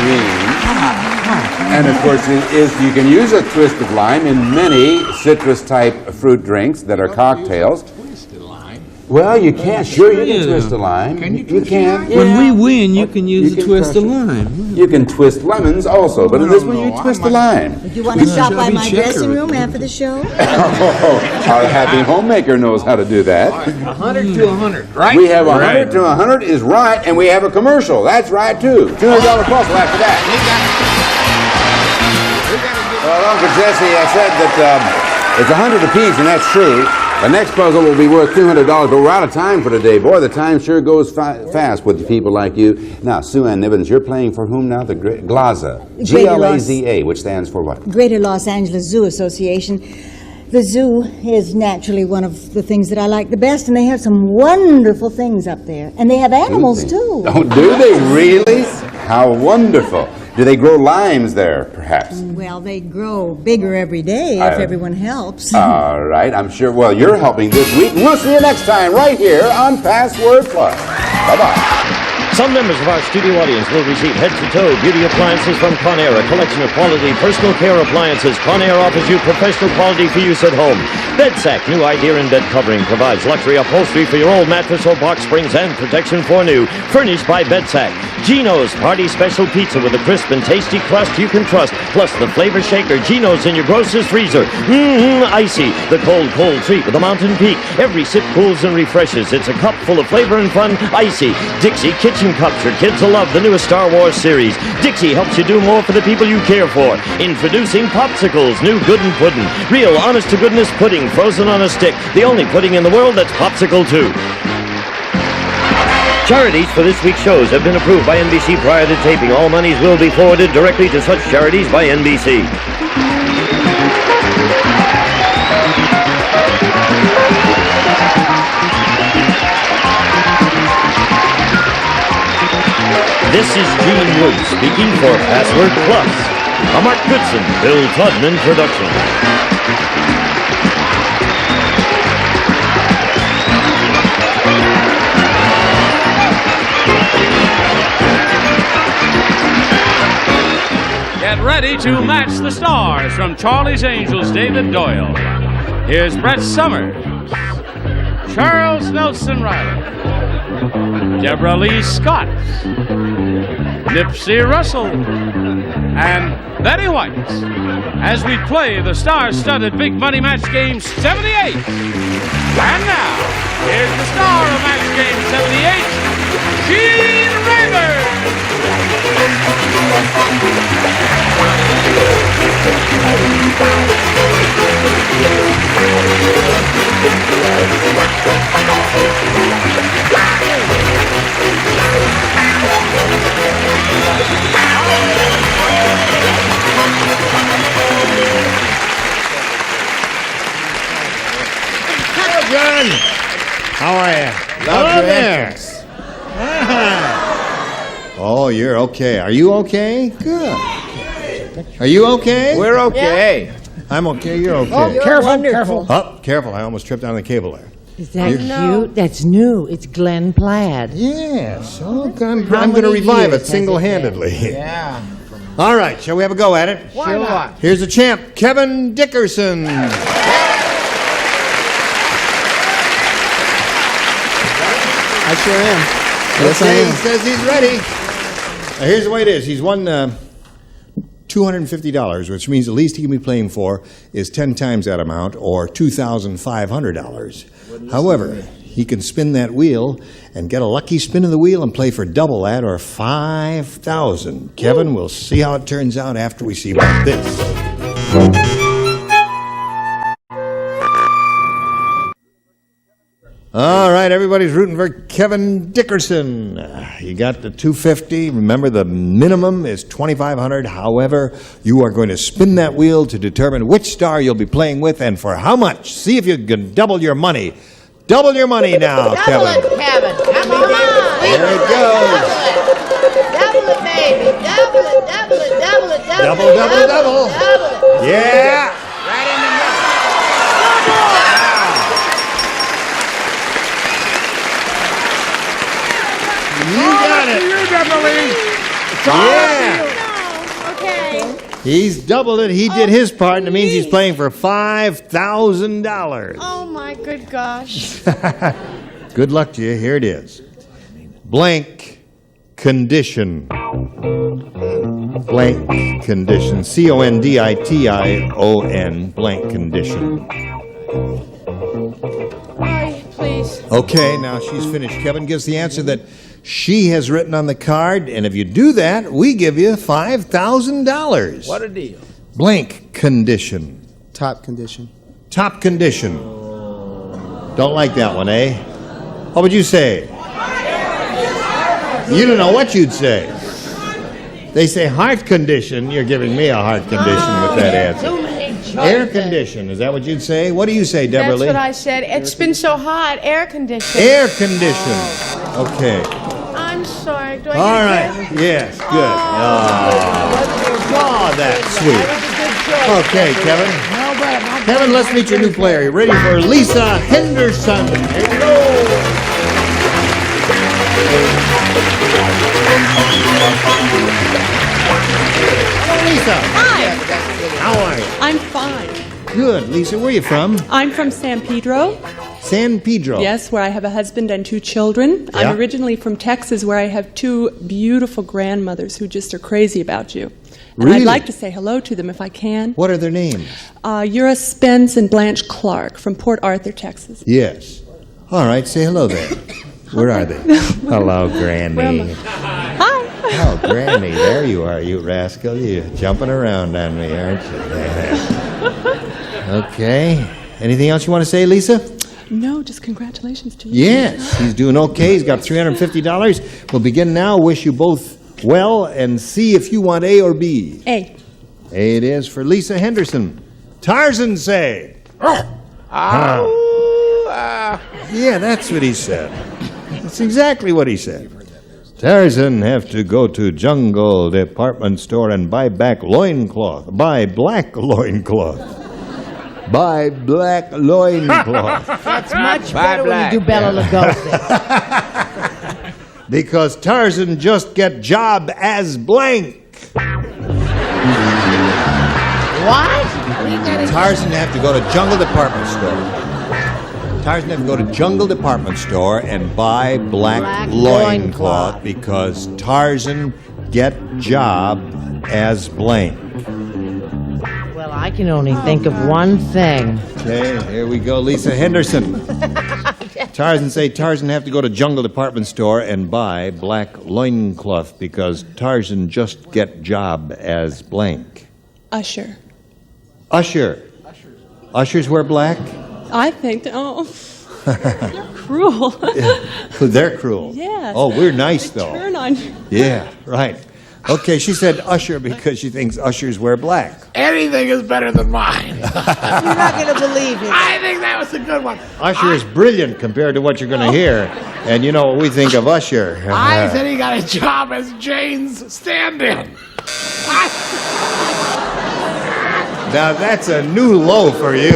Green. And of course, you can use a twist of lime in many citrus-type fruit drinks that are cocktails. Well, you can. Sure, you can twist a lime. Can you twist a lime? When we win, you can use a twist of lime. You can twist lemons also, but in this one, you twist a lime. Do you want to stop by my dressing room after the show? Our happy homemaker knows how to do that. 100 to 100, right? We have 100 to 100 is right, and we have a commercial. That's right, too. $200 plus after that. Well, Uncle Jesse, I said that it's 100 apiece, and that's true. The next puzzle will be worth $200, but we're out of time for today. Boy, the time sure goes fast with people like you. Now, Sue Ann Nivens, you're playing for whom now? The GLAZA. G-L-A-Z-A, which stands for what? Greater Los Angeles Zoo Association. The zoo is naturally one of the things that I like the best, and they have some wonderful things up there. And they have animals, too. Oh, do they really? How wonderful. Do they grow limes there, perhaps? Well, they grow bigger every day if everyone helps. All right, I'm sure. Well, you're helping this week. We'll see you next time right here on Password Plus. Bye-bye. Some members of our studio audience will receive head-to-toe beauty appliances from Conair, a collection of quality personal care appliances. Conair offers you professional quality for use at home. BedSack, new idea in bed covering, provides luxury upholstery for your old mattress or box springs and protection for new. Furnished by BedSack. Geno's Party Special Pizza with a crisp and tasty crust you can trust, plus the flavor shaker Geno's in your grocer's freezer. Icy, the cold, cold treat with a mountain peak. Every sip cools and refreshes. It's a cup full of flavor and fun. Icy, Dixie Kitchen Cups. Your kids will love the newest Star Wars series. Dixie helps you do more for the people you care for. Introducing Popsicles, new good and pudding. Real honest-to-goodness pudding, frozen on a stick. The only pudding in the world that's popsicle, too. Charities for this week's shows have been approved by NBC prior to taping. All monies will be forwarded directly to such charities by NBC. This is Gene Wood speaking for Password Plus, a Mark Goodson, Bill Todman production. Get ready to match the stars from Charlie's Angels, David Doyle. Here's Brett Summers, Charles Nelson Riley, Deborah Lee Scott, Nipsey Russell, and Betty White as we play the star-studded Big Money Match Game 78. And now, here's the star of Match Game 78, Gene Rayburn. Hello, John. How are you? Hello there. Oh, you're okay. Are you okay? Good. Are you okay? We're okay. I'm okay. You're okay. Oh, careful, careful. Oh, careful. I almost tripped on the cable there. Is that cute? That's new. It's Glenn Plaid. Yes. Oh, I'm going to revive it single-handedly. Yeah. All right. Shall we have a go at it? Why not? Here's the champ, Kevin Dickerson. I sure am. Yes, I Okay, am. he says he's ready. Now, here's the way it is. He's won $250, which means the least he can be playing for is 10 times that amount, or $2,500. However, he can spin that wheel and get a lucky spin of the wheel and play for double that or 5,000. Kevin, we'll see how it turns out after we see about this. All right, everybody's rooting for Kevin Dickerson. You got the 250. Remember, the minimum is 2,500. However, you are going to spin that wheel to determine which star you'll be playing with and for how much. See if you can double your money. Double your money now, Double Kevin. it, Kevin. Come on. There it goes. Double it, baby. Double it, double it, double it, double Double, it. double, double. Double it. Yeah. Right in the middle. You got it. You, Beverly. Yeah. Okay. He's doubled it. He did his part, and it means he's playing for $5,000. Oh my good gosh. Good luck to you. Here it is. Blank condition. Blank condition. CONDITION. Blank condition. Hi, please. Okay, now she's finished. Kevin gives the answer that she has written on the card, and if you do that, we give you $5,000. What a deal. Blank condition. Top condition. Top condition. Don't like that one, eh? What would you say? You don't know what you'd say. They say heart condition. You're giving me a heart condition with that answer. Air condition. Is that what you'd say? What do you say, Deborah That's Lee? what I said. It's been so hot. Air conditioning. Air condition. Okay. I'm sorry. Do I All get right. credit? Yes. Good. Oh, that's sweet. Okay, Kevin. Kevin, let's meet your new player. You ready for Lisa Henderson? Here you go. Hello, Lisa. Hi. How are you? I'm fine. Good. Lisa, where are you from? I'm from San Pedro. San Pedro. Yes, where I have a husband and 2 children. Yeah. I'm originally from Texas, where I have 2 beautiful grandmothers who just are crazy about you. And Really? I'd like to say hello to them if I can. What are their names? Eura Spence and Blanche Clark from Port Arthur, Texas. Yes. All right, say hello there. Where are they? Hello, Granny. Hi. Oh, Granny, there you are, you rascal. You're jumping around on me, aren't you? Okay. Anything else you want to say, Lisa? No, just congratulations to you. Yes, he's doing okay. He's got $350. We'll begin now. Wish you both well and see if you want A or B. A. A it is for Lisa Henderson. Tarzan say. Yeah, that's what he said. That's exactly what he said. Tarzan have to go to Jungle Department Store and buy back loincloth. Buy black loincloth. Buy black loincloth. That's much better when you do Bela Lugosi. Because Tarzan just get job as blank. What? Tarzan have to go to Jungle Department Store. Tarzan have to go to Jungle Department Store and buy black loincloth because Tarzan get job as blank. Well, I can only think of one thing. Okay, here we go, Lisa Henderson. Tarzan say Tarzan have to go to Jungle Department Store and buy black loincloth because Tarzan just get job as blank. Usher. Usher. Ushers wear black? I think, they're cruel. They're cruel. Yes. Oh, we're nice, though. Turn on you. Yeah, right. Okay, she said usher because she thinks ushers wear black. Anything is better than mine. You're not going to believe it. I think that was a good one. Usher is brilliant compared to what you're going to hear. And you know what we think of Usher. I said he got a job as Jane's stand-in. Now that's a new low for you.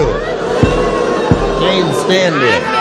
Jane stand-in.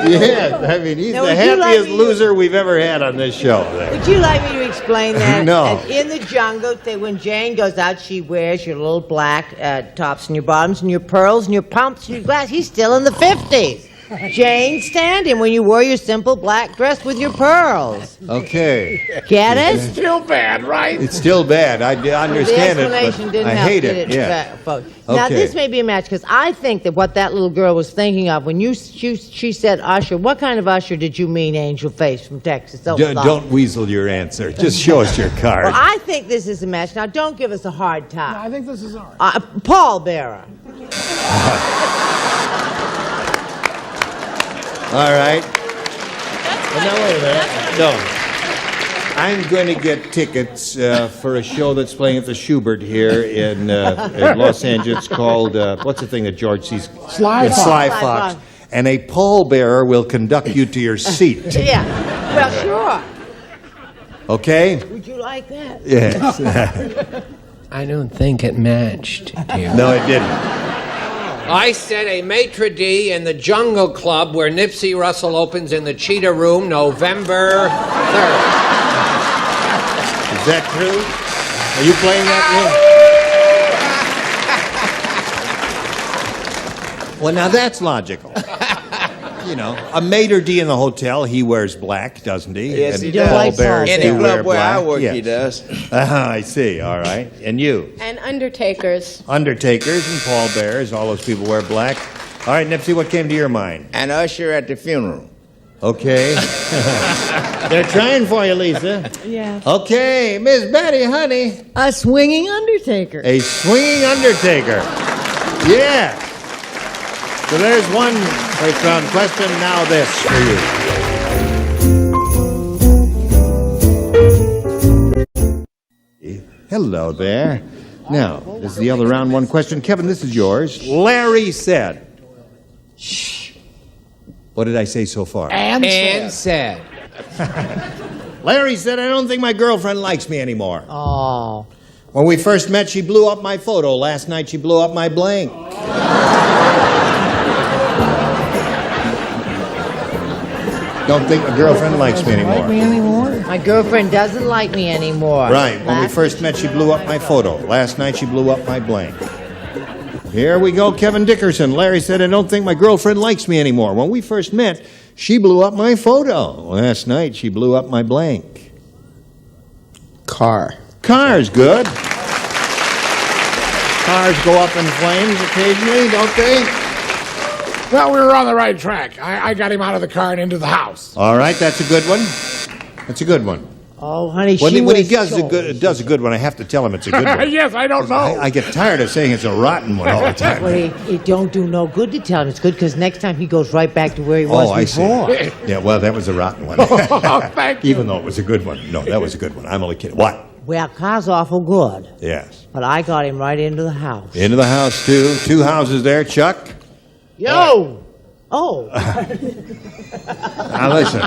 Yeah, I mean, he's Now, the would you like happiest me to- loser we've ever had on this show. Would you like me to explain that? No. In the jungle, when Jane goes out, she wears your little black tops and your bottoms and your pearls and your pumps and your glass. He's still in the 50s. Jane, stand in when you wore your simple black dress with your pearls. Okay. Get it? It's still bad, right? It's still bad. I understand the it, explanation but didn't I help, hate did it. it? Yeah. Folks. Now, Okay. this may be a match, because I think that what that little girl was thinking of when she said usher, what kind of usher did you mean, Angel Face from Texas? Don't weasel your answer. Just show us your card. Well, I think this is a match. Now, don't give us a hard time. I think this is all right. Paul Bearer. All right. Now, wait a minute. No. I'm going to get tickets for a show that's playing at the Schubert here in Los Angeles called, what's the thing that George sees? Sly Fox. Sly Fox. And a pallbearer will conduct you to your seat. Yeah. Well, sure. Okay? Would you like that? Yes. I don't think it matched you. No, it didn't. I said a maitre d' in the Jungle Club where Nipsey Russell opens in the Cheetah Room November 3rd. Is that true? Are you playing that game? Well, now that's logical. You know, a maitre d' in the hotel, he wears black, doesn't he? Yes, and he does. pallbearers In do the wear club where I black. work, Yes. he does. I see. All right. And you? And undertakers. Undertakers and pallbearers, all those people wear black. All right, Nipsey, what came to your mind? An usher at the funeral. Okay. They're trying for you, Lisa. Yeah. Okay, Miss Betty, honey. A swinging undertaker. A swinging undertaker. Yeah. So there's one first round question. Now this for you. Hello there. Now, this is the other round one question. Kevin, this is yours. Larry said. Shh. What did I say so far? And said. Larry said, I don't think my girlfriend likes me anymore. Oh. When we first met, she blew up my photo. Last night, she blew up my blank. Don't think my girlfriend likes me anymore. My girlfriend doesn't like me anymore. Right. When we first met, she blew up my photo. Last night, she blew up my blank. Here we go, Kevin Dickerson. Larry said, I don't think my girlfriend likes me anymore. When we first met, she blew up my photo. Last night, she blew up my blank. Car. Car's good. Cars go up in flames occasionally, don't they? Well, we were on the right track. I got him out of the car and into the house. All right, that's a good one. That's a good one. Oh, honey, When she he was does a good one, I have to tell him it's a good one. Yes, I don't know. I get tired of saying it's a rotten one all the time. Well, it don't do no good to tell him it's good, because next time he goes right back to where he was Oh, I see. before. Yeah, well, that was a rotten one. Thank you. Even though it was a good one. No, that was a good one. I'm only kidding. What? Well, car's awful good, Yes. but I got him right into the house. Into the house, too. 2 houses there, Chuck. Yo! Oh. Now, listen.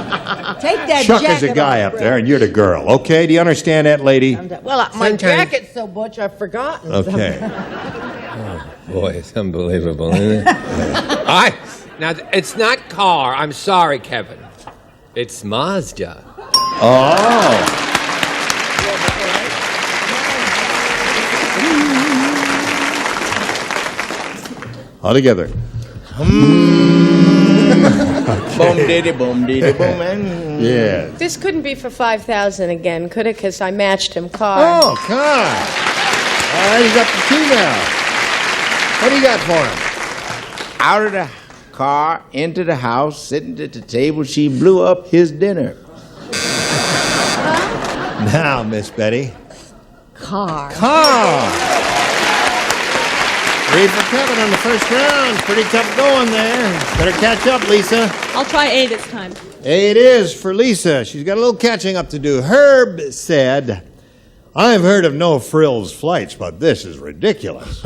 Take that Chuck jacket is a guy off, up there, and you're the girl. Okay, do you understand that, lady? Well, my jacket's so butch, I've forgotten. Okay. Boy, it's unbelievable, isn't it? Now, it's not car. I'm sorry, Kevin. It's Mazda. Oh. All together. Boom diddy boom diddy boom man. Yeah. This couldn't be for 5,000 again, could it? Because I matched him car. Oh, car. All right, he's up to 2 now. What do you got for him? Out of the car, into the house, sitting at the table, she blew up his dinner. Now, Miss Betty. Car. Car. 3 for Kevin on the first round. Pretty tough going there. Better catch up, Lisa. I'll try A this time. A it is for Lisa. She's got a little catching up to do. Herb said, I've heard of no frills flights, but this is ridiculous.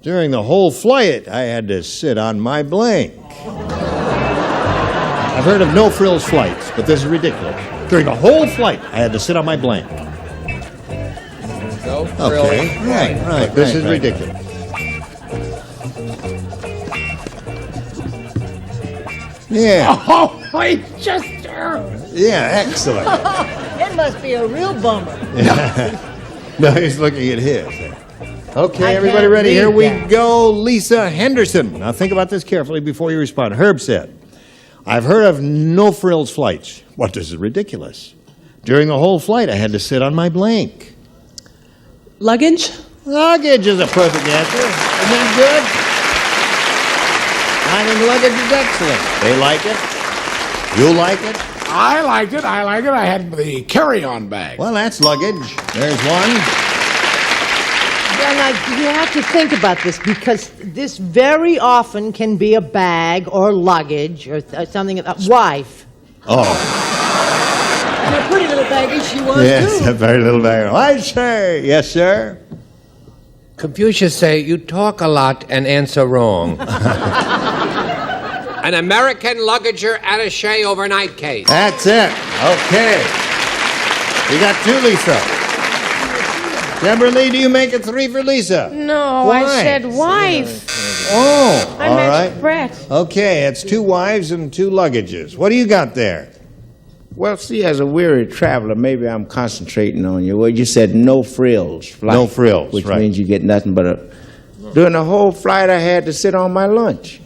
During the whole flight, I had to sit on my blank. I've heard of no frills flights, but this is ridiculous. During the whole flight, I had to sit on my blank. No Okay, right. This is ridiculous. Yeah. Oh, Chester! Yeah, excellent. It must be a real bummer. No, he's looking at his. Okay, I everybody can't ready? read Here we that. go. Lisa Henderson. Now think about this carefully before you respond. Herb said, I've heard of no-frills flights. What, this is ridiculous. During the whole flight, I had to sit on my blank. Luggage? Luggage is a perfect answer. Isn't that good? I think luggage is excellent. They like it. You like it? I liked it. I like it. I had the carry-on bag. Well, that's luggage. There's one. Yeah, now, you have to think about this because this very often can be a bag or luggage or something. Wife. Oh, And a pretty little baggage she was, yes, too. a very little bag. I say, yes, sir. Confucius say, you talk a lot and answer wrong. An American luggager attaché overnight case. That's it. Okay. You got 2, Lisa. Deborah Lee, do you make it 3 for Lisa? No, Why? I said wife. Oh, I all meant right. Brett. Okay, it's 2 wives and 2 luggages. What do you got there? Well, see, as a weary traveler, maybe I'm concentrating on you. Well, you said no frills flight. No frills, which right. means you get nothing but a. During the whole flight, I had to sit on my lunch.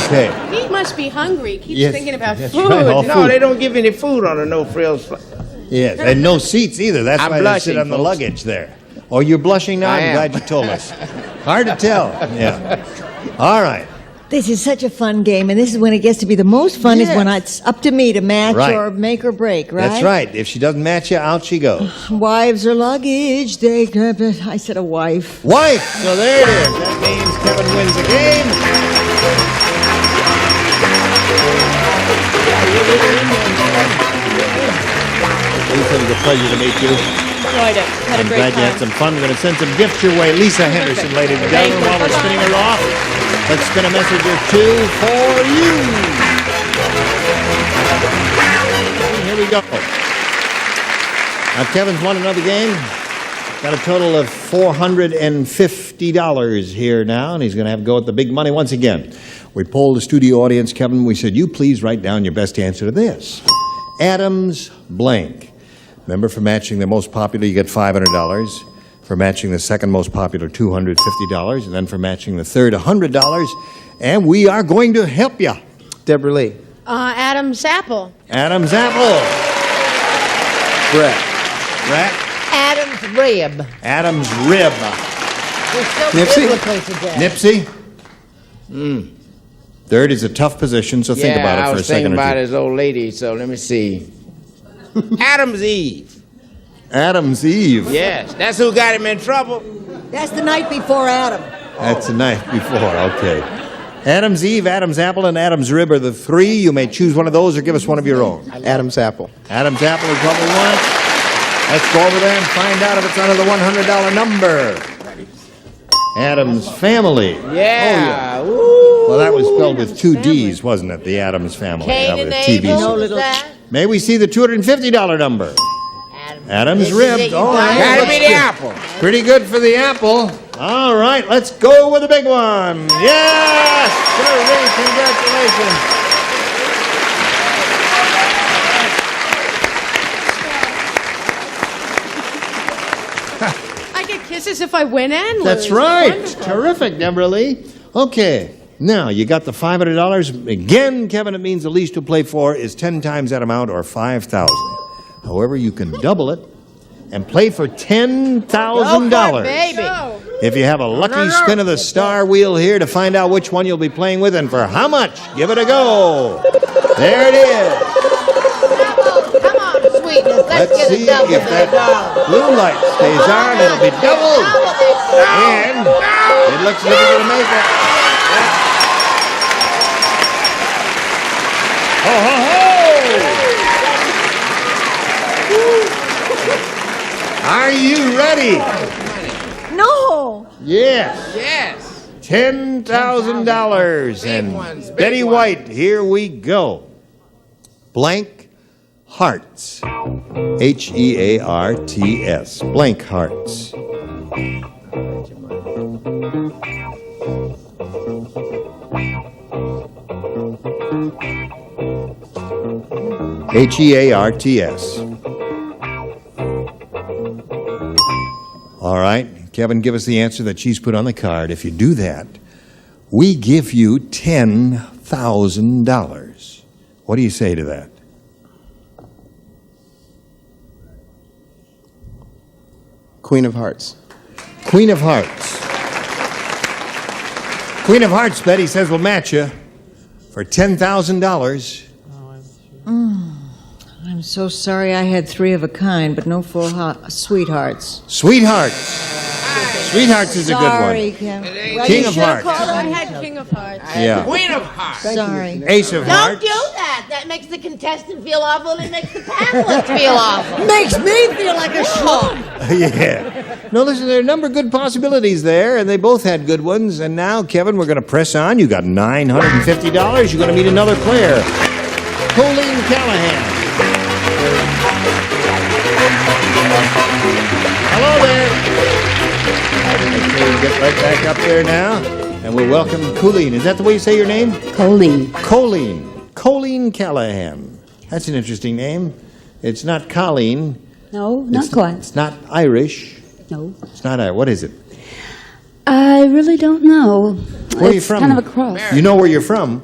Okay. He must be hungry. Keeps Yes, thinking about that's food. right, all No, food. they don't give any food on a no frills flight. Yes, and no seats either. That's I'm why they blushing, sit on the folks. luggage there. Oh, you're blushing now? I I'm am. glad you told us. Hard to tell. Yeah. All right. This is such a fun game, and this is when it gets to be the most fun is when Yes. it's up to me to match Right. or make or break, right? That's right. If she doesn't match you, out she goes. Wives or luggage, I said a wife. Wife! So there it is. That means Kevin wins the game. Lisa, it was a pleasure to meet you. Enjoyed it. Had I'm a great glad you had time. some fun. We're going to send some gifts your way. Lisa Henderson, ladies and gentlemen, while we're spinning her off, let's spin a message or 2 for you. Here we go. Now, Kevin's won another game. Got a total of $450 here now, and he's going to have a go at the big money once again. We polled the studio audience, Kevin. We said, you please write down your best answer to this. Adams blank. Remember, for matching the most popular, you get $500. For matching the second most popular, $250. And then for matching the third, $100. And we are going to help you. Deborah Lee. Adam's apple. Adam's apple. Brett. Brett. Adam's rib. Adam's rib. We're still Nipsey? biblically today. Nipsey. Third is a tough position, so think about it I for a was second thinking or about two. his old lady, so let me see. Adam's Eve. Adam's Eve. Yes, that's who got him in trouble. That's the night before Adam. That's the night before, okay. Adam's Eve, Adam's apple, and Adam's rib are the 3. You may choose one of those or give us one of your own. Adam's apple. Adam's apple is what we want. Let's go over there and find out if it's under the $100 number. Adam's Family. Yeah. Well, that was spelled with 2 D's, wasn't it? The Adam's Family. Cain That and was TV Abel. show. Was that? May we see the $250 number? Adam's This is rib. it, you All got right. it. Gotta Looks be the good. apple. Pretty good for the apple. All right, let's go with the big one. Yes! Sir, congratulations. I get kisses if I win and lose. That's right. Wonderful. Terrific, Deborah Lee. Okay, now you got the $500. Again, Kevin, it means the least you'll play for is 10 times that amount or $5,000. However, you can double it and play for $10,000. Baby. If you have a lucky spin of the star wheel here to find out which one you'll be playing with and for how much, give it a go. There it is. Come on, sweetness. Let's get see a double if that blue light stays on. It'll be doubled. And it looks like we're going to make it. Ho, ho, ho! Are you ready? No. Yes. Yes. $10,000. And Betty White, here we go. Blank Hearts. Hearts. Blank Hearts. Hearts. All right. Kevin, give us the answer that she's put on the card. If you do that, we give you $10,000. What do you say to that? Queen of Hearts. Queen of Hearts. Queen of Hearts, Betty says, will match you for $10,000. I'm so sorry I had 3 of a kind, but no full sweethearts. Sweethearts. Sweethearts is a good Sorry, one. Kevin. King of Hearts. I had King of Hearts. Yeah. Queen of Hearts. Sorry. Ace of Don't Hearts. do that. That makes the contestant feel awful and it makes the panelists feel awful. Makes me feel like a schmuck. Yeah. No, listen, there are a number of good possibilities there, and they both had good ones. And now, Kevin, we're going to press on. You got $950. You're going to meet another player, Colleen Callahan. Hello there. Okay, get right back up there now, and we'll welcome Colleen. Is that the way you say your name? Colleen. Colleen Callahan. That's an interesting name. It's not Colleen. No, not quite. It's not Irish. No. It's not Irish. What is it? I really don't know. Where are you It's from? kind of a cross. You know where you're from?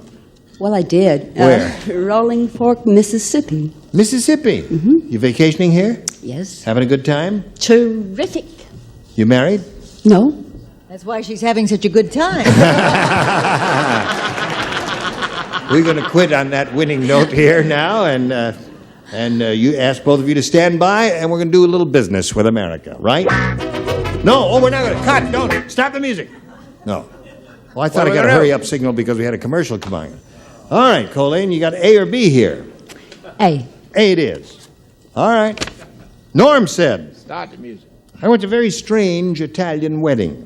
Well, I did. Where? Rolling Fork, Mississippi. Mississippi. Mm-hmm. You vacationing here? Yes. Having a good time? Terrific. You married? No. That's why she's having such a good time. We're going to quit on that winning note here now, and you ask both of you to stand by, and we're going to do a little business with America, right? No, we're not going to cut. Don't stop the music. No. Well, I thought I got a hurry up signal because we had a commercial come on. All right, Colleen, you got A or B here? A. A it is. All right. Norm said, Start the music. I went to a very strange Italian wedding.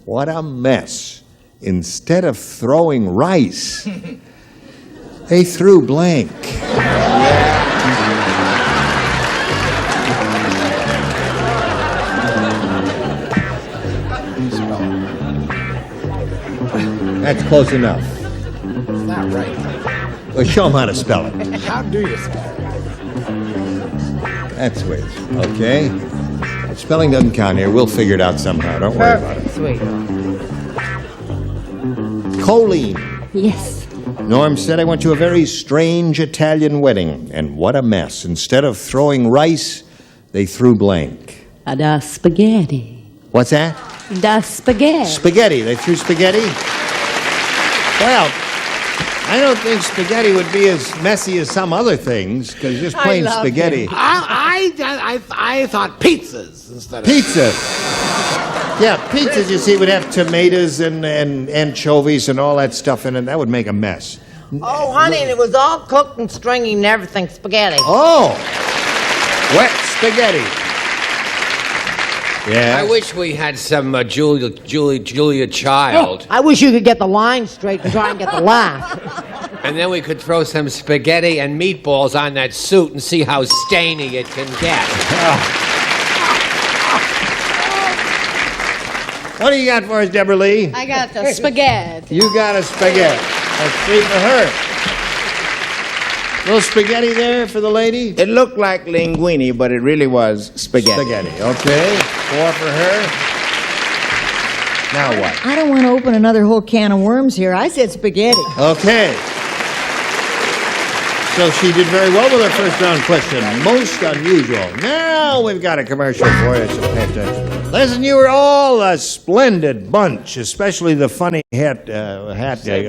What a mess. Instead of throwing rice, they threw blank. That's close enough. It's not right. Well, show them how to spell it. How do you spell it? That's weird. Okay. Spelling doesn't count here. We'll figure it out somehow. Don't worry about it. Sweet. Colleen. Yes. Norm said I went to a very strange Italian wedding, and what a mess. Instead of throwing rice, they threw blank. Da spaghetti. What's that? Da spaghetti. Spaghetti. They threw spaghetti? Well, I don't think spaghetti would be as messy as some other things, because just plain spaghetti. I thought pizzas instead of Pizza. Yeah, pizzas, you see, would have tomatoes and anchovies and all that stuff in it. That would make a mess. Oh, honey, and it was all cooked and stringy and everything, spaghetti. Oh, wet spaghetti. Yeah. I wish we had some Julia Child. I wish you could get the line straight and try and get the laugh. And then we could throw some spaghetti and meatballs on that suit and see how stainy it can get. What do you got for us, Deborah Lee? I got the spaghetti. You got a spaghetti. That's 3 for her. Little spaghetti there for the lady? It looked like linguine, but it really was spaghetti. Spaghetti, okay. 4 for her. Now what? I don't want to open another whole can of worms here. I said spaghetti. Okay. So she did very well with her first round question. Most unusual. Now we've got a commercial for you, so pay attention. Listen, you were all a splendid bunch, especially the funny hat. Head, you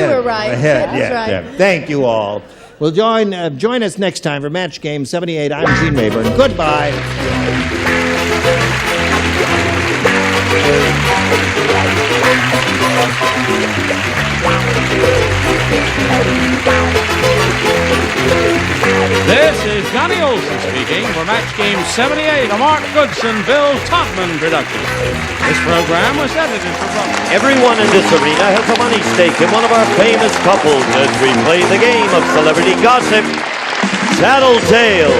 were right. Head, That's yeah, right. yeah. Thank you all. Well, join us next time for Match Game 78. I'm Gene Rayburn. Goodbye. This is Johnny Olson speaking for Match Game 78, a Mark Goodson, Bill Todman production. This program was edited for broadcast. Everyone in this arena has a money stake in one of our famous couples as we play the game of celebrity gossip, Tattletale.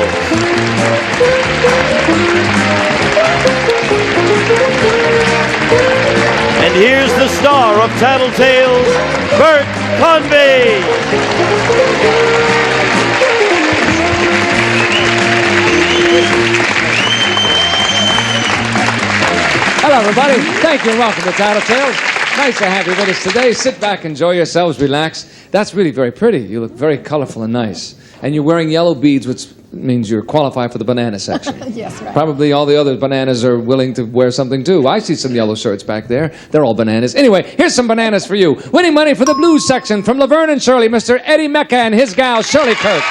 And here's the star of Tattletale, Bert Convy. everybody. Thank you and welcome to Title Tales. Nice to have you with us today. Sit back, enjoy yourselves, relax. That's really very pretty. You look very colorful and nice. And you're wearing yellow beads, which means you're qualified for the banana section. Yes, right. Probably all the other bananas are willing to wear something too. I see some yellow shirts back there. They're all bananas. Anyway, here's some bananas for you. Winning money for the blues section from Laverne and Shirley, Mr. Eddie Mecca and his gal, Shirley Kirk.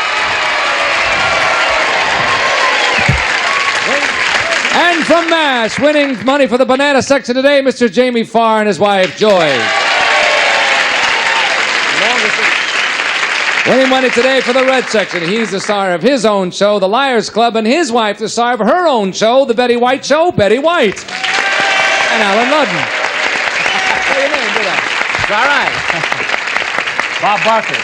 And from Mass, winning money for the banana section today, Mr. Jamie Farr and his wife, Joy. Winning money today for the red section. He's the star of his own show, The Liars Club, and his wife, the star of her own show, The Betty White Show, Betty White. And Alan Ludden. Say your name, did I? All right. Bob Barker.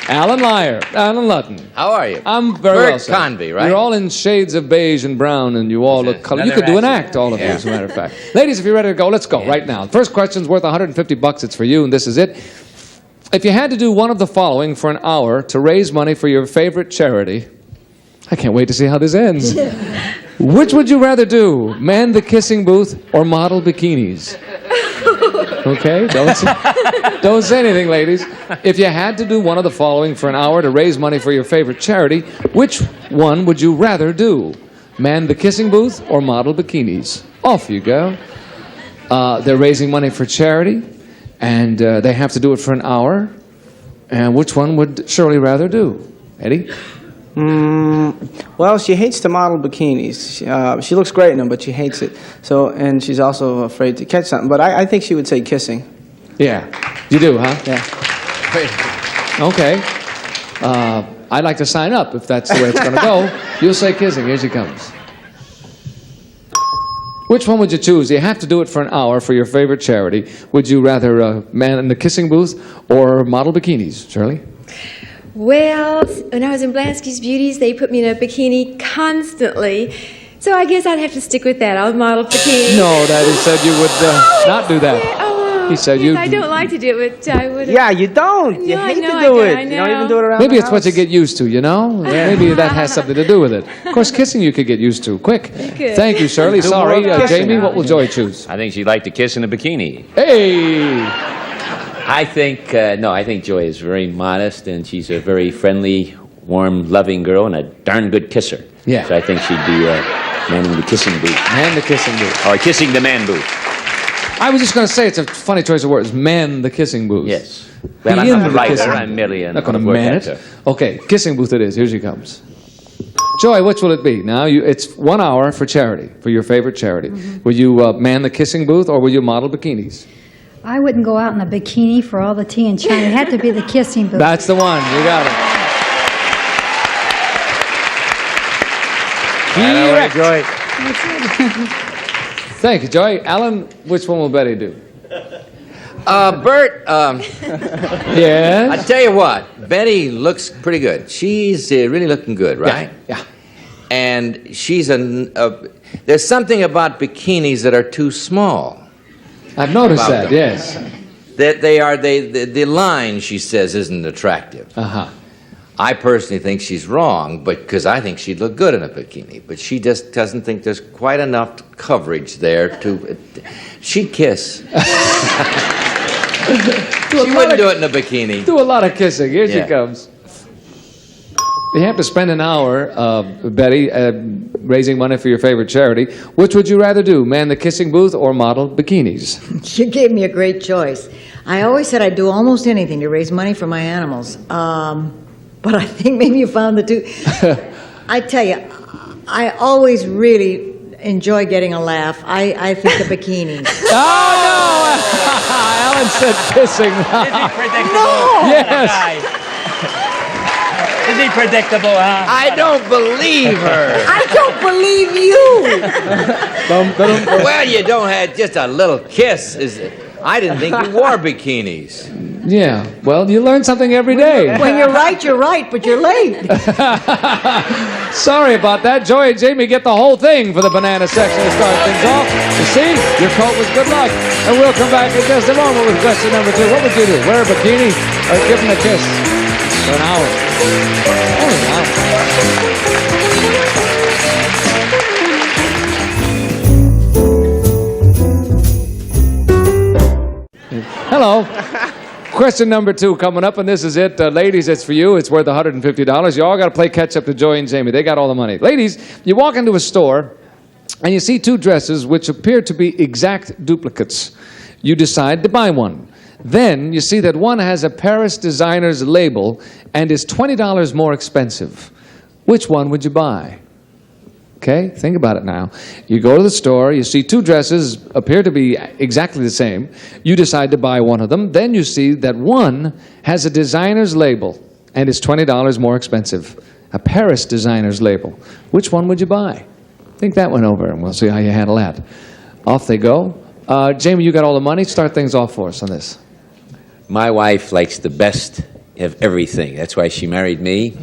Alan Lyer. Alan Ludden. How are you? I'm very Bert well, sir. Convy, right? You're all in shades of beige and brown, and you all look colorful. You could do an act, all of you, as a matter of fact. Ladies, if you're ready to go, let's go right now. First question's worth $150. It's for you, and this is it. If you had to do one of the following for an hour to raise money for your favorite charity, I can't wait to see how this ends. Which would you rather do? Man the kissing booth or model bikinis? Okay, don't say anything, ladies. If you had to do one of the following for an hour to raise money for your favorite charity, which one would you rather do? Man the kissing booth or model bikinis? Off you go. They're raising money for charity, and they have to do it for an hour. And which one would Shirley rather do? Eddie? Well, she hates to model bikinis. She looks great in them, but she hates it. So, and she's also afraid to catch something. But I think she would say kissing. Yeah. You do, huh? Yeah. Okay. I'd like to sign up if that's the way it's going to go. You'll say kissing. Here she comes. Which one would you choose? You have to do it for an hour for your favorite charity. Would you rather man in the kissing booth or model bikinis, Shirley? Well, when I was in Blansky's Beauties, they put me in a bikini constantly. So I guess I'd have to stick with that. I'll model bikini. No, Daddy said you would not do that. He said you. I don't like to do it. I would. Yeah, you don't. You hate to do it. You don't even do it around Maybe the it's what you get used to, you know? Yeah. Maybe that has something to do with it. Of course, kissing you could get used to. Quick. Thank you, Shirley. Sorry. Jamie, what will Joy choose? I think she'd like to kiss in a bikini. Hey! I think, I think Joy is very modest, and she's a very friendly, warm, loving girl, and a darn good kisser. Yeah. So I think she'd be manning the kissing booth. Man the kissing booth. Or kissing the man booth. I was just going to say it's a funny choice of words. Man the kissing booth. Yes. Well, I'm not a writer. I'm merely an not going to word man actor. it. Okay, kissing booth it is. Here she comes. Joy, which will it be? Now, it's 1 hour for charity, for your favorite charity. Will you man the kissing booth, or will you model bikinis? I wouldn't go out in a bikini for all the tea and China. It had to be the kissing booth. That's the one. You got it. Correct. Joy. Thank you, Joy. Alan, which one will Betty do? Bert, Yes? I tell you what, Betty looks pretty good. She's really looking good, right? Yeah. And she's there's something about bikinis that are too small. I've noticed About that, them. yes. That the line, she says, isn't attractive. Uh-huh. I personally think she's wrong, but because I think she'd look good in a bikini. But she just doesn't think there's quite enough coverage there to... She'd kiss. She wouldn't do it in a bikini. Do a lot of kissing. Here she Yeah. comes. You have to spend an hour, Betty, raising money for your favorite charity. Which would you rather do, man the kissing booth or model bikinis? You gave me a great choice. I always said I'd do almost anything to raise money for my animals. But I think maybe you found the two. I tell you, I always really enjoy getting a laugh. I think the bikinis. Oh, no! Alan said kissing. No! Yes. Is he predictable, huh? I don't believe her. I don't believe you. Well, you don't have just a little kiss. I didn't think you wore bikinis. Yeah, well, you learn something every day. When you're right, but you're late. Sorry about that. Joy and Jamie get the whole thing for the banana section to start things off. You see, your coat was good luck. And we'll come back in just a moment with question number 2. What would you do? Wear a bikini or give him a kiss for an hour? Only an hour. Hello. Question number 2 coming up, and this is it. Ladies, it's for you. It's worth $150. You all got to play catch up to Joy and Jamie. They got all the money. Ladies, you walk into a store, and you see 2 dresses which appear to be exact duplicates. You decide to buy one. Then you see that one has a Paris designer's label and is $20 more expensive. Which one would you buy? Okay, think about it now. You go to the store, you see 2 dresses appear to be exactly the same. You decide to buy one of them. Then you see that one has a designer's label and is $20 more expensive. A Paris designer's label. Which one would you buy? Think that one over, and we'll see how you handle that. Off they go. Jamie, you got all the money. Start things off for us on this. My wife likes the best of everything. That's why she married me.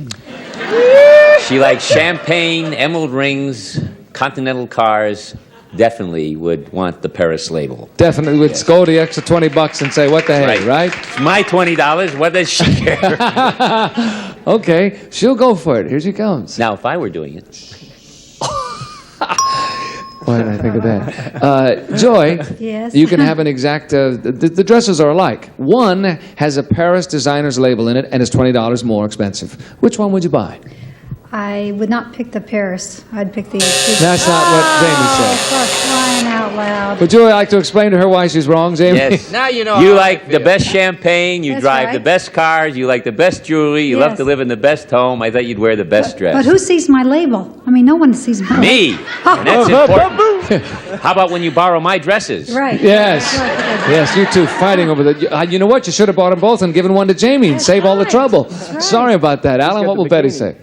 She likes champagne, emerald rings, continental cars. Definitely would want the Paris label. Definitely would go the extra $20 and say, what the heck, right? It's my $20. What does she care? Okay, she'll go for it. Here she comes. Now, if I were doing it. Why did I think of that? Joy, Yes? you can have an exact, the dresses are alike. One has a Paris designer's label in it and is $20 more expensive. Which one would you buy? I would not pick the Paris. I'd pick the... That's not what Jamie said. For crying out loud. Would you like to explain to her why she's wrong, Jamie? Yes. Now you know You how like the best champagne, you That's drive right. the best cars, you like the best jewelry, you love Yes. to live in the best home. I thought you'd wear the best dress. But who sees my label? I mean, no one sees my Me. And that's important. How about when you borrow my dresses? Right. Yes. Yes, you two fighting over that. You know what? You should have bought them both and given one to Jamie and save all the trouble. Sorry about that. Alan, what will Betty say?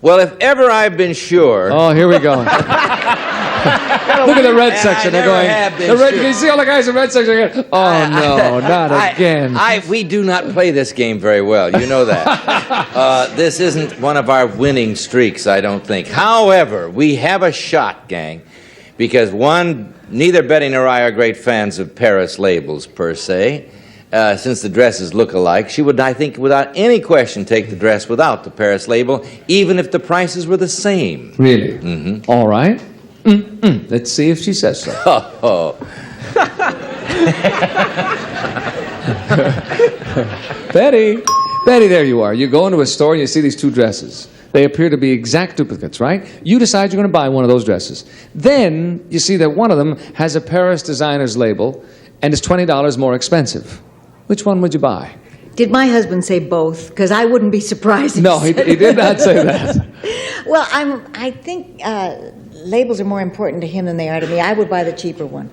Well, if ever I've been sure. Oh, here we go. Look at the red section. They're going. You see all the guys in the red section? They're going, oh no, not again. We do not play this game very well. You know that. This isn't one of our winning streaks, I don't think. However, we have a shot, gang, because neither Betty nor I are great fans of Paris labels per se. Since the dresses look alike, she would, I think, without any question, take the dress without the Paris label, even if the prices were the same. Really? Mm-hmm. All right. Let's see if she says so. Betty, there you are. You go into a store and you see these 2 dresses. They appear to be exact duplicates, right? You decide you're going to buy one of those dresses. Then you see that one of them has a Paris designer's label and is $20 more expensive. Which one would you buy? Did my husband say both? Because I wouldn't be surprised if No, he did not say that. Well, I think labels are more important to him than they are to me. I would buy the cheaper one.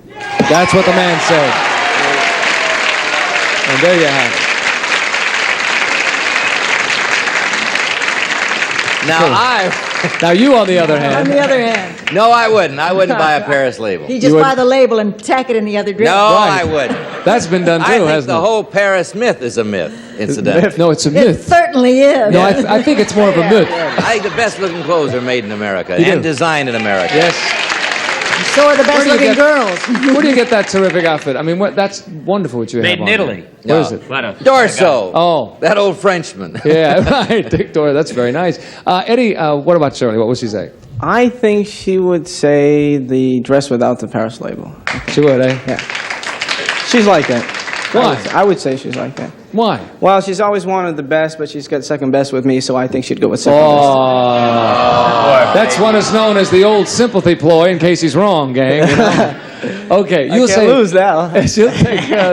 That's what the man said. And there you have it. Now you, on the other hand. On the other hand. No, I wouldn't. I wouldn't buy a Paris label. He just buy the label and tack it in the other dress. No, I wouldn't. That's been done too, I think hasn't the it? whole Paris myth is a myth, incidentally. No, it's a It myth. certainly is. No, I think it's more of a myth. I think the best looking clothes are made in America You and do. designed in America. Yes. So are the Where best do you looking get- girls. Where do you get that terrific outfit? I mean, that's wonderful what you Made have in on Italy. there. Where is it? Dorso. Oh. That old Frenchman. Yeah, right. Dick Dora, that's very nice. Eddie, what about Shirley? What would she say? I think she would say the dress without the Paris label. She would, eh? Yeah. She's like that. Why? I would say she's like that. Why? Well, she's always wanted the best, but she's got second best with me, so I think she'd go with second Oh, that's what is known as the old sympathy ploy. In case he's wrong, gang. You know? Okay, best. I you'll can't say lose that.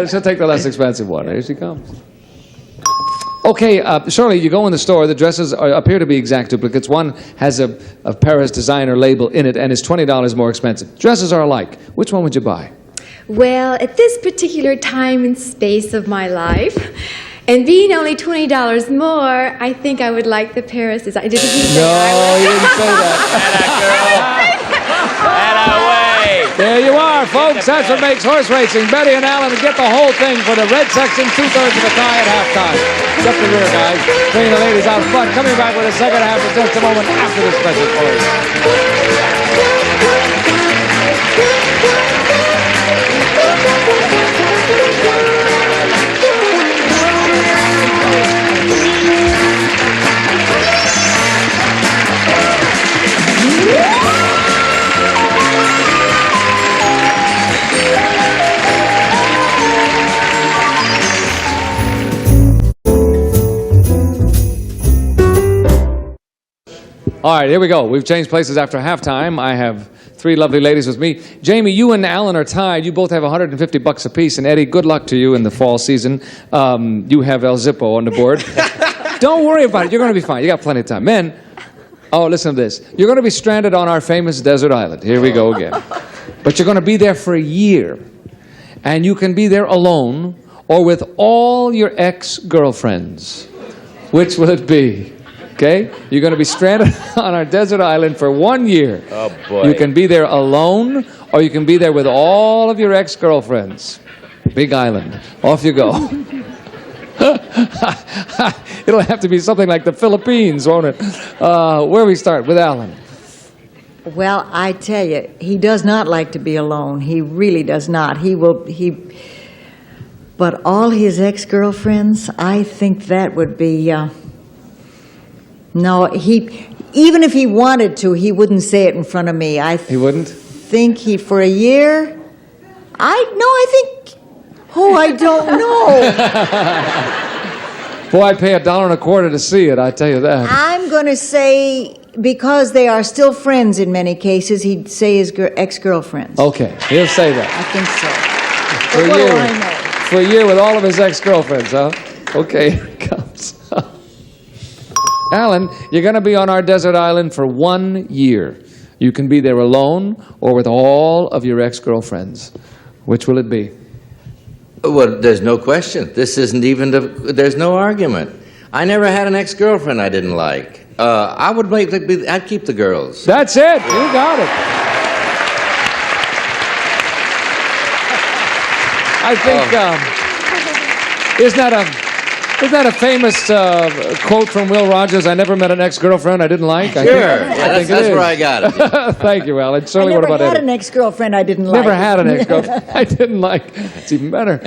she'll take the less expensive one. Here she comes. Okay, Shirley, you go in the store. The dresses appear to be exact duplicates. One has a Paris designer label in it and is $20 more expensive. Dresses are alike. Which one would you buy? Well, at this particular time and space of my life, and being only $20 more, I think I would like the Paris design. Did he say No, I would? you didn't say that. There you are, folks. That's what makes horse racing. Betty and Alan get the whole thing for the red section, 2/3 of the tie at halftime. Except the rear guys. Bringing the ladies out front. Coming back with the second half in just a moment after this special All right, here we go. We've changed places after halftime. I have three lovely ladies with me. Jamie, you and Alan are tied. You both have $150 apiece. And Eddie, good luck to you in the fall season. You have El Zippo on the board. Don't worry about it. You're going to be fine. You got plenty of time. Men, oh, listen to this. You're going to be stranded on our famous desert island. Here we go again. But you're going to be there for a year. And you can be there alone or with all your ex-girlfriends. Which will it be? Okay? You're going to be stranded on our desert island for 1 year. Oh, boy. You can be there alone, or you can be there with all of your ex-girlfriends. Big island. Off you go. It'll have to be something like the Philippines, won't it? Where we start? With Alan. Well, I tell you, he does not like to be alone. He really does not. But all his ex-girlfriends, I think that would be, no, even if he wanted to, he wouldn't say it in front of me. He wouldn't? Think for a year, I don't know. Boy, I'd pay $1.25 to see it, I tell you that. I'm going to say, because they are still friends in many cases, he'd say his ex-girlfriends. Okay, he'll say that. I think so. For But a what year. do I know? For a year with all of his ex-girlfriends, huh? Okay, here it comes. Alan, you're going to be on our desert island for 1 year. You can be there alone or with all of your ex-girlfriends. Which will it be? Well, there's no question. This isn't even there's no argument. I never had an ex-girlfriend I didn't like. I'd keep the girls. That's it. You got it. I think, isn't that a famous quote from Will Rogers? I never met an ex-girlfriend I didn't like. Sure. That's where I got it. Thank you, Alan. Shirley, I what never about had Eddie? an ex-girlfriend I didn't like. Never had an ex-girlfriend I didn't like. It's even better.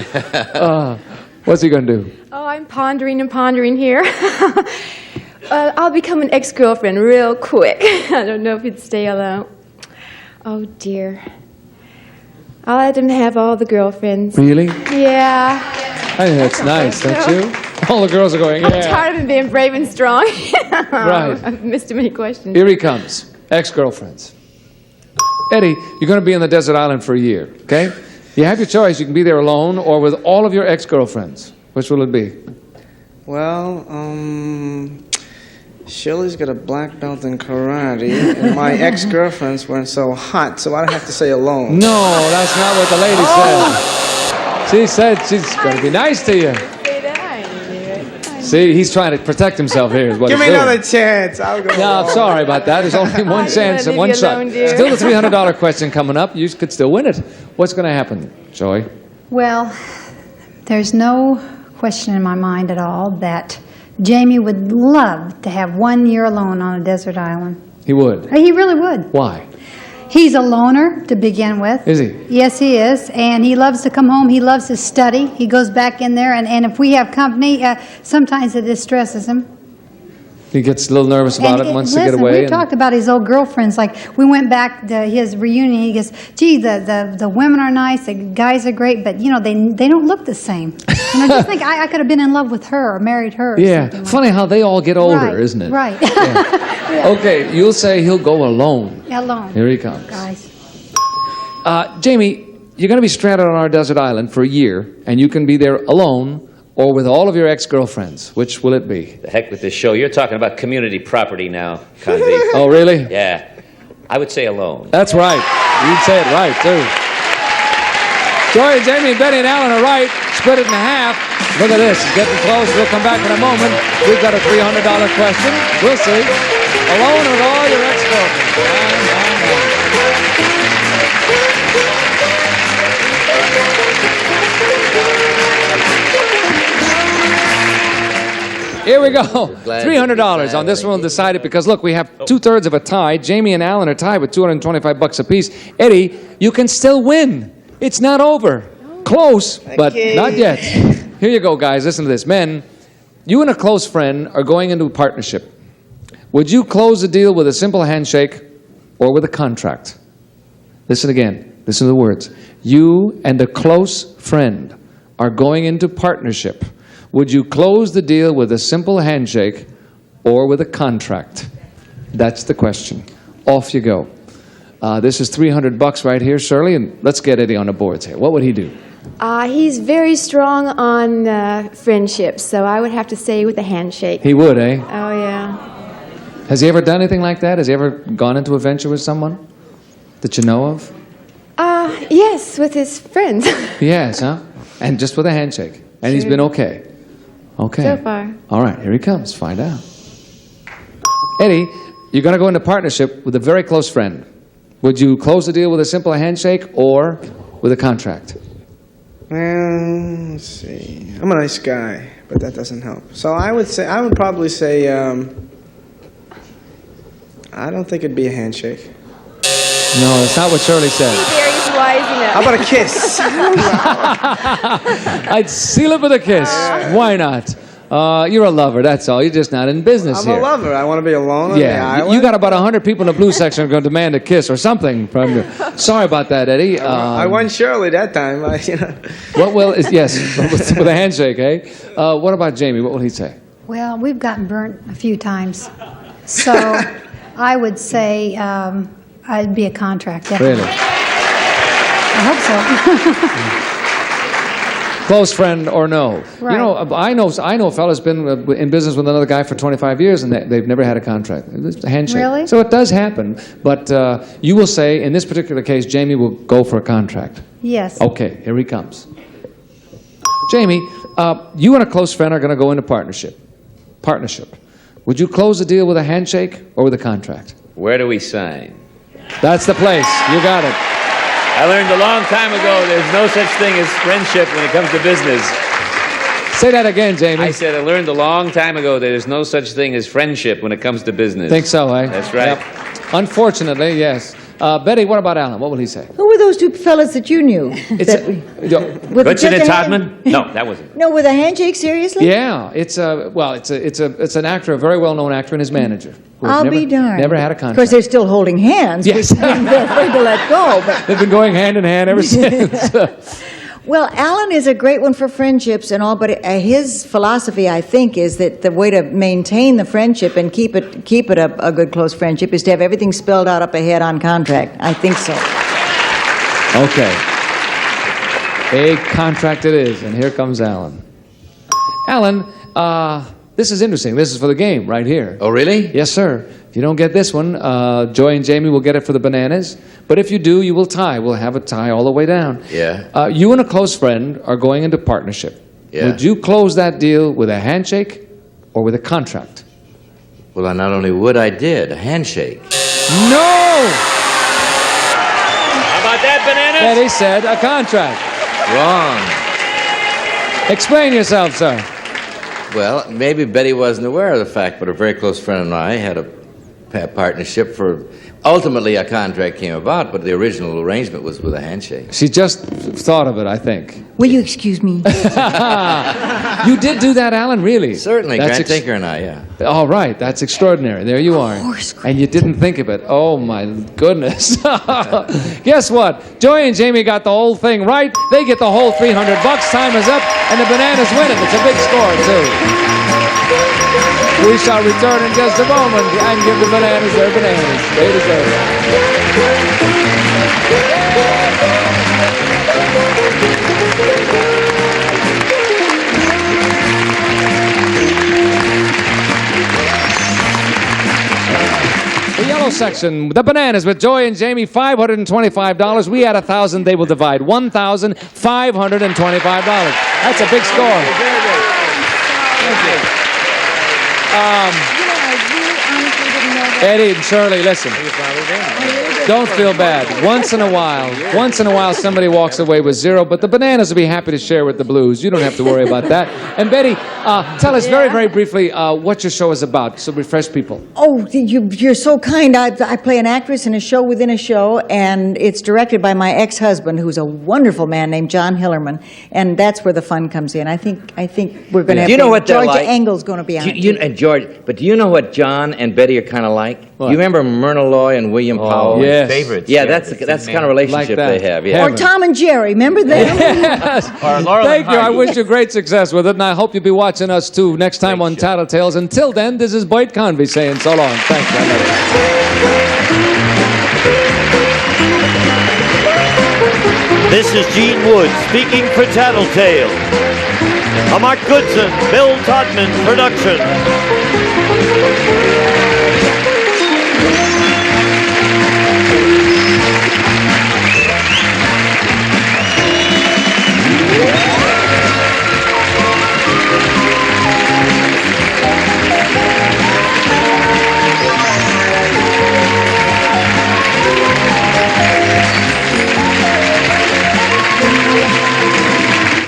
What's he going to do? Oh, I'm pondering and pondering here. I'll become an ex-girlfriend real quick. I don't know if he'd stay alone. Oh, dear. I'll let him have all the girlfriends. Really? Yeah. I think that's nice, don't you? All the girls are going, I'm yeah. tired of him being brave and strong. Right. I've missed too many questions. Here he comes. Ex-girlfriends. Eddie, you're going to be on the desert island for a year, okay? You have your choice. You can be there alone or with all of your ex-girlfriends. Which will it be? Well, Shirley's got a black belt in karate, and my ex-girlfriends weren't so hot, so I'd have to say alone. No, that's not what the lady said. She said she's going to be nice to you. See, he's trying to protect himself here. Is what Give me he's doing. another chance. I'll go. No, I'm sorry about that. There's only one chance and one shot. Still the $300 question coming up. You could still win it. What's going to happen, Joy? Well, there's no question in my mind at all that Jamie would love to have 1 year alone on a desert island. He would. He really would. Why? He's a loner to begin with. Is he? Yes, he is. And he loves to come home. He loves to study. He goes back in there, and if we have company, sometimes it distresses him. He gets a little nervous about it, wants to get listen, away. we talked about his old girlfriends. Like, we went back to his reunion. He goes, gee, the women are nice, the guys are great, but, you know, they don't look the same. And I just think I could have been in love with her or married her. Or Yeah, something funny how they all get older, Right, isn't it? Right. Okay, you'll say he'll go alone. Alone. Here he comes. Guys. Jamie, you're going to be stranded on our desert island for a year, and you can be there alone or with all of your ex-girlfriends. Which will it be? The heck with this show. You're talking about community property now, Convy. Oh, really? Yeah. I would say alone. That's right. You'd say it right, too. Joy and Jamie and Betty and Alan are right. Split it in half. Look at this. It's getting close. We'll come back in a moment. We've got a $300 question. We'll see. Alone with all your ex-girlfriends. Here we go. $300 on this one. We'll decide it because, look, we have 2/3 of a tie. Jamie and Alan are tied with $225 apiece. Eddie, you can still win. It's not over. Close, but not yet. Here you go, guys. Listen to this. Men, you and a close friend are going into a partnership. Would you close the deal with a simple handshake or with a contract? Listen again. Listen to the words. You and a close friend are going into partnership. Would you close the deal with a simple handshake or with a contract? That's the question. Off you go. This is $300 right here, Shirley, and let's get Eddie on the boards here. What would he do? He's very strong on friendships, so I would have to say with a handshake. He would, eh? Oh, yeah. Has he ever done anything like that? Has he ever gone into a venture with someone that you know of? Yes, with his friends. He has, huh? And just with a handshake. And he's been okay. Okay. So far. All right, here he comes. Find out. Eddie, you're going to go into partnership with a very close friend. Would you close the deal with a simple handshake or with a contract? Well, let's see. I'm a nice guy, but that doesn't help. So I would probably say, I don't think it'd be a handshake. No, that's not what Shirley said. Gary's wise enough. How about a kiss? I'd seal it with a kiss. Why not? You're a lover, that's all. You're just not in business I'm here. a lover. I want to be alone on the Yeah, island. you got about 100 people in the blue section who are going to demand a kiss or something from you. Sorry about that, Eddie. I won Shirley that time. What will yes, with a handshake, eh? What about Jamie? What will he say? Well, we've gotten burnt a few times. So I would say I'd be a contract. Definitely. Really? I hope so. Close friend or no? Right. You know, I know a fellow's been in business with another guy for 25 years, and they've never had a contract. It's a handshake. Really? So it does happen, but you will say, in this particular case, Jamie will go for a contract. Yes. Okay, here he comes. Jamie, you and a close friend are going to go into partnership. Would you close the deal with a handshake or with a contract? Where do we sign? That's the place. You got it. I learned a long time ago there's no such thing as friendship when it comes to business. Say that again, Jamie. I said I learned a long time ago that there's no such thing as friendship when it comes to business. Think so, eh? That's right. Yep. Unfortunately, yes. Betty, what about Alan? What will he say? Who were those two fellas that you knew? It's With Goodson just and a hand- Todman? No, that wasn't. No, with a handshake, seriously? Yeah, it's an actor, a very well-known actor, and his manager. who have I'll never, be darned. Never had a Of contract. course, they're still holding hands. Yes. Which they're afraid to let go. But They've been going hand in hand ever since. well, Alan is a great one for friendships and all, but his philosophy, I think, is that the way to maintain the friendship and keep it a good close friendship is to have everything spelled out up ahead on contract. I think so. Okay. A contract it is, and here comes Alan. Alan, this is interesting. This is for the game right here. Oh, really? Yes, sir. If you don't get this one, Joy and Jamie will get it for the bananas. But if you do, you will tie. We'll have a tie all the way down. Yeah. You and a close friend are going into partnership. Yeah. Would you close that deal with a handshake or with a contract? Well, I not only would, I did. A handshake. No! How about that, bananas? Eddie said a contract. Wrong. Explain yourself, sir. Well, maybe Betty wasn't aware of the fact, but a very close friend and I had a partnership for... Ultimately, a contract came about, but the original arrangement was with a handshake. She just thought of it, I think. Will you excuse me? You did do that, Alan, really? Certainly, That's Grant Tinker and I, yeah. All right, that's extraordinary. There you are. And you didn't think of it. Oh, my goodness. Guess what? Joy and Jamie got the whole thing right. They get the whole $300. Time is up, and the bananas win it. It's a big score, too. We shall return in just a moment and give the bananas their bananas. They deserve it. The yellow section, the bananas with Joy and Jamie, $525. We had 1,000. They will divide $1,525. That's a big score. Eddie and Shirley, listen. Don't feel bad. Once in a while, somebody walks away with zero, but the bananas will be happy to share with the blues. You don't have to worry about that. And Betty, tell us very, very briefly what your show is about, so refresh people. Oh, you're so kind. I play an actress in a show within a show, and it's directed by my ex-husband, who's a wonderful man named John Hillerman, and that's where the fun comes in. I think we're going to have Do you know what they're Georgia like? Engel's going to be on it. And George, but do you know what John and Betty are kind kind of like? You remember Myrna Loy and William Powell? yes. Favorites. Yeah, that's the kind of relationship Like that. they have. Yeah. Or Tom and Jerry, remember them? Yes. Thank you. I wish you great success with it, and I hope you'll be watching us too next time on Tattletales. Until then, this is Boyd Convey saying so long. Thanks, This is Gene Wood speaking for Tattletale. A Mark Goodson, Bill Todman production.